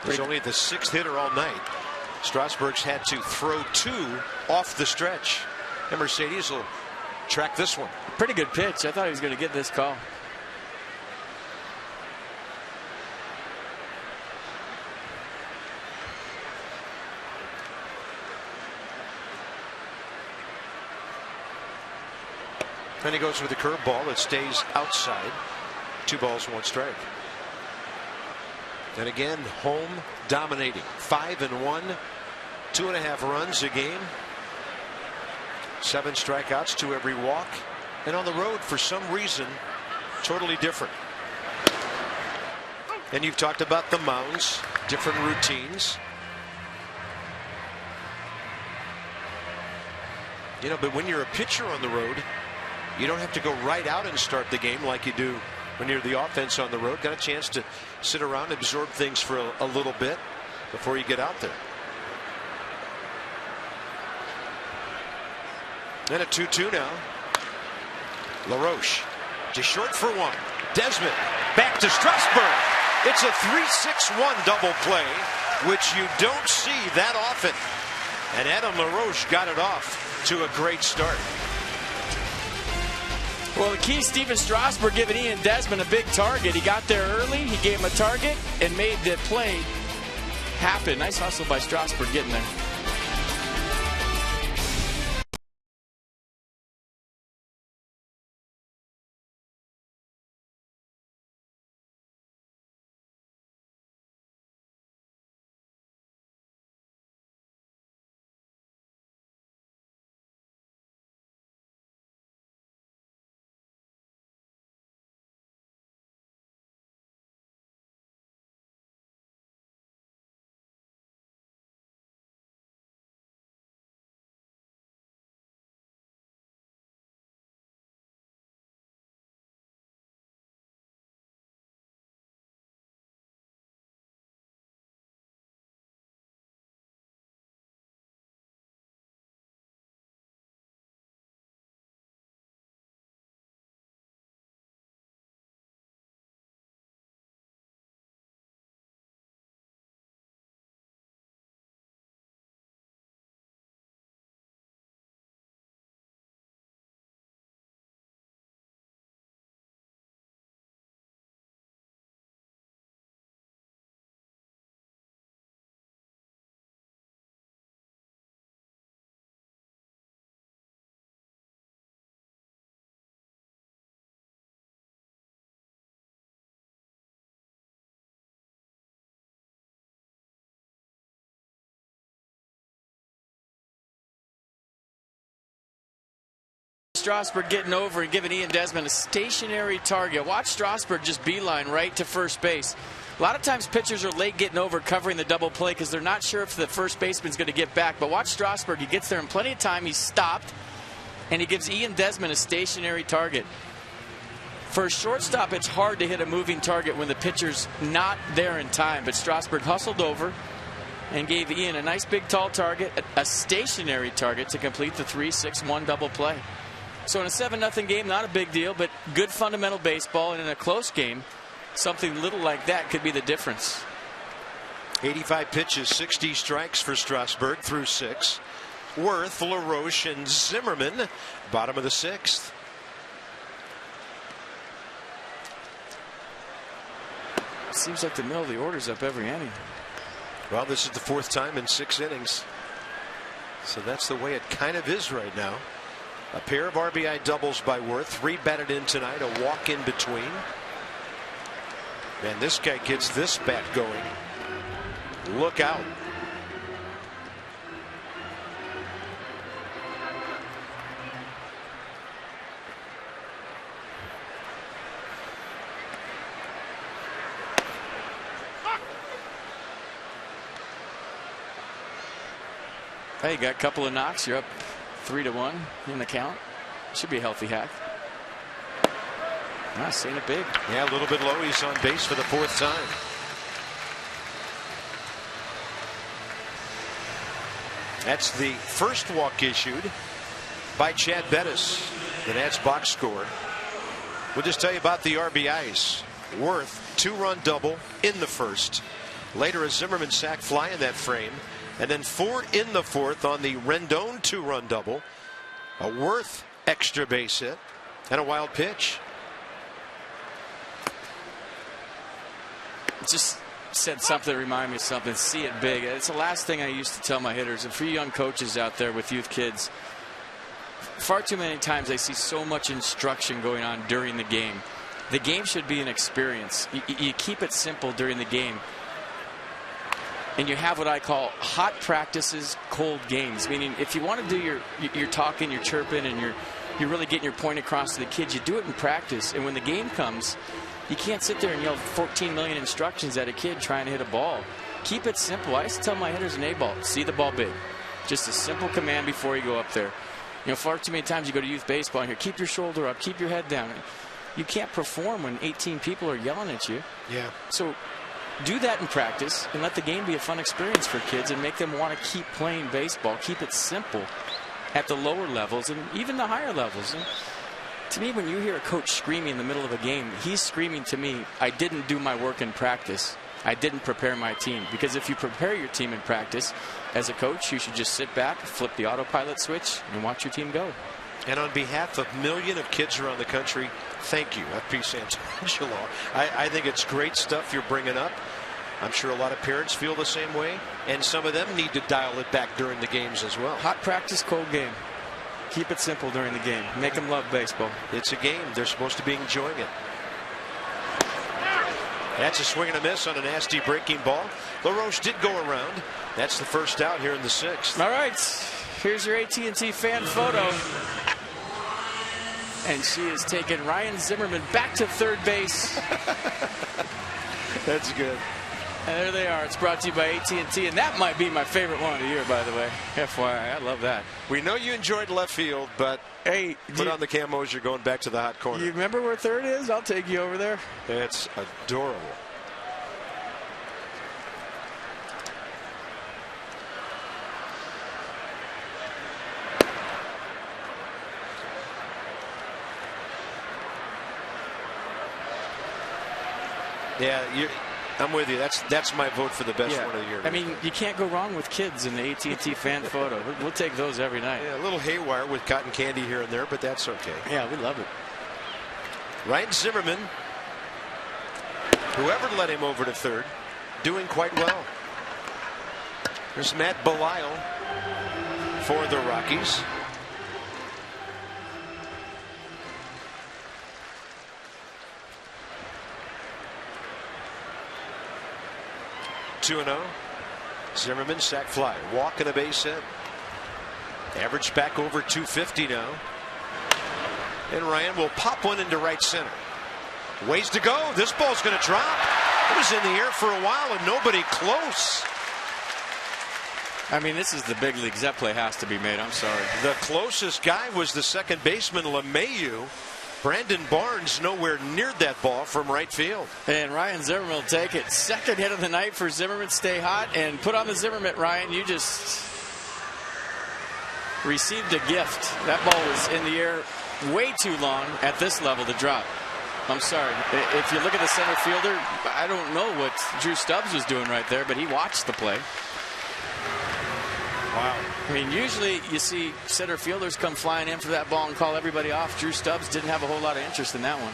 A: He's only the 6th hitter all night. Strasburg's had to throw 2 off the stretch. And Mercedes will track this one.
C: Pretty good pitch. I thought he was going to get this call.
A: Then he goes with the curveball. It stays outside. 2 balls, 1 strike. And again, home dominating. 5-1, 2.5 runs a game. 7 strikeouts to every walk. And on the road, for some reason, totally different. And you've talked about the mounds, different routines. You know, but when you're a pitcher on the road, you don't have to go right out and start the game like you do when you're the offense on the road. Got a chance to sit around, absorb things for a little bit before you get out there. Then a 2-2 now. LaRoche just short for 1. Desmond back to Strasburg. It's a 3-6-1 double play, which you don't see that often. And Adam LaRoche got it off to a great start.
C: Well, the key, Steven Strasburg giving Ian Desmond a big target. He got there early. He gave him a target and made the play happen. Nice hustle by Strasburg getting there. Strasburg getting over and giving Ian Desmond a stationary target. Watch Strasburg just beeline right to first base. A lot of times pitchers are late getting over, covering the double play because they're not sure if the first baseman's going to get back. But watch Strasburg. He gets there in plenty of time. He's stopped, and he gives Ian Desmond a stationary target. For a shortstop, it's hard to hit a moving target when the pitcher's not there in time. But Strasburg hustled over and gave Ian a nice big tall target, a stationary target to complete the 3-6-1 double play. So in a 7-0 game, not a big deal, but good fundamental baseball. And in a close game, something little like that could be the difference.
A: 85 pitches, 60 strikes for Strasburg through 6. Worth, LaRoche, and Zimmerman, bottom of the 6th.
C: Seems like the middle of the order's up every inning.
A: Well, this is the 4th time in 6 innings. So that's the way it kind of is right now. A pair of RBI doubles by Worth. 3 batted in tonight. A walk in between. And this guy gets this bat going. Look out.
C: Hey, you got a couple of knocks. You're up 3-1 in the count. Should be a healthy hack. Ah, seeing it big.
A: Yeah, a little bit low. He's on base for the 4th time. That's the first walk issued by Chad Bettis. The Nats box score. We'll just tell you about the RBIs. Worth, 2-run double in the 1st. Later, a Zimmerman sac fly in that frame. And then 4 in the 4th on the Rendon 2-run double. A Worth extra base hit. And a wild pitch.
C: Just said something that reminded me of something. See it big. It's the last thing I used to tell my hitters. And for you young coaches out there with youth kids, far too many times I see so much instruction going on during the game. The game should be an experience. You keep it simple during the game. And you have what I call hot practices, cold games. Meaning, if you want to do your talking, your chirping, and you're really getting your point across to the kids, you do it in practice. And when the game comes, you can't sit there and yell 14 million instructions at a kid trying to hit a ball. Keep it simple. I used to tell my hitters in A-ball, see the ball big. Just a simple command before you go up there. You know, far too many times you go to youth baseball and here, keep your shoulder up, keep your head down. You can't perform when 18 people are yelling at you.
A: Yeah.
C: So do that in practice and let the game be a fun experience for kids and make them want to keep playing baseball. Keep it simple at the lower levels and even the higher levels. And to me, when you hear a coach screaming in the middle of a game, he's screaming to me, I didn't do my work in practice. I didn't prepare my team. Because if you prepare your team in practice, as a coach, you should just sit back, flip the autopilot switch, and watch your team go.
A: And on behalf of millions of kids around the country, thank you, FP Santangelo. I think it's great stuff you're bringing up. I'm sure a lot of parents feel the same way, and some of them need to dial it back during the games as well.
C: Hot practice, cold game. Keep it simple during the game. Make them love baseball.
A: It's a game. They're supposed to be enjoying it. That's a swing and a miss on a nasty breaking ball. LaRoche did go around. That's the first out here in the 6th.
C: All right. Here's your AT&T fan photo. And she is taking Ryan Zimmerman back to third base.
A: That's good.
C: And there they are. It's brought to you by AT&T, and that might be my favorite one of the year, by the way. FYI, I love that.
A: We know you enjoyed left field, but
C: hey,
A: put on the camos. You're going back to the hot corner.
C: You remember where third is? I'll take you over there.
A: It's adorable. Yeah, I'm with you. That's my vote for the best one of the year.
C: I mean, you can't go wrong with kids in the AT&T fan photo. We'll take those every night.
A: Yeah, a little haywire with cotton candy here and there, but that's okay.
C: Yeah, we love it.
A: Ryan Zimmerman, whoever led him over to third, doing quite well. There's Matt Belisle for the Rockies. (2-0). Zimmerman sac fly, walk and a base hit. Average back over 250 now. And Ryan will pop one into right center. Ways to go. This ball's going to drop. It was in the air for a while and nobody close.
C: I mean, this is the big leagues. That play has to be made. I'm sorry.
A: The closest guy was the second baseman, LeMahieu. Brandon Barnes nowhere near that ball from right field.
C: And Ryan Zimmerman will take it. Second hit of the night for Zimmerman. Stay hot and put on the Zimmerman, Ryan. You just received a gift. That ball was in the air way too long at this level to drop. I'm sorry. If you look at the center fielder, I don't know what Drew Stubbs was doing right there, but he watched the play.
A: Wow.
C: I mean, usually you see center fielders come flying in for that ball and call everybody off. Drew Stubbs didn't have a whole lot of interest in that one.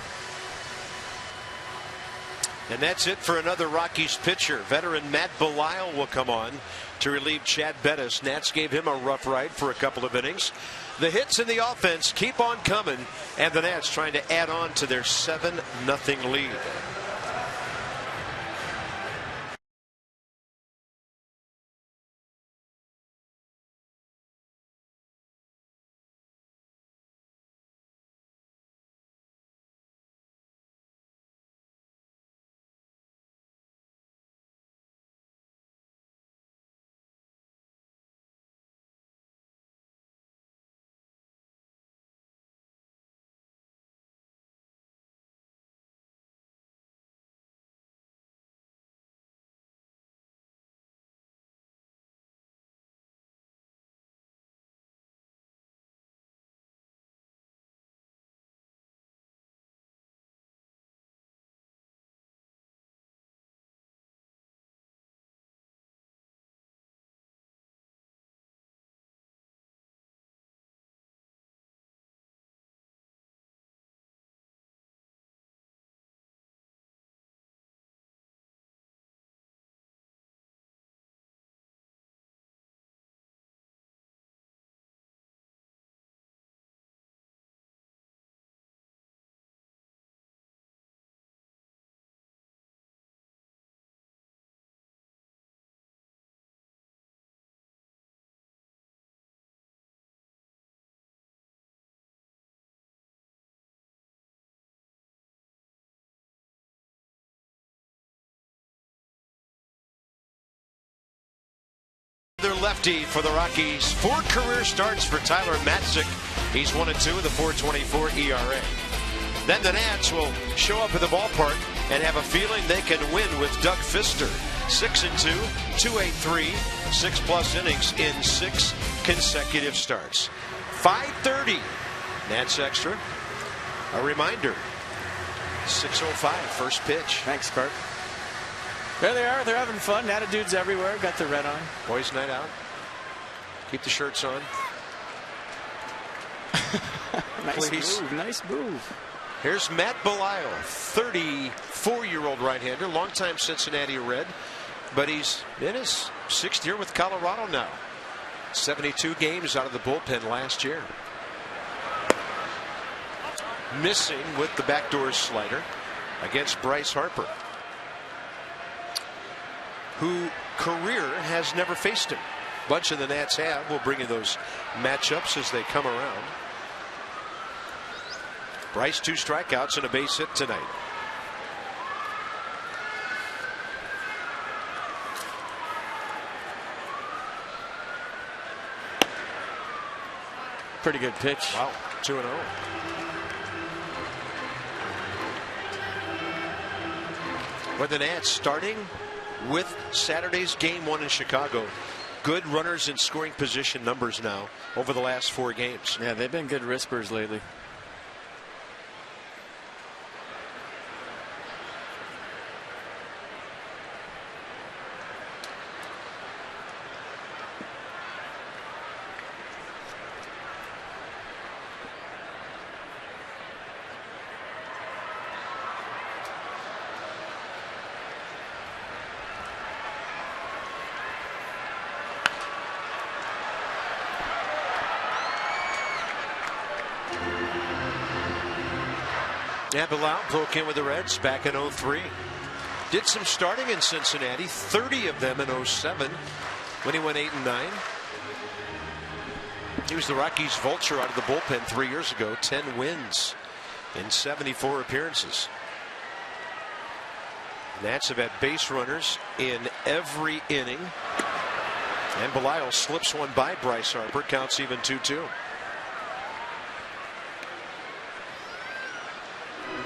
A: And that's it for another Rockies pitcher. Veteran Matt Belisle will come on to relieve Chad Bettis. Nats gave him a rough ride for a couple of innings. The hits in the offense keep on coming, and the Nats trying to add on to their 7-0 lead. Another lefty for the Rockies. 4 career starts for Tyler Matzik. He's 1-2 with a 4.24 ERA. Then the Nats will show up at the ballpark and have a feeling they can win with Doug Fister. 6-2, 2.83, 6+ innings in 6 consecutive starts. 5:30. Nats Extra. A reminder. 6:05 first pitch.
C: Thanks, Kurt. There they are. They're having fun. Attitudes everywhere. Got the red on.
A: Boys' night out. Keep the shirts on.
C: Nice
A: Please.
C: move. Nice move.
A: Here's Matt Belisle, 34-year-old right-hander, longtime Cincinnati Red, but he's in his 6th year with Colorado now. 72 games out of the bullpen last year. Missing with the backdoor slider against Bryce Harper, who career has never faced him. Bunch of the Nats have. We'll bring you those matchups as they come around. Bryce 2 strikeouts and a base hit tonight.
C: Pretty good pitch.
A: Wow, 2-0. With the Nats starting with Saturday's game 1 in Chicago. Good runners in scoring position numbers now over the last 4 games.
C: Yeah, they've been good rispers lately.
A: Yeah, Belisle broke in with the Reds back in 03. Did some starting in Cincinnati, 30 of them in 07 when he went 8-9. He was the Rockies vulture out of the bullpen 3 years ago. 10 wins in 74 appearances. Nats have had base runners in every inning. And Belial slips one by Bryce Harper. Counts even 2-2.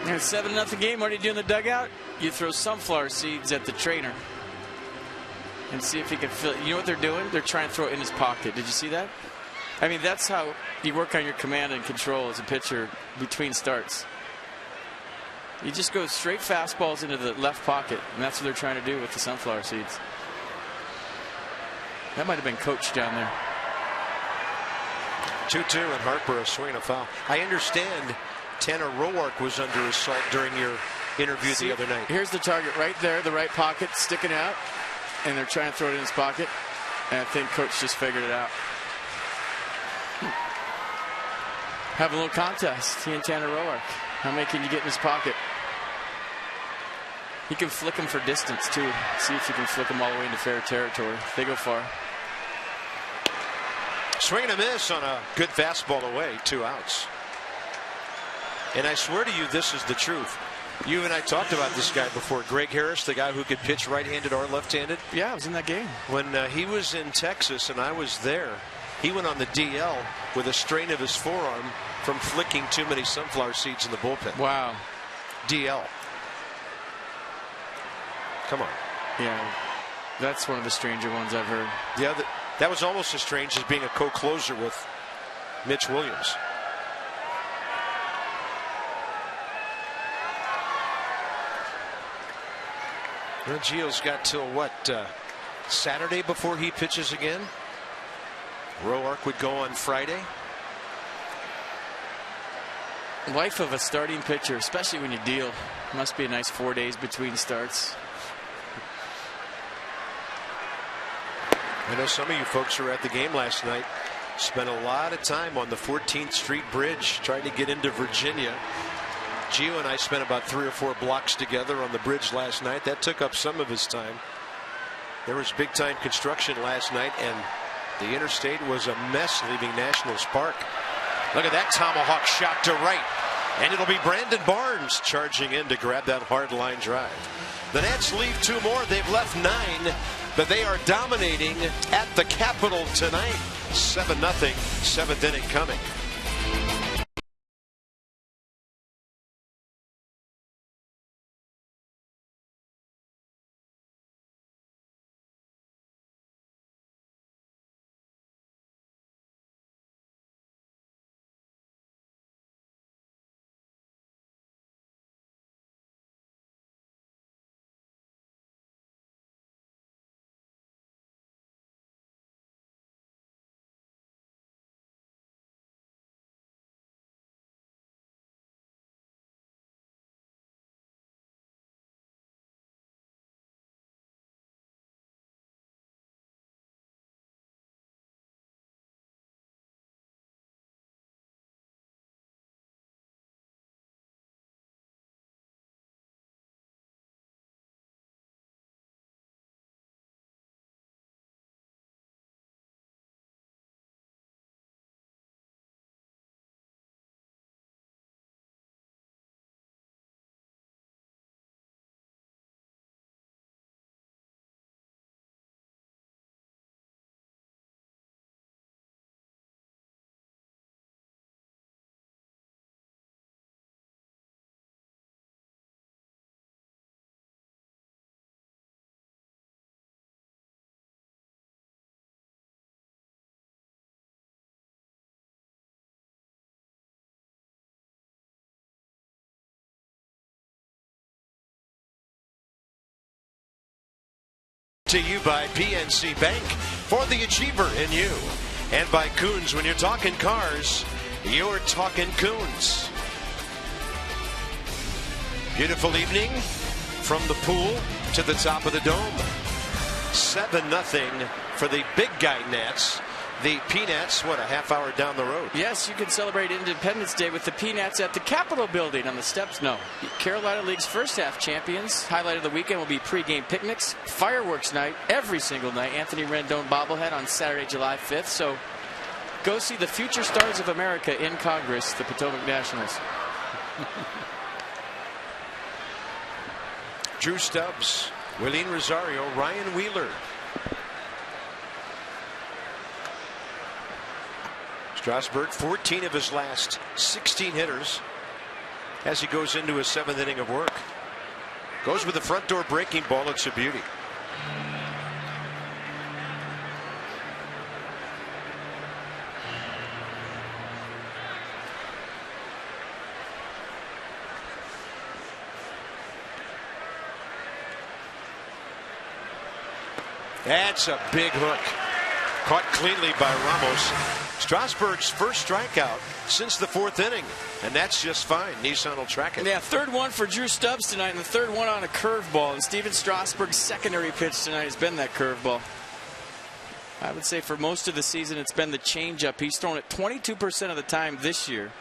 C: And 7-0 game. What do you do in the dugout? You throw sunflower seeds at the trainer and see if he can fill it. You know what they're doing? They're trying to throw it in his pocket. Did you see that? I mean, that's how you work on your command and control as a pitcher between starts. You just go straight fastballs into the left pocket, and that's what they're trying to do with the sunflower seeds. That might have been coached down there.
A: 2-2 and Harper a swing and a foul. I understand Tanner Roark was under assault during your interview the other night.
C: Here's the target right there, the right pocket sticking out, and they're trying to throw it in his pocket. And I think coach just figured it out. Have a little contest, he and Tanner Roark. How many can you get in his pocket? He can flick him for distance too. See if you can flick him all the way into fair territory. They go far.
A: Swing and a miss on a good fastball away. 2 outs. And I swear to you, this is the truth. You and I talked about this guy before. Greg Harris, the guy who could pitch right-handed or left-handed.
C: Yeah, I was in that game.
A: When he was in Texas and I was there, he went on the DL with a strain of his forearm from flicking too many sunflower seeds in the bullpen.
C: Wow.
A: DL. Come on.
C: Yeah, that's one of the stranger ones I've heard.
A: Yeah, that was almost as strange as being a co-closer with Mitch Williams. Well, Gio's got till what, Saturday before he pitches again? Roark would go on Friday.
C: Life of a starting pitcher, especially when you deal. Must be a nice 4 days between starts.
A: I know some of you folks who were at the game last night spent a lot of time on the 14th Street Bridge trying to get into Virginia. Gio and I spent about 3 or 4 blocks together on the bridge last night. That took up some of his time. There was big time construction last night, and the interstate was a mess leaving Nationals Park. Look at that tomahawk shot to right. And it'll be Brandon Barnes charging in to grab that hard line drive. The Nats leave 2 more. They've left 9, but they are dominating at the Capitol tonight. 7-0, 7th inning coming. To you by PNC Bank for the achiever in you. And by Coons. When you're talking cars, you're talking Coons. Beautiful evening from the pool to the top of the dome. 7-0 for the big guy Nats. The Peanuts, what, a half hour down the road?
C: Yes, you can celebrate Independence Day with the Peanuts at the Capitol Building on the steps. No. Carolina League's first half champions. Highlight of the weekend will be pregame picnics, fireworks night every single night. Anthony Rendon bobblehead on Saturday, July 5th. So go see the future stars of America in Congress, the Potomac Nationals.
A: Drew Stubbs, Willeen Rosario, Ryan Wheeler. Strasburg, 14 of his last 16 hitters as he goes into his 7th inning of work. Goes with the front door breaking ball. It's a beauty. That's a big hook. Caught cleanly by Ramos. Strasburg's first strikeout since the 4th inning, and that's just fine. Nissan will track it.
C: Yeah, third one for Drew Stubbs tonight, and the third one on a curveball. And Steven Strasburg's secondary pitch tonight has been that curveball. I would say for most of the season it's been the changeup. He's thrown it 22% of the time this year.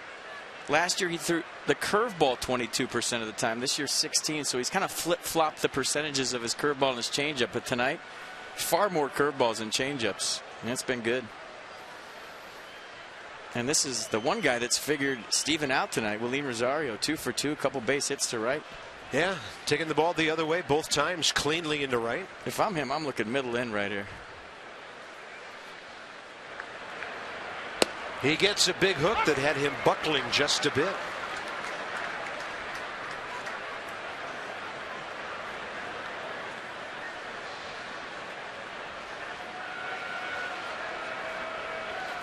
C: Last year he threw the curveball 22% of the time. This year 16%, so he's kind of flip-flopped the percentages of his curveball and his changeup. But tonight, far more curveballs than changeups, and it's been good. And this is the one guy that's figured Steven out tonight, Willeen Rosario, 2 for 2, a couple base hits to right.
A: Yeah, taking the ball the other way both times, cleanly into right.
C: If I'm him, I'm looking middle in right here.
A: He gets a big hook that had him buckling just a bit.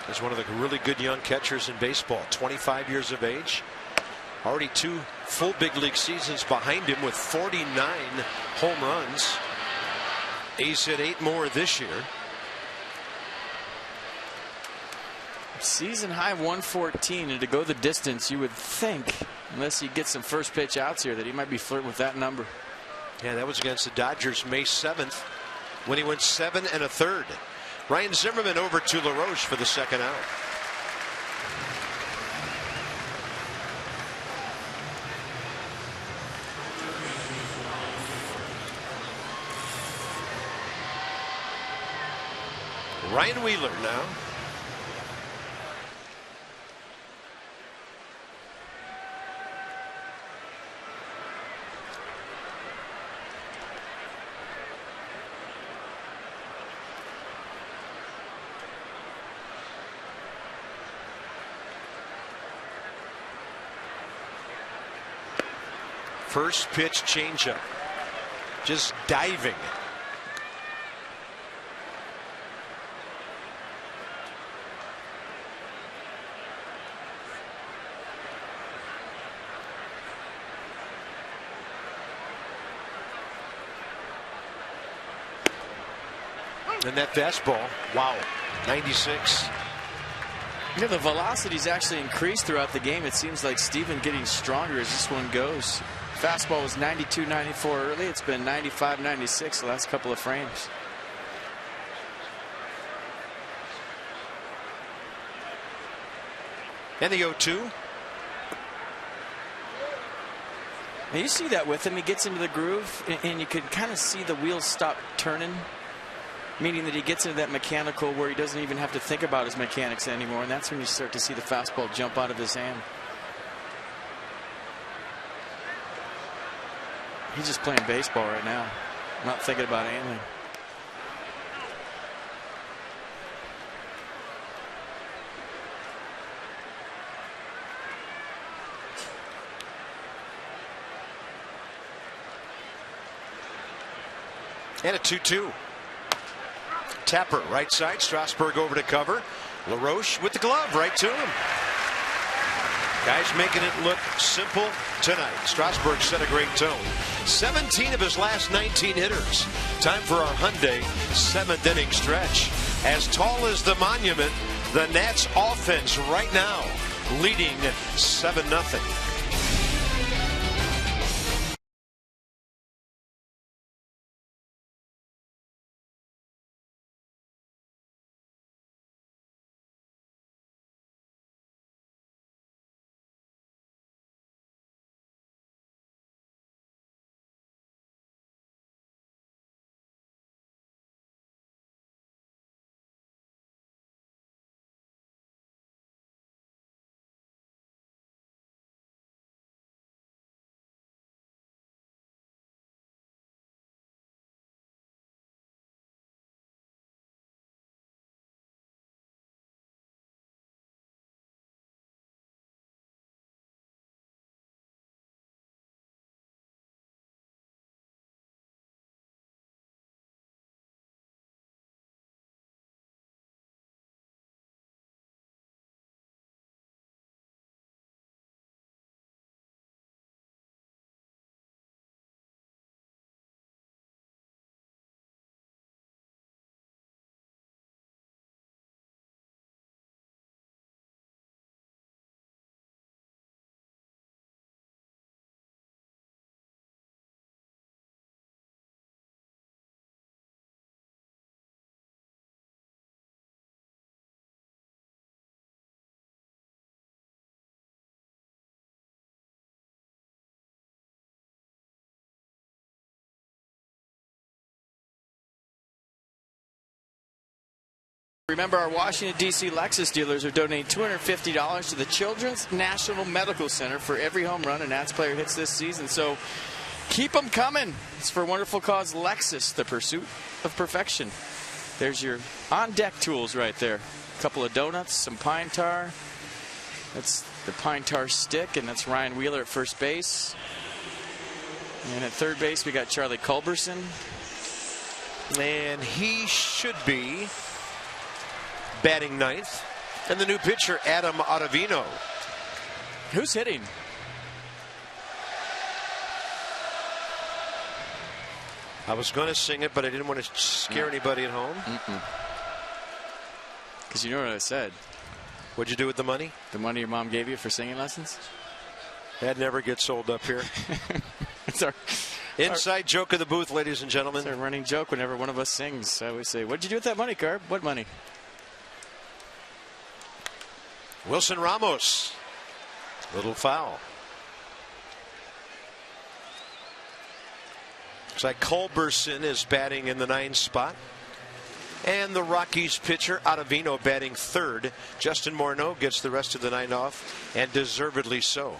A: He's one of the really good young catchers in baseball, 25 years of age. Already 2 full big league seasons behind him with 49 home runs. He's hit 8 more this year.
C: Season high 114, and to go the distance, you would think, unless he gets some first pitch outs here, that he might be flirting with that number.
A: Yeah, that was against the Dodgers May 7th when he went 7 1/3. Ryan Zimmerman over to LaRoche for the second out. Ryan Wheeler now. First pitch changeup. Just diving. And that fastball, wow, 96.
C: You know, the velocity's actually increased throughout the game. It seems like Steven getting stronger as this one goes. Fastball was 92, 94 early. It's been 95, 96 the last couple of frames.
A: And the 0-2.
C: And you see that with him. He gets into the groove, and you can kind of see the wheels stop turning, meaning that he gets into that mechanical where he doesn't even have to think about his mechanics anymore, and that's when you start to see the fastball jump out of his hand. He's just playing baseball right now, not thinking about anything.
A: And a 2-2. Tapper right side. Strasburg over to cover. LaRoche with the glove right to him. Guys making it look simple tonight. Strasburg set a great tone. 17 of his last 19 hitters. Time for our Hyundai 7th inning stretch. As tall as the monument, the Nats offense right now leading 7-0.
C: Remember, our Washington, D.C. Lexus dealers are donating $250 to the Children's National Medical Center for every home run a Nats player hits this season. So keep them coming. It's for a wonderful cause, Lexus, the pursuit of perfection. There's your on-deck tools right there. A couple of donuts, some pine tar. That's the pine tar stick, and that's Ryan Wheeler at first base. And at third base, we got Charlie Culberson.
A: And he should be batting ninth. And the new pitcher, Adam Ottavino.
C: Who's hitting?
A: I was going to sing it, but I didn't want to scare anybody at home.
C: Because you know what I said.
A: What'd you do with the money?
C: The money your mom gave you for singing lessons?
A: That never gets sold up here.
C: It's our
A: inside joke of the booth, ladies and gentlemen.
C: It's our running joke whenever one of us sings. I always say, what'd you do with that money, Carb? What money?
A: Wilson Ramos. Little foul. Looks like Culberson is batting in the 9th spot. And the Rockies pitcher, Ottavino, batting third. Justin Morneau gets the rest of the night off, and deservedly so.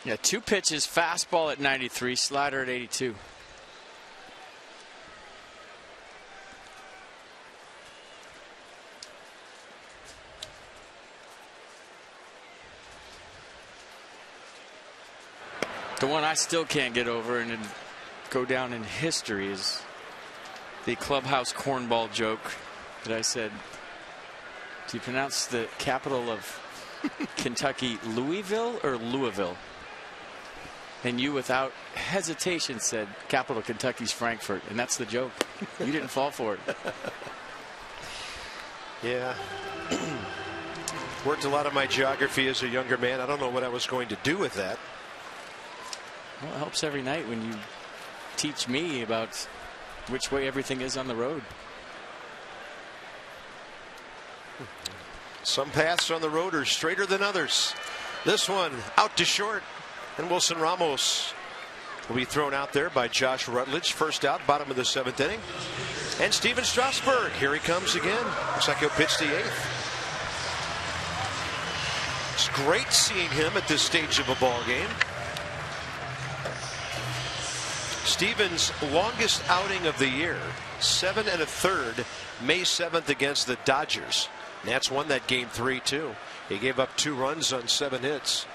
C: Yeah, 2 pitches, fastball at 93, slider at 82. The one I still can't get over and go down in history is the clubhouse cornball joke that I said, do you pronounce the capital of Kentucky Louisville or Louisville? And you, without hesitation, said capital of Kentucky's Frankfurt. And that's the joke. You didn't fall for it.
A: Yeah. Worked a lot of my geography as a younger man. I don't know what I was going to do with that.
C: Well, it helps every night when you teach me about which way everything is on the road.
A: Some paths on the road are straighter than others. This one out to short. And Wilson Ramos will be thrown out there by Josh Rutledge. First out, bottom of the 7th inning. And Steven Strasburg, here he comes again. Looks like he'll pitch the 8th. It's great seeing him at this stage of a ball game. Steven's longest outing of the year, 7 1/3, May 7th against the Dodgers. Nats won that game 3-2. He gave up 2 runs on 7 hits.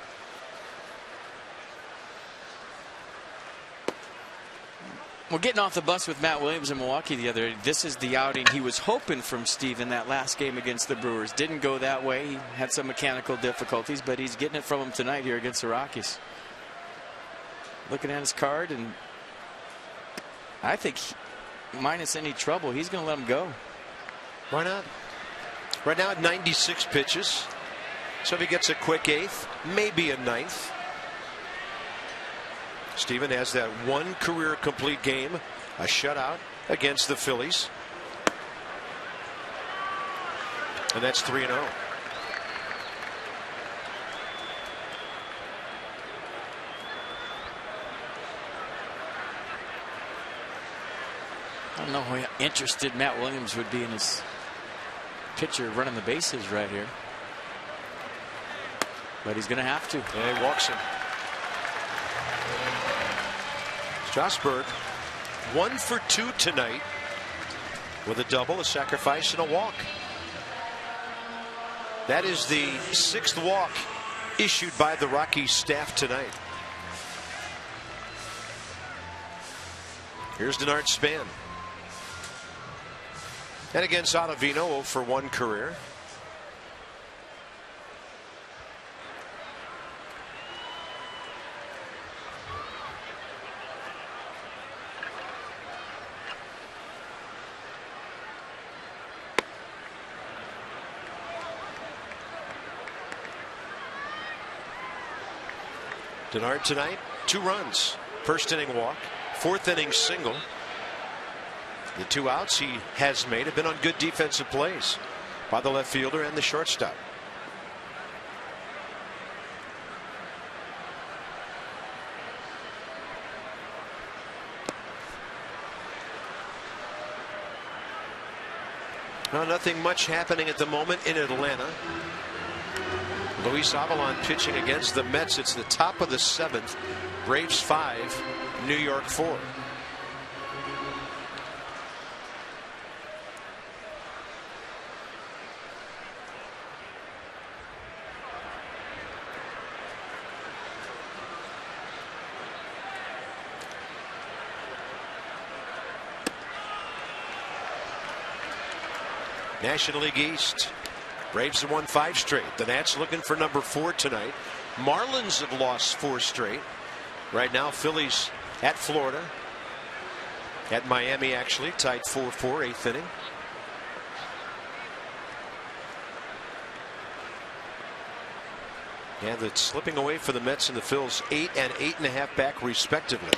C: Well, getting off the bus with Matt Williams in Milwaukee the other day, this is the outing he was hoping from Steven that last game against the Brewers. Didn't go that way. He had some mechanical difficulties, but he's getting it from him tonight here against the Rockies. Looking at his card, and I think minus any trouble, he's going to let him go.
A: Why not? Right now at 96 pitches. So if he gets a quick 8th, maybe a 9th. Steven has that 1 career complete game, a shutout against the Phillies. And that's 3-0.
C: I don't know how interested Matt Williams would be in his pitcher running the bases right here. But he's going to have to.
A: And he walks him. Strasburg 1 for 2 tonight with a double, a sacrifice, and a walk. That is the 6th walk issued by the Rockies staff tonight. Here's Denard Span. And against Ottavino, 0 for 1 career. Denard tonight, 2 runs. First inning walk, 4th inning single. The 2 outs he has made have been on good defensive plays by the left fielder and the shortstop. No, nothing much happening at the moment in Atlanta. Luis Avalon pitching against the Mets. It's the top of the 7th. Braves 5, New York 4. National League East. Braves have won 5 straight. The Nats looking for number 4 tonight. Marlins have lost 4 straight. Right now, Phillies at Florida. At Miami, actually, tied 4-4, 8th inning. And it's slipping away for the Mets and the Phils, 8 and 8.5 back, respectively.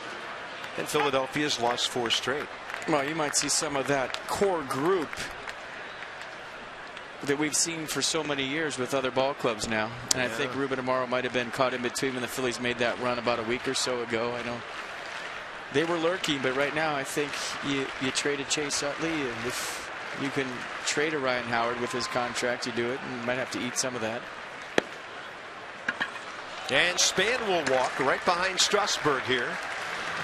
A: And Philadelphia's lost 4 straight.
C: Well, you might see some of that core group that we've seen for so many years with other ball clubs now. And I think Ruben Amaro might have been caught in between when the Phillies made that run about a week or so ago. I know they were lurking, but right now I think you traded Chase Utley, and if you can trade a Ryan Howard with his contract, you do it, and you might have to eat some of that.
A: And Span will walk right behind Strasburg here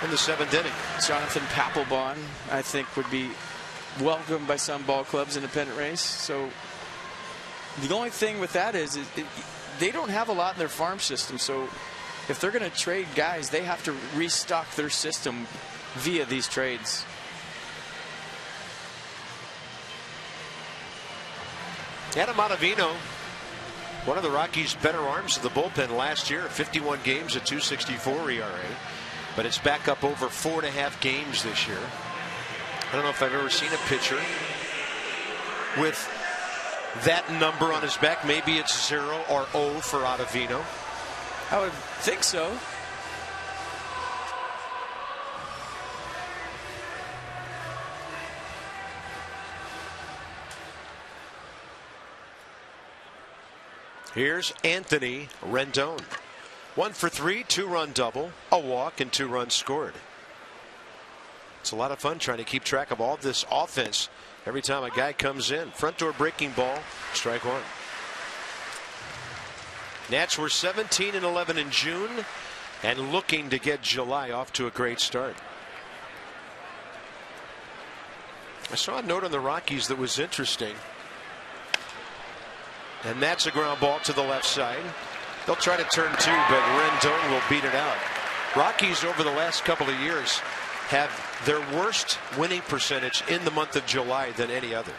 A: in the 7th inning.
C: Jonathan Papelbon, I think, would be welcomed by some ball clubs in the pennant race. So the only thing with that is they don't have a lot in their farm system. So if they're going to trade guys, they have to restock their system via these trades.
A: Adam Ottavino, one of the Rockies' better arms of the bullpen last year, 51 games at 2.64 ERA. But it's back up over 4.5 games this year. I don't know if I've ever seen a pitcher with that number on his back. Maybe it's 0 or 0 for Ottavino.
C: I would think so.
A: Here's Anthony Rendon. 1 for 3, 2-run double, a walk, and 2 runs scored. It's a lot of fun trying to keep track of all this offense every time a guy comes in. Front door breaking ball, strike 1. Nats were 17-11 in June and looking to get July off to a great start. I saw a note on the Rockies that was interesting. And that's a ground ball to the left side. They'll try to turn 2, but Rendon will beat it out. Rockies over the last couple of years have their worst winning percentage in the month of July than any other.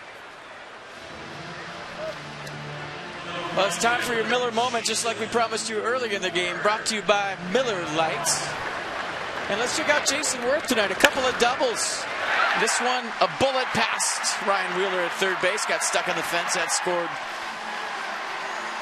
C: Well, it's time for your Miller moment, just like we promised you earlier in the game. Brought to you by Miller Lights. And let's check out Jason Worth tonight. A couple of doubles. This one, a bullet past Ryan Wheeler at third base. Got stuck on the fence. That scored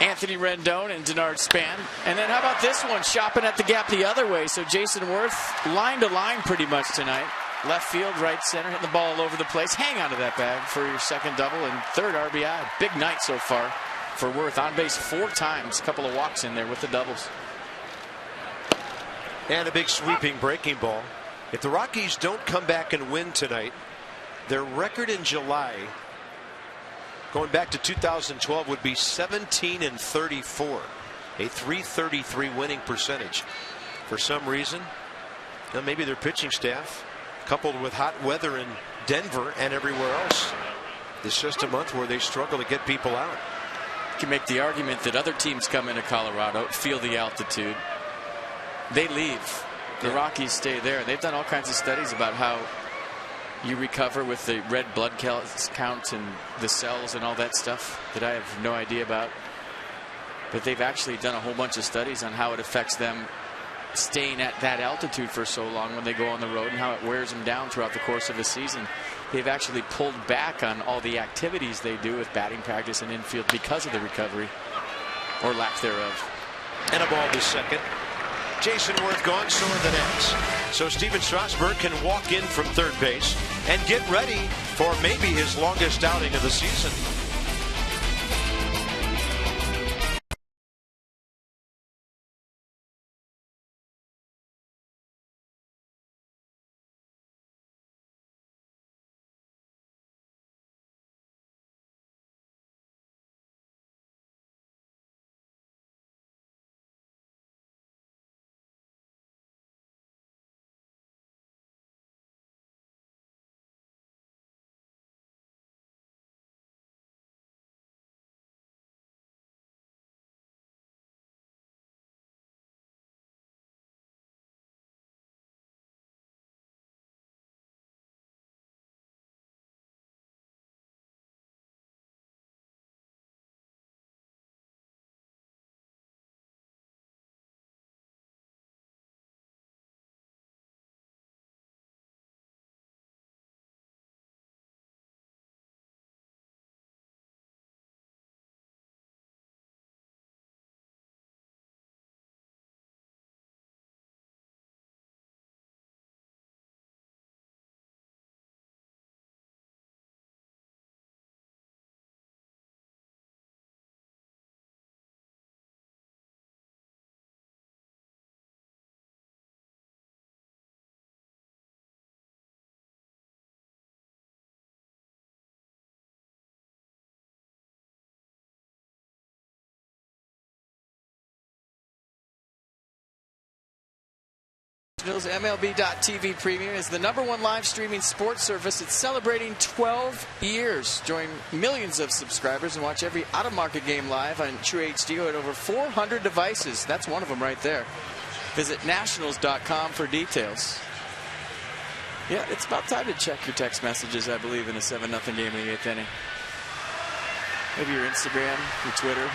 C: Anthony Rendon and Denard Span. And then how about this one? Shopping at the gap the other way. So Jason Worth line to line pretty much tonight. Left field, right center, hitting the ball all over the place. Hang on to that bag for your second double and third RBI. Big night so far for Worth. On base 4 times. A couple of walks in there with the doubles.
A: And a big sweeping breaking ball. If the Rockies don't come back and win tonight, their record in July, going back to 2012, would be 17-34, a .333 winning percentage. For some reason, maybe their pitching staff, coupled with hot weather in Denver and everywhere else, it's just a month where they struggle to get people out.
C: You can make the argument that other teams come into Colorado, feel the altitude, they leave. The Rockies stay there. They've done all kinds of studies about how you recover with the red blood counts and the cells and all that stuff that I have no idea about. But they've actually done a whole bunch of studies on how it affects them staying at that altitude for so long when they go on the road and how it wears them down throughout the course of a season. They've actually pulled back on all the activities they do with batting practice and infield because of the recovery or lack thereof.
A: And a ball to second. Jason Worth gone, so are the Nats. So Steven Strasburg can walk in from third base and get ready for maybe his longest outing of the season.
C: Nationals. MLB.TV Premium is the #1 live streaming sports service. It's celebrating 12 years. Join millions of subscribers and watch every out-of-market game live on True HD at over 400 devices. That's one of them right there. Visit nationals.com for details. Yeah, it's about time to check your text messages, I believe, in a 7-0 game in the 8th inning. Maybe your Instagram, your Twitter,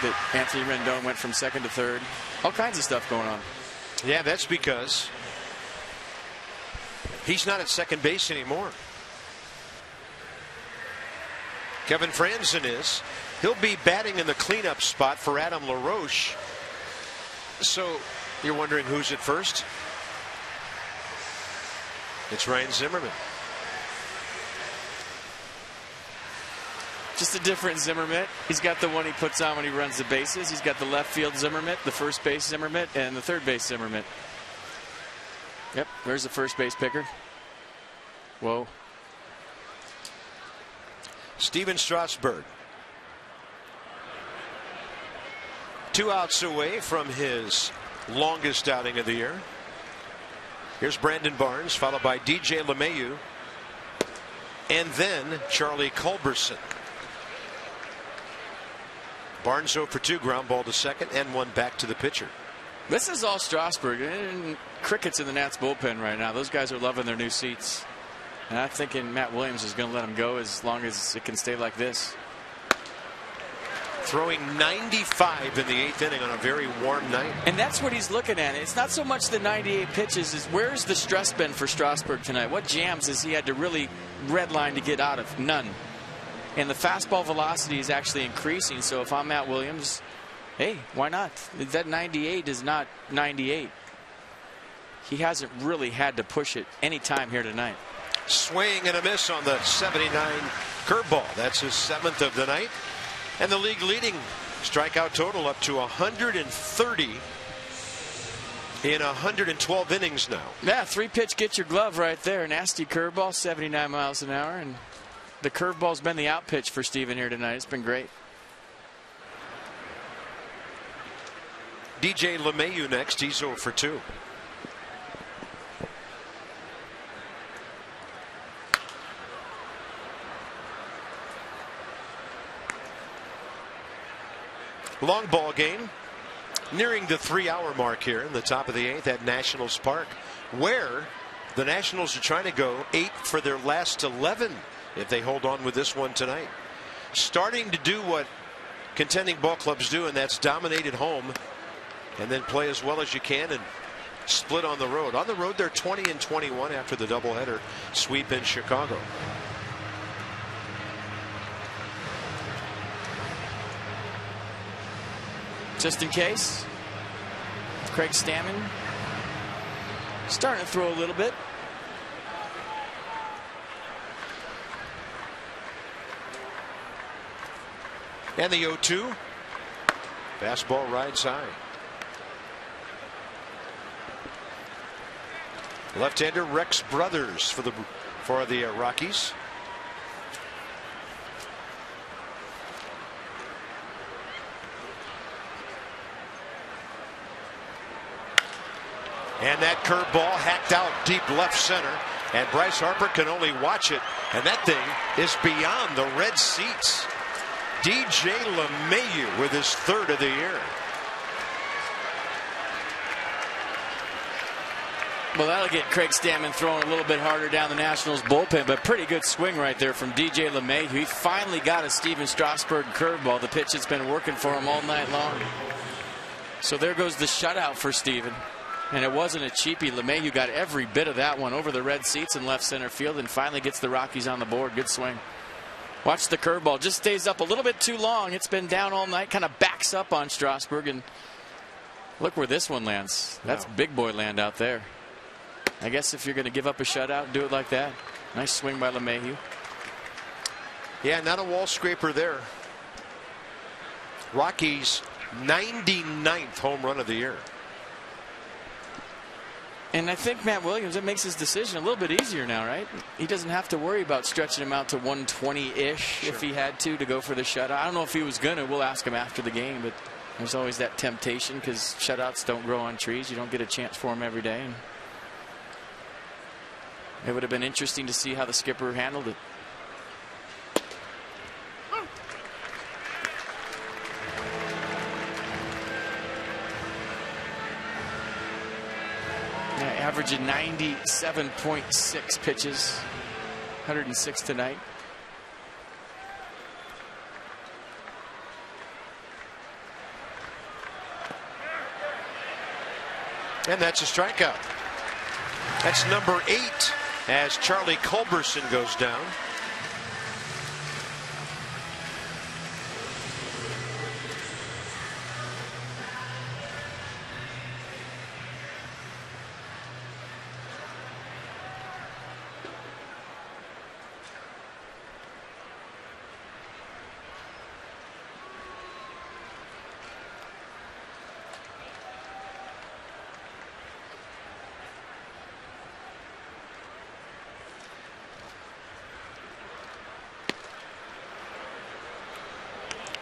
C: that Anthony Rendon went from second to third. All kinds of stuff going on.
A: Yeah, that's because he's not at second base anymore. Kevin Franzen is. He'll be batting in the cleanup spot for Adam LaRoche. So you're wondering who's at first? It's Ryan Zimmerman.
C: Just a different Zimmerman. He's got the one he puts on when he runs the bases. He's got the left field Zimmerman, the first base Zimmerman, and the third base Zimmerman. Yep, there's the first base picker. Whoa.
A: Steven Strasburg. 2 outs away from his longest outing of the year. Here's Brandon Barnes, followed by DJ LeMahieu, and then Charlie Culberson. Barnes 0 for 2, ground ball to second, and 1 back to the pitcher.
C: This is all Strasburg. And crickets in the Nats bullpen right now. Those guys are loving their new seats. And I'm thinking Matt Williams is going to let them go as long as it can stay like this.
A: Throwing 95 in the 8th inning on a very warm night.
C: And that's what he's looking at. It's not so much the 98 pitches, is where's the stress been for Strasburg tonight? What jams has he had to really redline to get out of? None. And the fastball velocity is actually increasing. So if I'm Matt Williams, hey, why not? That 98 is not 98. He hasn't really had to push it any time here tonight.
A: Swing and a miss on the 79 curveball. That's his 7th of the night. And the league leading strikeout total up to 130 in 112 innings now.
C: Yeah, 3-pitch get your glove right there. Nasty curveball, 79 miles an hour. And the curveball's been the out pitch for Steven here tonight. It's been great.
A: DJ LeMahieu next. He's 0 for 2. Long ball game, nearing the 3-hour mark here in the top of the 8th at Nationals Park, where the Nationals are trying to go 8 for their last 11 if they hold on with this one tonight. Starting to do what contending ball clubs do, and that's dominate at home and then play as well as you can and split on the road. On the road, they're 20-21 after the doubleheader sweep in Chicago.
C: Just in case, Craig Stammen starting to throw a little bit.
A: And the 0-2. Fastball rides high. Left-hander Rex Brothers for the Rockies. And that curveball hacked out deep left center, and Bryce Harper can only watch it, and that thing is beyond the red seats. DJ LeMahieu with his 3rd of the year.
C: Well, that'll get Craig Stammen throwing a little bit harder down the Nationals bullpen, but pretty good swing right there from DJ LeMahieu. He finally got a Steven Strasburg curveball, the pitch that's been working for him all night long. So there goes the shutout for Steven. And it wasn't a cheapie. LeMahieu got every bit of that one over the red seats in left center field and finally gets the Rockies on the board. Good swing. Watch the curveball. Just stays up a little bit too long. It's been down all night. Kind of backs up on Strasburg. And look where this one lands. That's big boy land out there. I guess if you're going to give up a shutout, do it like that. Nice swing by LeMahieu.
A: Yeah, not a wall scraper there. Rockies' 99th home run of the year.
C: And I think Matt Williams, it makes his decision a little bit easier now, right? He doesn't have to worry about stretching him out to 120-ish if he had to go for the shutout. I don't know if he was going to. We'll ask him after the game, but there's always that temptation because shutouts don't grow on trees. You don't get a chance for them every day. And It would have been interesting to see how the skipper handled it. Averaging 97.6 pitches, 106 tonight.
A: And that's a strikeout. That's number 8 as Charlie Culberson goes down.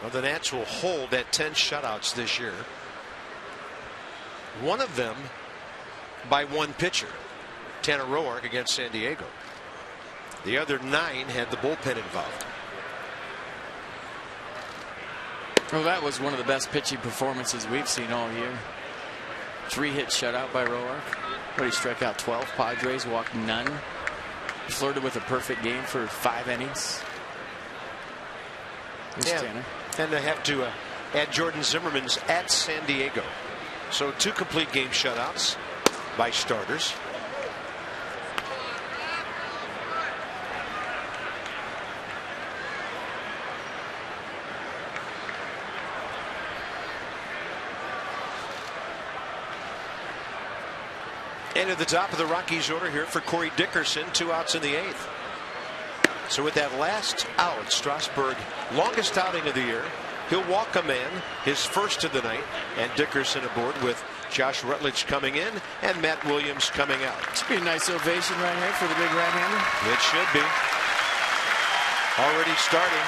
A: Well, the Nats will hold at 10 shutouts this year. One of them by one pitcher, Tanner Roark against San Diego. The other 9 had the bullpen involved.
C: Well, that was one of the best pitching performances we've seen all year. 3-hit shutout by Roark. But he struck out 12 Padres, walked none. Flirted with a perfect game for 5 innings. Here's Tanner.
A: And they have to add Jordan Zimmerman's at San Diego. So 2 complete game shutouts by starters. And at the top of the Rockies order here for Corey Dickerson, 2 outs in the 8th. So with that last out, Strasburg, longest outing of the year, he'll walk a man, his first of the night, and Dickerson aboard with Josh Rutledge coming in and Matt Williams coming out.
C: Should be a nice ovation right here for the big right-hander.
A: It should be. Already starting.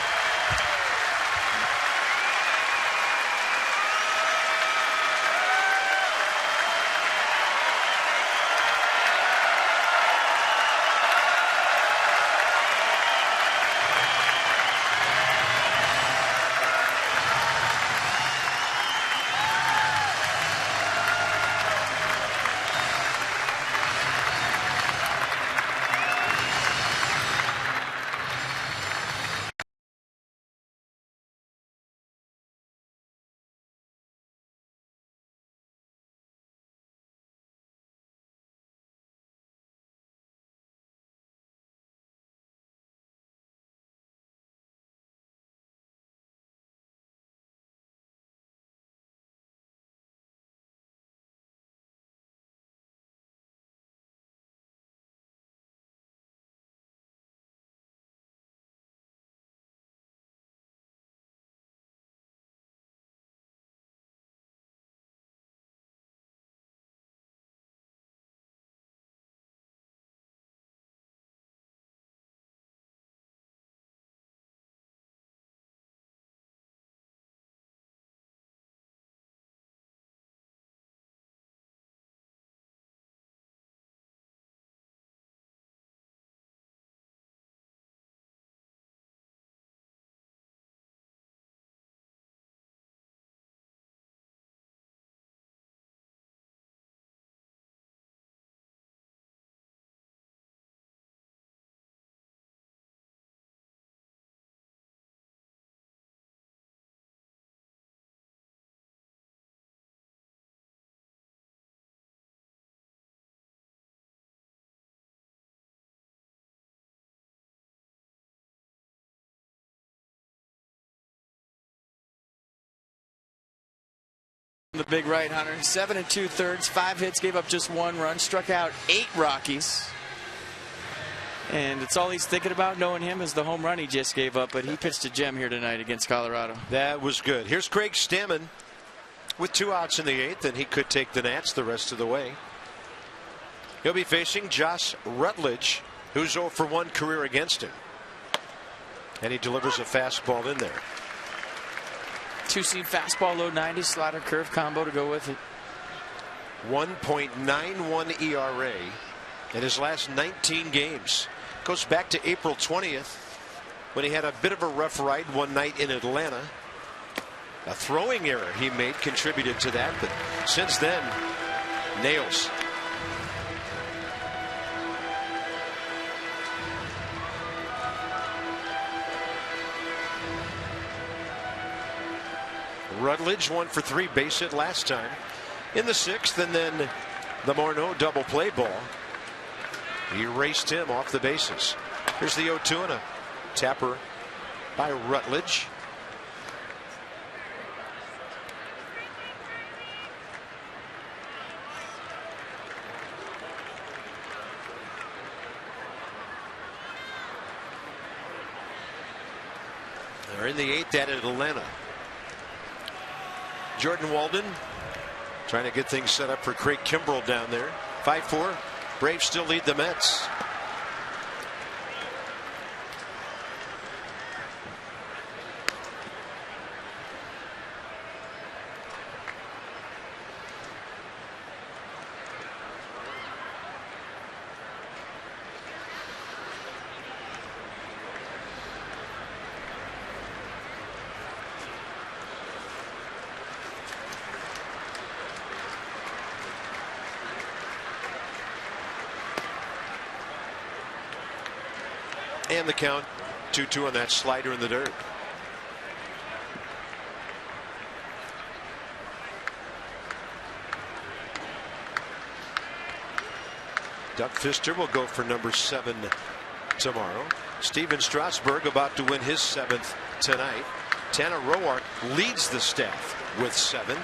C: The big right, Hunter. 7 2/3, 5 hits, gave up just 1 run, struck out 8 Rockies. And it's all he's thinking about, knowing him, is the home run he just gave up. But he pitched a gem here tonight against Colorado.
A: That was good. Here's Craig Stammen with 2 outs in the 8th, and he could take the Nats the rest of the way. He'll be facing Josh Rutledge, who's 0 for 1 career against him. And he delivers a fastball in there.
C: 2-seam fastball, low 90, slider curve combo to go with it.
A: 1.91 ERA in his last 19 games. Goes back to April 20th when he had a bit of a rough ride one night in Atlanta. A throwing error he made contributed to that, but since then, nails. Rutledge 1 for 3, base hit last time in the 6th, and then the Morneau double play ball erased him off the bases. Here's the 0-2 and a tapper by Rutledge. They're in the 8th at Atlanta. Jordan Walden trying to get things set up for Craig Kimbrell down there. 5-4. Braves still lead the Mets. And the count 2-2 on that slider in the dirt. Doug Fister will go for number 7 tomorrow. Steven Strasburg about to win his 7th tonight. Tanner Roark leads the staff with 7.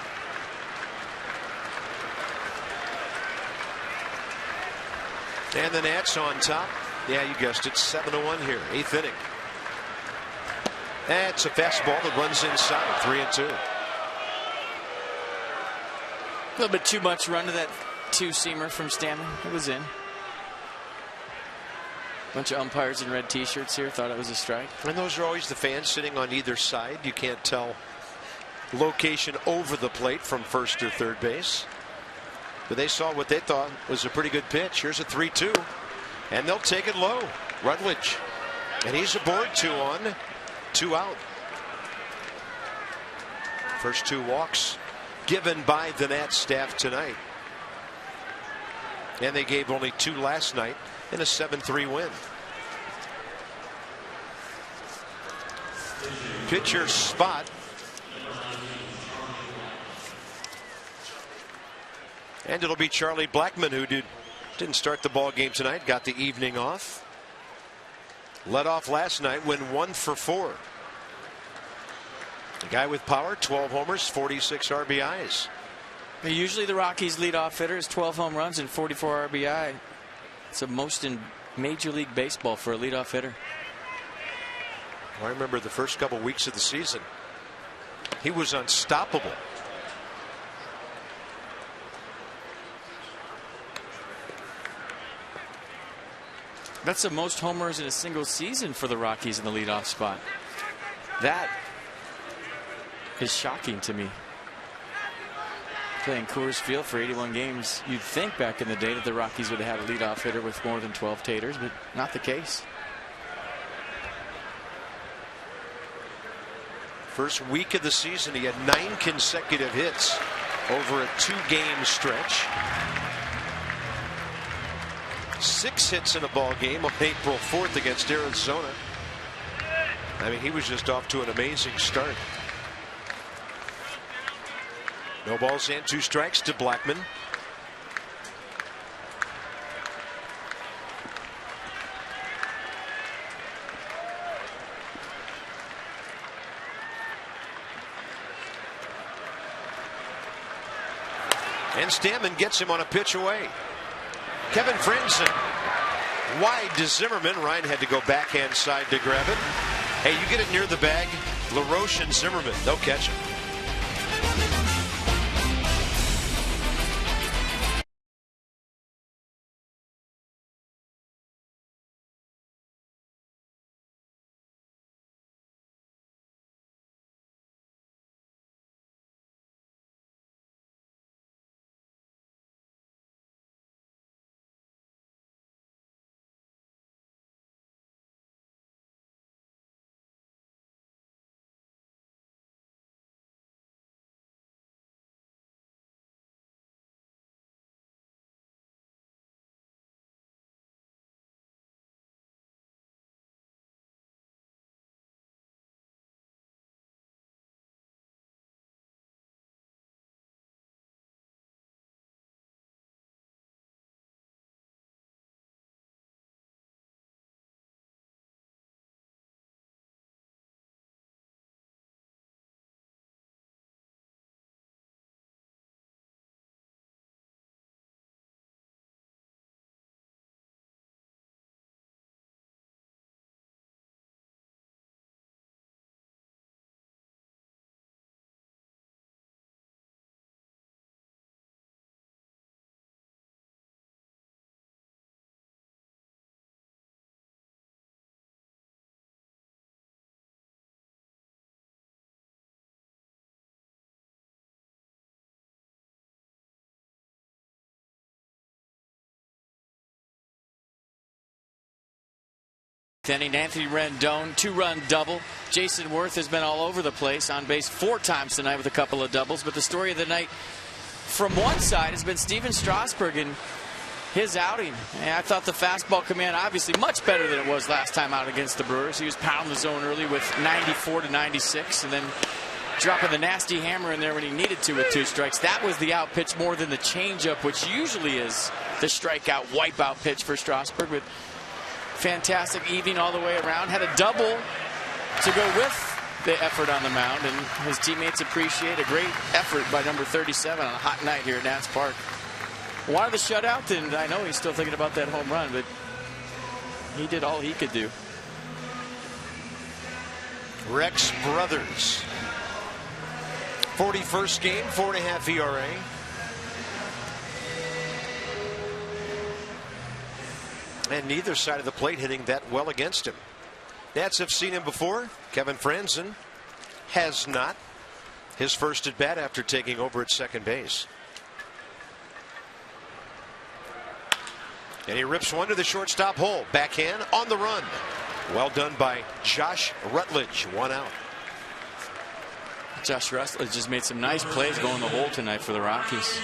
A: And the Nats on top. Yeah, you guessed it, 7-1 here, 8th inning. That's a fastball that runs inside, 3-2.
C: A little bit too much run to that 2-seamer from Stanley. It was in. Bunch of umpires in red t-shirts here thought it was a strike.
A: And those are always the fans sitting on either side. You can't tell location over the plate from first or third base. But they saw what they thought was a pretty good pitch. Here's a 3-2. And they'll take it low. Rutledge. And he's aboard, 2 on, 2 out. First 2 walks given by the Nats staff tonight. And they gave only 2 last night in a 7-3 win. Pitcher spot. And it'll be Charlie Blackmon, who didn't start the ball game tonight, got the evening off. Led off last night, went 1 for 4. The guy with power, 12 homers, 46 RBIs.
C: Usually the Rockies leadoff hitter is 12 home runs and 44 RBI. It's the most in Major League Baseball for a leadoff hitter.
A: I remember the first couple weeks of the season. He was unstoppable.
C: That's the most homers in a single season for the Rockies in the leadoff spot. That is shocking to me. Playing Coors Field for 81 games, you'd think back in the day that the Rockies would have had a leadoff hitter with more than 12 taters, but not the case.
A: First week of the season, he had 9 consecutive hits over a 2-game stretch. 6 hits in a ball game on April 4th against Arizona. I mean, he was just off to an amazing start. No balls and 2 strikes to Blackmon. And Stammen gets him on a pitch away. Kevin Frandsen wide to Zimmerman. Ryan had to go backhand side to grab it. Hey, you get it near the bag, LaRoche and Zimmerman, they'll catch him.
C: inning. Anthony Rendon, 2-run double. Jason Worth has been all over the place, on base 4 times tonight with a couple of doubles. But the story of the night from one side has been Steven Strasburg and his outing. And I thought the fastball command obviously much better than it was last time out against the Brewers. He was pounding the zone early with 94 to 96 and then dropping the nasty hammer in there when he needed to with 2 strikes. That was the out pitch more than the changeup, which usually is the strikeout wipeout pitch for Strasburg. But fantastic evening all the way around. Had a double to go with the effort on the mound, and his teammates appreciate a great effort by number 37 on a hot night here at Nats Park. Wanted the shutout, and I know he's still thinking about that home run, but he did all he could do.
A: Rex Brothers, 41st game, 4.5 ERA. And neither side of the plate hitting that well against him. Nats have seen him before. Kevin Franzen has not. His first at bat after taking over at second base. And he rips one to the shortstop hole. Backhand on the run. Well done by Josh Rutledge. 1 out.
C: Josh Rutledge just made some nice plays going the hole tonight for the Rockies.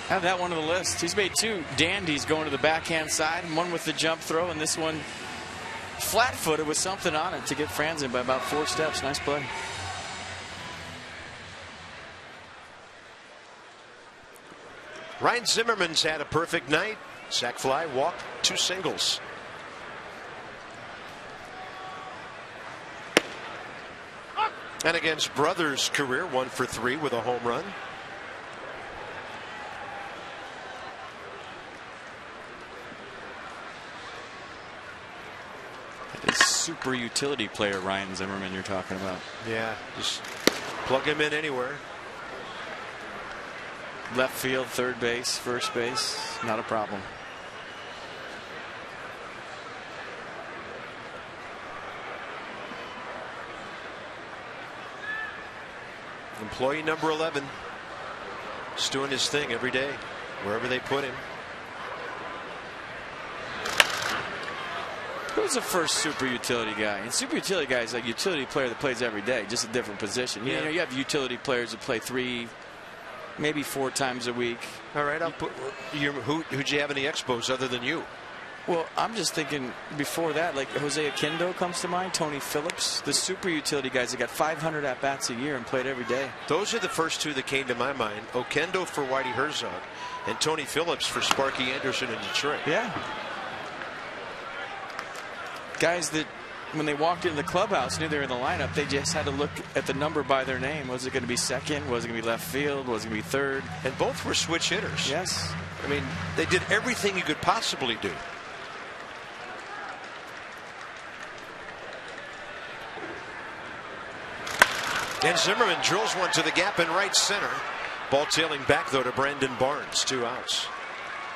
C: Have that one on the list. He's made 2 dandies going to the backhand side, one with the jump throw, and this one flat-footed with something on it to get Franzen by about 4 steps. Nice play.
A: Ryan Zimmerman's had a perfect night. Sac fly, walk, 2 singles. And against Brothers' career, 1 for 3 with a home run.
C: Super utility player Ryan Zimmerman you're talking about.
A: Yeah, just plug him in anywhere.
C: Left field, third base, first base, not a problem.
A: Employee number 11. Just doing his thing every day, wherever they put him.
C: Who's the first super utility guy? And super utility guy is a utility player that plays every day, just a different position.
A: Yeah.
C: You know, you have utility players that play 3, maybe 4 times a week.
A: All right, I'll put who'd you have in the Expos other than you?
C: Well, I'm just thinking before that, like Jose Aquindo comes to mind, Tony Phillips, the super utility guys that got 500 at bats a year and played every day.
A: Those are the first 2 that came to my mind. Oquendo for Whitey Herzog and Tony Phillips for Sparky Anderson in Detroit.
C: Yeah. Guys that when they walked into the clubhouse knew they were in the lineup. They just had to look at the number by their name. Was it going to be second? Was it going to be left field? Was it going to be third?
A: And both were switch hitters.
C: Yes.
A: I mean, they did everything you could possibly do. And Zimmerman drills one to the gap in right center. Ball tailing back, though, to Brandon Barnes. 2 outs.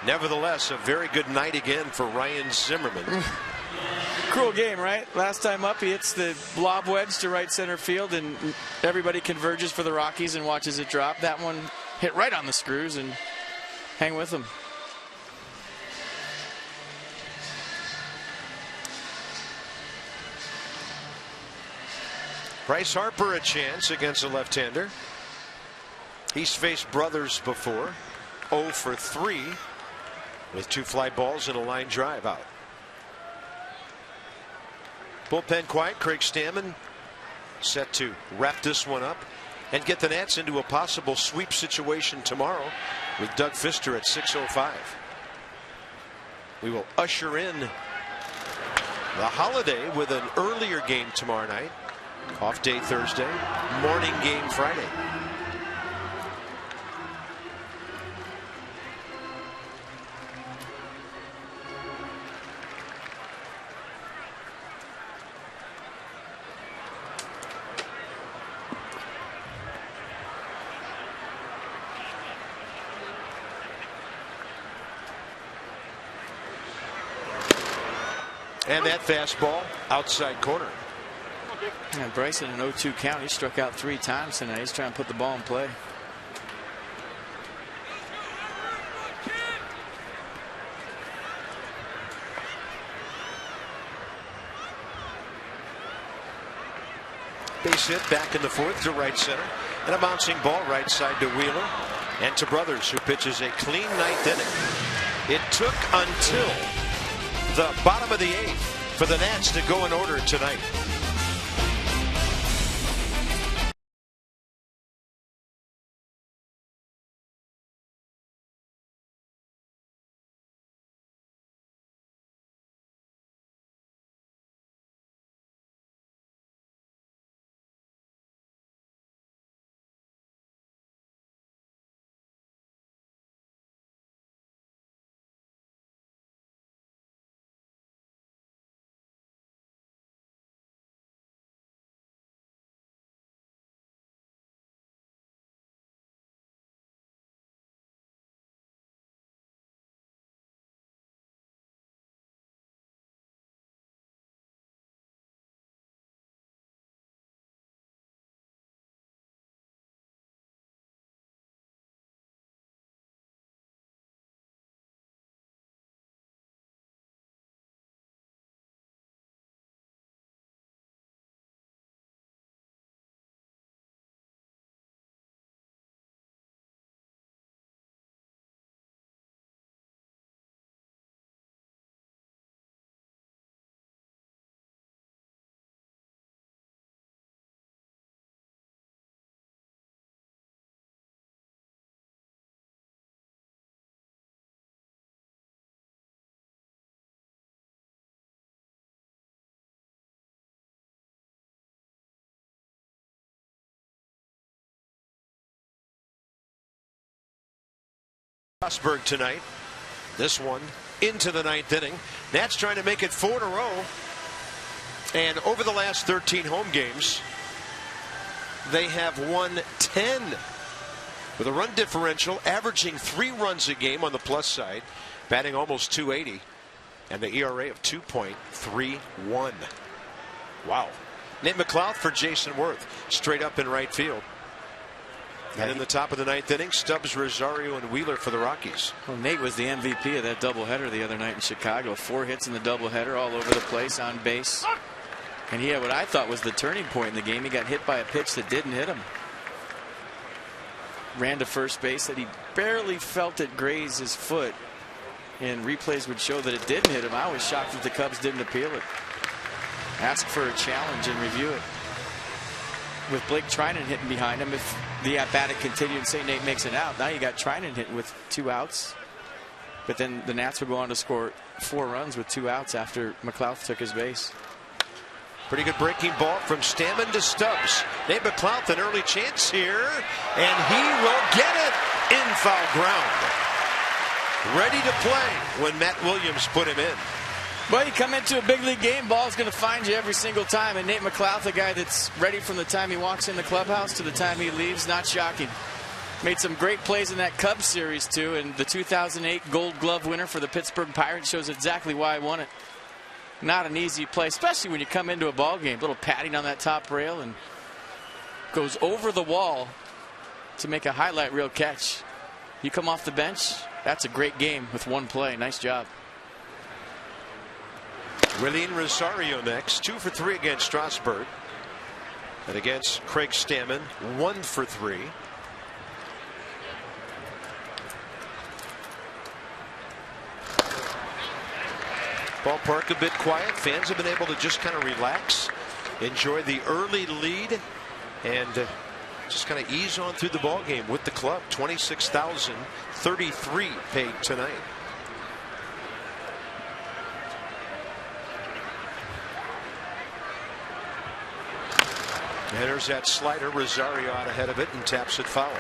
A: Nevertheless, a very good night again for Ryan Zimmerman.
C: Cruel game, right? Last time up, he hits the lob wedge to right center field, and everybody converges for the Rockies and watches it drop. That one hit right on the screws and hang with them.
A: Bryce Harper a chance against a left-hander. He's faced Brothers before. 0 for 3 with 2 fly balls and a line drive out. Bullpen quiet. Craig Stammen set to wrap this one up and get the Nats into a possible sweep situation tomorrow with Doug Fister at 6:05. We will usher in the holiday with an earlier game tomorrow night. Off day Thursday, morning game Friday. And that fastball outside corner.
C: Yeah, Bryce in an 0-2 count. He struck out 3 times tonight. He's trying to put the ball in play.
A: Base hit back in the fourth to right center, and a bouncing ball right side to Wheeler and to Brothers, who pitches a clean ninth inning. It took until the bottom of the eighth for the Nats to go in order tonight. Strasburg tonight. This one into the ninth inning. Nats trying to make it 4 in a row. And over the last 13 home games, they have won 10 with a run differential, averaging 3 runs a game on the plus side, batting almost .280, and the ERA of 2.31. Wow. Nate McLeod for Jason Worth, straight up in right field. And in the top of the ninth inning, Stubbs, Rosario, and Wheeler for the Rockies.
C: Well, Nate was the MVP of that doubleheader the other night in Chicago. 4 hits in the doubleheader, all over the place, on base. And he had what I thought was the turning point in the game. He got hit by a pitch that didn't hit him. Ran to first base, that he barely felt it graze his foot. And replays would show that it didn't hit him. I was shocked that the Cubs didn't appeal it. Ask for a challenge and review it. With Blake Trinan hitting behind him, if the at-bat had continued and say Nate makes it out, now you got Trinan hitting with 2 outs. But then the Nats would go on to score 4 runs with 2 outs after McLeod took his base.
A: Pretty good breaking ball from Stammen to Stubbs. Nate McLeod, an early chance here, and he will get it in foul ground. Ready to play when Matt Williams put him in.
C: Well, you come into a big league game, ball's going to find you every single time. And Nate McLeod, the guy that's ready from the time he walks in the clubhouse to the time he leaves, not shocking. Made some great plays in that Cubs series, too. And the 2008 Gold Glove winner for the Pittsburgh Pirates shows exactly why I won it. Not an easy play, especially when you come into a ball game. Little padding on that top rail and goes over the wall to make a highlight reel catch. You come off the bench, that's a great game with 1 play. Nice job.
A: Willian Rosario next, 2 for 3 against Strasburg. And against Craig Stammen, 1 for 3. Ballpark a bit quiet. Fans have been able to just kind of relax, enjoy the early lead, and just kind of ease on through the ball game with the club. 26,033 paid tonight. Enters that slider. Rosario out ahead of it and taps it foul.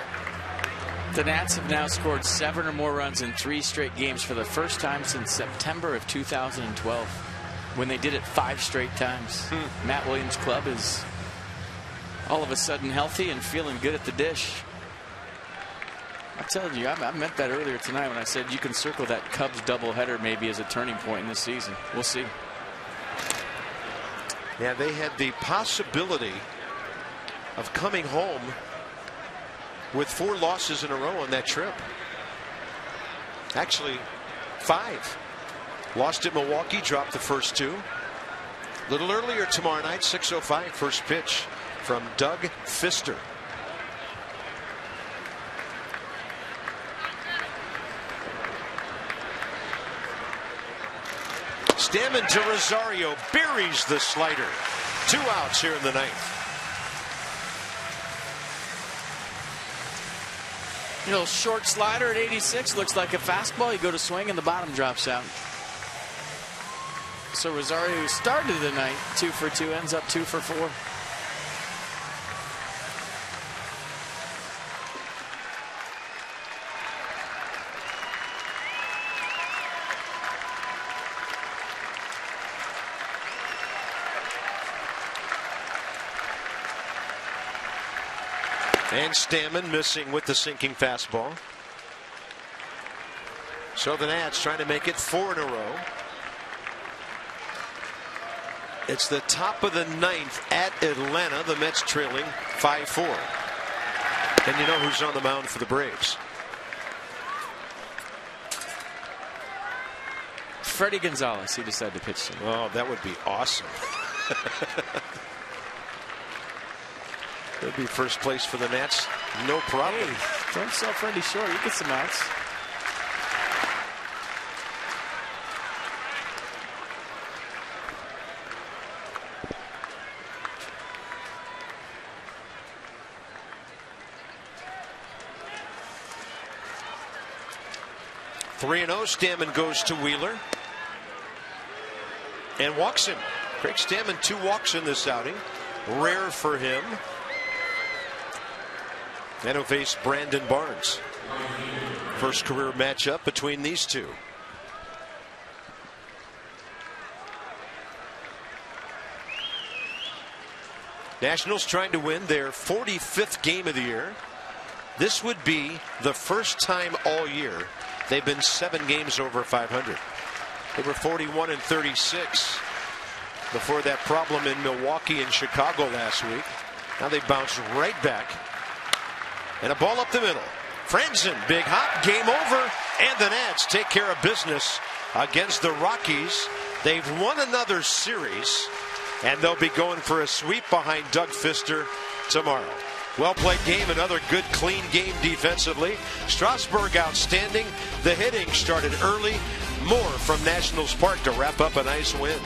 C: The Nats have now scored 7 or more runs in 3 straight games for the first time since September of 2012, when they did it 5 straight times. Matt Williams' club is all of a sudden healthy and feeling good at the dish. I tell you, I meant that earlier tonight when I said you can circle that Cubs doubleheader maybe as a turning point in this season. We'll see.
A: Yeah, they had the possibility of coming home with 4 losses in a row on that trip. Actually 5. Lost at Milwaukee, dropped the first 2. A little earlier tomorrow night, 6:05 first pitch from Doug Fister. Stammen to Rosario, buries the slider. 2 outs here in the ninth.
C: You know, short slider at 86 looks like a fastball. You go to swing and the bottom drops out. So Rosario, who started the night 2 for 2, ends up 2 for 4.
A: And Stammen missing with the sinking fastball. So the Nats trying to make it 4 in a row. It's the top of the ninth at Atlanta. The Mets trailing 5-4. And you know who's on the mound for the Braves?
C: Freddie Gonzalez. He decided to pitch to him.
A: Oh, that would be awesome. It'd be first place for the Nats. No problem.
C: Hey, don't sell Freddie short. You get some outs.
A: Three 3-0. Stammen goes to Wheeler and walks him. Craig Stammen 2 walks in this outing. Rare for him. And he'll face Brandon Barnes. First career matchup between these two. Nationals trying to win their 45th game of the year. This would be the first time all year they've been 7 games over 500. They were 41-36 before that problem in Milwaukee and Chicago last week. Now they bounce right back. And a ball up the middle. Franzen, big hop, game over. And the Nats take care of business against the Rockies. They've won another series, and they'll be going for a sweep behind Doug Fister tomorrow. Well played game, another good clean game defensively. Strasburg outstanding. The hitting started early. More from Nationals Park to wrap up a nice win.